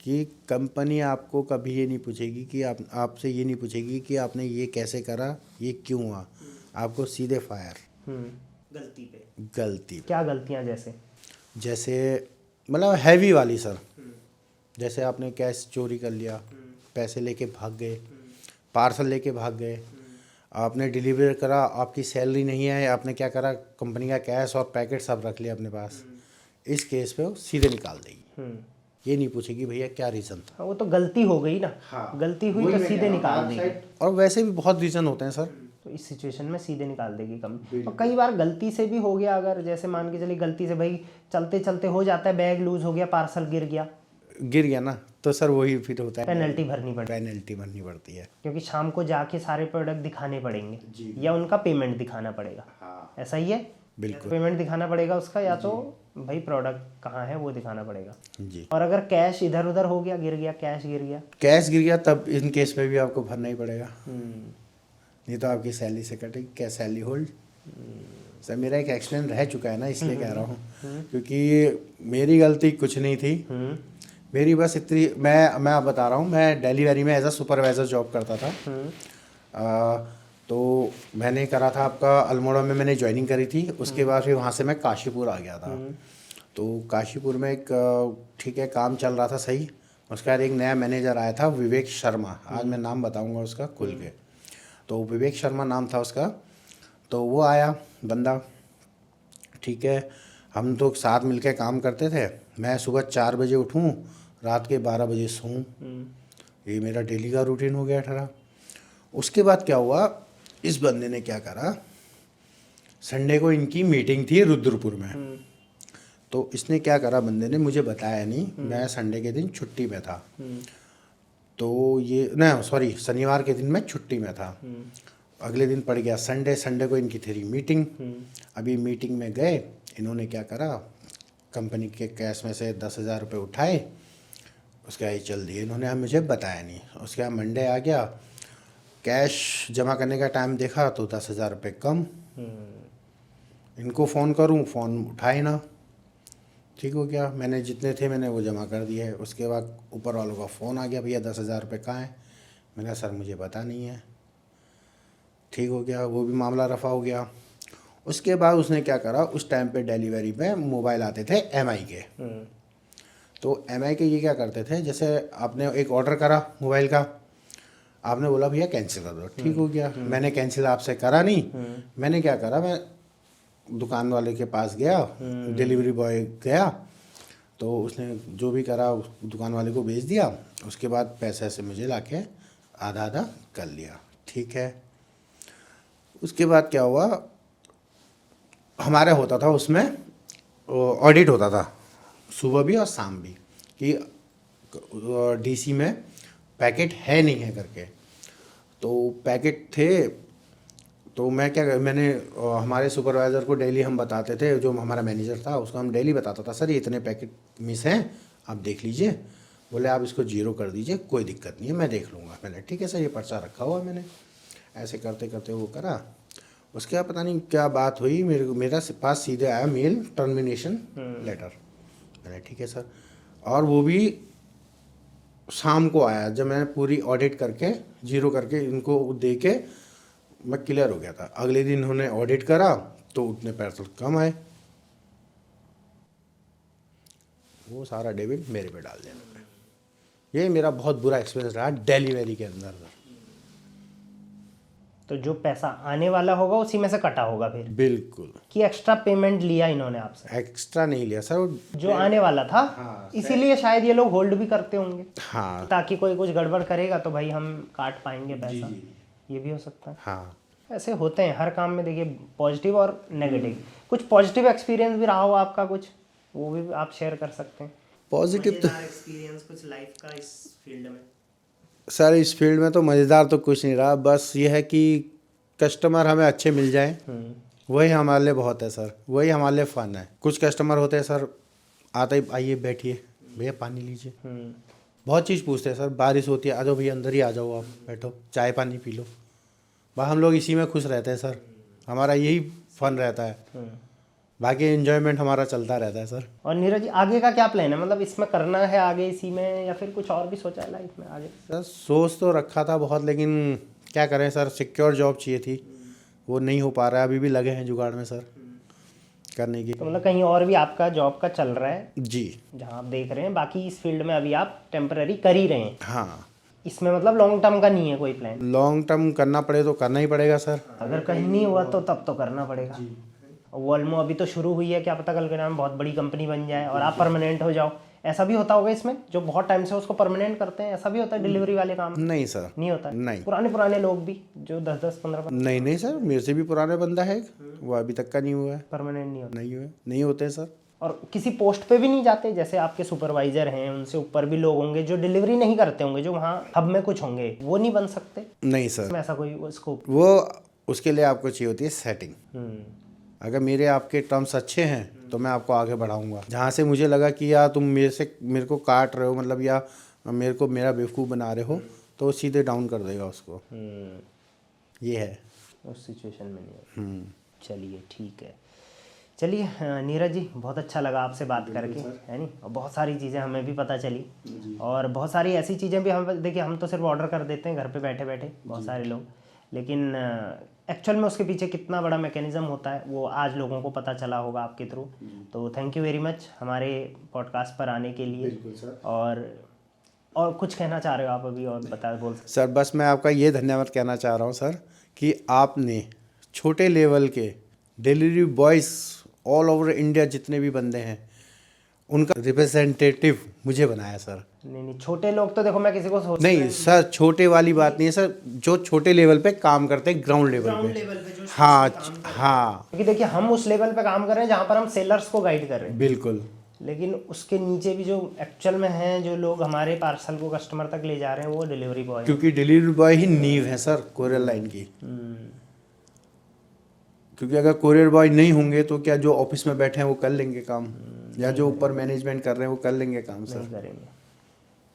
Speaker 1: कि कंपनी आपको कभी ये नहीं पूछेगी कि आपसे ये नहीं पूछेगी कि आपने ये कैसे करा, ये क्यों हुआ, आपको सीधे फायर।
Speaker 2: गलती पे
Speaker 1: गलती
Speaker 2: क्या गलतियां?
Speaker 1: जैसे मतलब हैवी वाली सर, जैसे आपने कैश चोरी कर लिया, पैसे लेके भाग गए, पार्सल लेके भाग गए, आपने डिलीवर करा, आपकी सैलरी नहीं है, आपने क्या करा, कंपनी का कैश और पैकेट सब रख लिया अपने पास, इस केस पे वो सीधे निकाल देगी, ये नहीं पूछेगी भैया क्या रीज़न था।
Speaker 2: वो तो गलती हो गई ना। गलती हुई तो सीधे निकाल देगी।
Speaker 1: और वैसे भी बहुत रीज़न होते हैं सर,
Speaker 2: तो इस सिचुएशन में सीधे निकाल देगी कंपनी। और कई बार गलती से भी हो गया, अगर जैसे मान के चलिए गलती से भाई चलते चलते हो जाता है, बैग लूज हो गया, पार्सल गिर गया
Speaker 1: ना, तो सर वही फिर होता है,
Speaker 2: पेनल्टी भरनी पड़ेगी,
Speaker 1: पेनल्टी भरनी पड़ती है।
Speaker 2: क्योंकि शाम को जाके सारे प्रोडक्ट दिखाने पड़ेंगे
Speaker 1: जी।
Speaker 2: या उनका पेमेंट दिखाना पड़ेगा।
Speaker 1: हाँ
Speaker 2: ऐसा ही है,
Speaker 1: बिल्कुल
Speaker 2: पेमेंट दिखाना पड़ेगा उसका, या तो भाई प्रोडक्ट कहाँ है वो दिखाना पड़ेगा।
Speaker 1: जी।
Speaker 2: और अगर कैश इधर उधर हो गया, गिर गया, कैश गिर गया,
Speaker 1: कैश गिर गया तब इन केस में भी आपको भरना ही पड़ेगा,
Speaker 2: हम्म,
Speaker 1: नहीं तो आपकी सैलरी से कटेगी। क्या सैलरी होल्ड? सर मेरा एक एक्सीडेंट रह चुका है ना, इसलिए कह रहा हूँ, क्योंकि मेरी गलती कुछ नहीं थी। मेरी बस इतनी, मैं आप बता रहा हूँ, मैं डिलीवरी में एज अ सुपरवाइज़र जॉब करता था। तो मैंने करा था आपका अल्मोड़ा में, मैंने ज्वाइनिंग करी थी। उसके बाद फिर वहाँ से मैं काशीपुर आ गया था। तो काशीपुर में एक ठीक है काम चल रहा था सही। उसके बाद एक नया मैनेजर आया था, विवेक शर्मा, आज मैं नाम बताऊंगा उसका खुल के। तो विवेक शर्मा नाम था उसका। तो वो आया बंदा, ठीक है, हम तो साथ मिलके काम करते थे। मैं सुबह 4 बजे उठूँ, रात के 12 बजे सोऊं, ये मेरा डेली का रूटीन हो गया ठहरा। उसके बाद क्या हुआ, इस बंदे ने क्या करा, संडे को इनकी मीटिंग थी रुद्रपुर में। तो इसने क्या करा, बंदे ने मुझे बताया नहीं, मैं संडे के दिन छुट्टी में था। तो ये ना सॉरी, शनिवार के दिन मैं छुट्टी में था। अगले दिन पड़ गया संडे, संडे को इनकी थी मीटिंग। अभी मीटिंग में गए, इन्होंने क्या करा, कंपनी के कैश में से 10,000 रुपये उठाए, उसके बाद चल दिए इन्होंने, मुझे बताया नहीं। उसके बाद मंडे आ गया, कैश जमा करने का टाइम देखा तो 10,000 रुपये कम। इनको फ़ोन करूं, फ़ोन उठाए ना। ठीक हो गया, मैंने जितने थे मैंने वो जमा कर दिए। उसके बाद ऊपर वालों का फ़ोन आ गया, भैया 10,000 रुपये कहाँ है? मैंने कहा सर मुझे पता नहीं है। ठीक हो गया, वो भी मामला रफ़ा हो गया। उसके बाद उसने क्या करा, उस टाइम पे डिलीवरी में मोबाइल आते थे एमआई के। तो एमआई के ये क्या करते थे, जैसे आपने एक ऑर्डर करा मोबाइल का, आपने बोला भैया कैंसिल कर दो, ठीक हो गया। मैंने कैंसिल आपसे करा नहीं, मैंने क्या करा, मैं दुकान वाले के पास गया, डिलीवरी बॉय गया, तो उसने जो भी करा उस दुकान वाले को भेज दिया। उसके बाद पैसे से मुझे लाके आधा आधा कर लिया, ठीक है। उसके बाद क्या हुआ, हमारा होता था उसमें ऑडिट होता था सुबह भी और शाम भी, कि डीसी में पैकेट है नहीं है करके। तो पैकेट थे, तो मैंने हमारे सुपरवाइज़र को डेली हम बताते थे, जो हमारा मैनेजर था उसको हम डेली बताता था, सर ये इतने पैकेट मिस हैं, आप देख लीजिए। बोले आप इसको 0 कर दीजिए, कोई दिक्कत नहीं है, मैं देख लूँगा। मैंने ठीक है सर, ये पर्चा रखा हुआ मैंने। ऐसे करते करते वो करा। उसके बाद पता नहीं क्या बात हुई, मेरा पास सीधे आया मेल, टर्मिनेशन लेटर। मैंने ठीक है सर, और वो भी शाम को आया, जब मैंने पूरी ऑडिट करके 0 करके इनको दे के मैं क्लियर हो गया था। अगले दिन उन्होंने ऑडिट करा तो उतने पैसे कम आए, वो सारा डेबिट मेरे पे डाल दिया उन्होंने। ये मेरा बहुत बुरा एक्सपीरियंस रहा डिलीवरी के अंदर।
Speaker 2: तो जो पैसा आने वाला होगा उसी में से कटा होगा फिर?
Speaker 1: बिल्कुल।
Speaker 2: कि एक्स्ट्रा पेमेंट लिया इन्होंने आपसे?
Speaker 1: एक्स्ट्रा नहीं लिया सर,
Speaker 2: जो आने वाला था।
Speaker 1: हाँ,
Speaker 2: इसीलिए शायद ये लोग होल्ड भी करते होंगे,
Speaker 1: हाँ,
Speaker 2: ताकि कोई कुछ गड़बड़ करेगा तो भाई हम काट पाएंगे पैसा। ये भी हो सकता है।
Speaker 1: हाँ,
Speaker 2: ऐसे होते हैं हर काम में, देखिए पॉजिटिव और नेगेटिव। कुछ पॉजिटिव एक्सपीरियंस भी रहा हो आपका कुछ, वो भी आप शेयर कर सकते हैं।
Speaker 1: पॉजिटिव तो
Speaker 2: एक्सपीरियंस कुछ लाइफ का इस फील्ड में?
Speaker 1: सर इस फील्ड में तो मज़ेदार तो कुछ नहीं रहा, बस ये है कि कस्टमर हमें अच्छे मिल जाएं, वही हमारे लिए बहुत है सर, वही हमारे लिए फ़न है। कुछ कस्टमर होते हैं सर, आते ही आइए बैठिए भैया पानी लीजिए, बहुत चीज़ पूछते हैं सर। बारिश होती है, आ जाओ भैया अंदर ही आ जाओ, आप बैठो चाय पानी पी लो। बस हम लोग इसी में खुश रहते हैं सर, हमारा यही फ़न रहता है, बाकी एंजॉयमेंट हमारा चलता रहता है सर।
Speaker 2: और नीरज जी आगे का क्या प्लान है, मतलब इसमें करना है आगे इसी में, या फिर कुछ और भी सोचा है लाइफ में आगे?
Speaker 1: सर सोच तो रखा था बहुत, लेकिन क्या करें सर, सिक्योर जॉब चाहिए थी, वो नहीं हो पा रहा है। अभी भी लगे हैं जुगाड़ में सर करने की।
Speaker 2: तो मतलब कहीं और भी आपका जॉब का चल रहा है
Speaker 1: जी,
Speaker 2: जहाँ आप देख रहे हैं, बाकी इस फील्ड में अभी आप टेम्पररी कर ही रहे हैं?
Speaker 1: हाँ।
Speaker 2: इसमें मतलब लॉन्ग टर्म का नहीं है कोई प्लान?
Speaker 1: लॉन्ग टर्म करना पड़े तो करना ही पड़ेगा सर।
Speaker 2: अगर कहीं नहीं हुआ तो तब तो करना पड़ेगा। वॉल्मो अभी तो शुरू हुई है, क्या पता कल के नाम बहुत बड़ी कंपनी बन जाए और आप परमानेंट हो जाओ। ऐसा भी होता होगा इसमें, जो बहुत टाइम से उसको परमानेंट करते हैं, ऐसा भी होता है डिलीवरी वाले काम?
Speaker 1: नहीं सर,
Speaker 2: नहीं होता?
Speaker 1: नहीं।
Speaker 2: पुराने लोग भी जो 10-10 15
Speaker 1: नहीं सर, मेरे से भी पुराने बंदा है, वो अभी तक का नहीं हुआ है।
Speaker 2: परमानेंट नहीं होता?
Speaker 1: नहीं हुआ, नहीं होते सर।
Speaker 2: और किसी पोस्ट पे भी नहीं जाते, जैसे आपके सुपरवाइजर हैं, उनसे ऊपर भी लोग होंगे जो डिलीवरी नहीं करते होंगे, जो वहाँ हब में कुछ होंगे, वो नहीं बन सकते?
Speaker 1: नहीं सर,
Speaker 2: इसमें ऐसा कोई स्कोप?
Speaker 1: वो उसके लिए आपको चाहिए होती है सेटिंग। अगर मेरे आपके टर्म्स अच्छे हैं तो मैं आपको आगे बढ़ाऊंगा। जहाँ से मुझे लगा कि यार तुम मेरे को काट रहे हो, मतलब या मेरा बेवकूफ़ बना रहे हो, तो वो सीधे डाउन कर देगा उसको। ये है,
Speaker 2: उस सिचुएशन में नहीं है। चलिए ठीक है। चलिए नीरज जी, बहुत अच्छा लगा आपसे बात करके, है नहीं? और बहुत सारी चीज़ें हमें भी पता चली, और बहुत सारी ऐसी चीज़ें भी हम, देखिए हम तो सिर्फ ऑर्डर कर देते हैं घर पे बैठे बैठे, बहुत सारे लोग, लेकिन एक्चुअल में उसके पीछे कितना बड़ा मैकेनिज्म होता है वो आज लोगों को पता चला होगा आपके थ्रू। तो थैंक यू वेरी मच हमारे पॉडकास्ट पर आने के लिए।
Speaker 1: बिल्कुल सर।
Speaker 2: और कुछ कहना चाह रहे हो आप अभी, और बोल सकते?
Speaker 1: सर बस मैं आपका ये धन्यवाद कहना चाह रहा हूँ सर कि आपने छोटे लेवल के delivery boys all over India जितने भी बंदे हैं उनका रिप्रेजेंटेटिव मुझे बनाया सर।
Speaker 2: नहीं, छोटे लोग तो देखो, मैं किसी को सोच
Speaker 1: नहीं सर, छोटे वाली बात नहीं है सर, जो छोटे लेवल पे काम करते हैं, ग्राउंड लेवल पे
Speaker 2: जो
Speaker 1: हाँ हाँ,
Speaker 2: क्योंकि देखिए हम उस लेवल पे काम कर रहे हैं जहाँ पर हम सेलर्स को गाइड कर रहे हैं,
Speaker 1: बिल्कुल।
Speaker 2: लेकिन उसके नीचे भी जो एक्चुअल में हैं, जो लोग हमारे पार्सल को कस्टमर तक ले जा रहे हैं, वो डिलीवरी बॉय,
Speaker 1: क्योंकि डिलीवरी बॉय ही नींव है सर कोरियर लाइन की। क्योंकि अगर कोरियर बॉय नहीं होंगे तो क्या जो ऑफिस में बैठे हैं वो कर लेंगे काम, या जो ऊपर मैनेजमेंट कर रहे हैं वो कर लेंगे काम सर?
Speaker 2: नहीं करेंगे।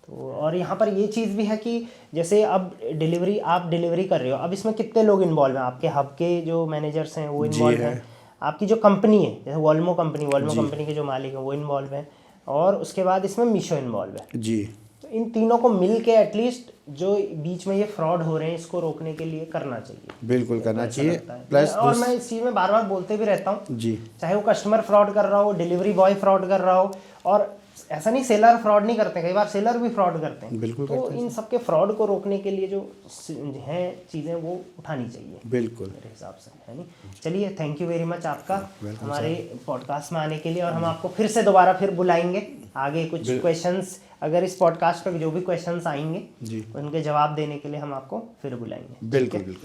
Speaker 2: तो और यहाँ पर ये चीज़ भी है कि जैसे अब आप डिलीवरी कर रहे हो, अब इसमें कितने लोग इन्वॉल्व हैं? आपके हब के जो मैनेजर्स हैं वो इन्वॉल्व हैं, आपकी जो कंपनी है जैसे वॉल्मो कंपनी के जो मालिक हैं वो इन्वॉल्व हैं, और उसके बाद इसमें मीशो इन्वॉल्व है
Speaker 1: जी।
Speaker 2: तो इन तीनों को मिल के एटलीस्ट जो बीच में ये फ्रॉड हो रहे हैं इसको रोकने के लिए करना चाहिए।
Speaker 1: बिल्कुल करना चाहिए।
Speaker 2: प्लस और मैं इस चीज़ में बार बार बोलते भी रहता हूँ
Speaker 1: जी,
Speaker 2: चाहे वो कस्टमर फ्रॉड कर रहा हो, डिलीवरी बॉय फ्रॉड कर रहा हो, और ऐसा नहीं सेलर फ्रॉड नहीं करते, कई बार सेलर भी फ्रॉड करते हैं।
Speaker 1: बिल्कुल
Speaker 2: तो इन सबके फ्रॉड को रोकने के लिए जो हैं चीज़ें वो उठानी चाहिए
Speaker 1: बिल्कुल
Speaker 2: मेरे हिसाब से, है नहीं? चलिए थैंक यू वेरी मच आपका हमारे पॉडकास्ट में आने के लिए, और हम आपको फिर से दोबारा बुलाएंगे आगे कुछ क्वेश्चंस, अगर इस पॉडकास्ट पर जो भी क्वेश्चंस आएंगे
Speaker 1: जी
Speaker 2: उनके जवाब देने के लिए हम आपको फिर बुलाएंगे।
Speaker 1: बिल्कुल बिल्कुल।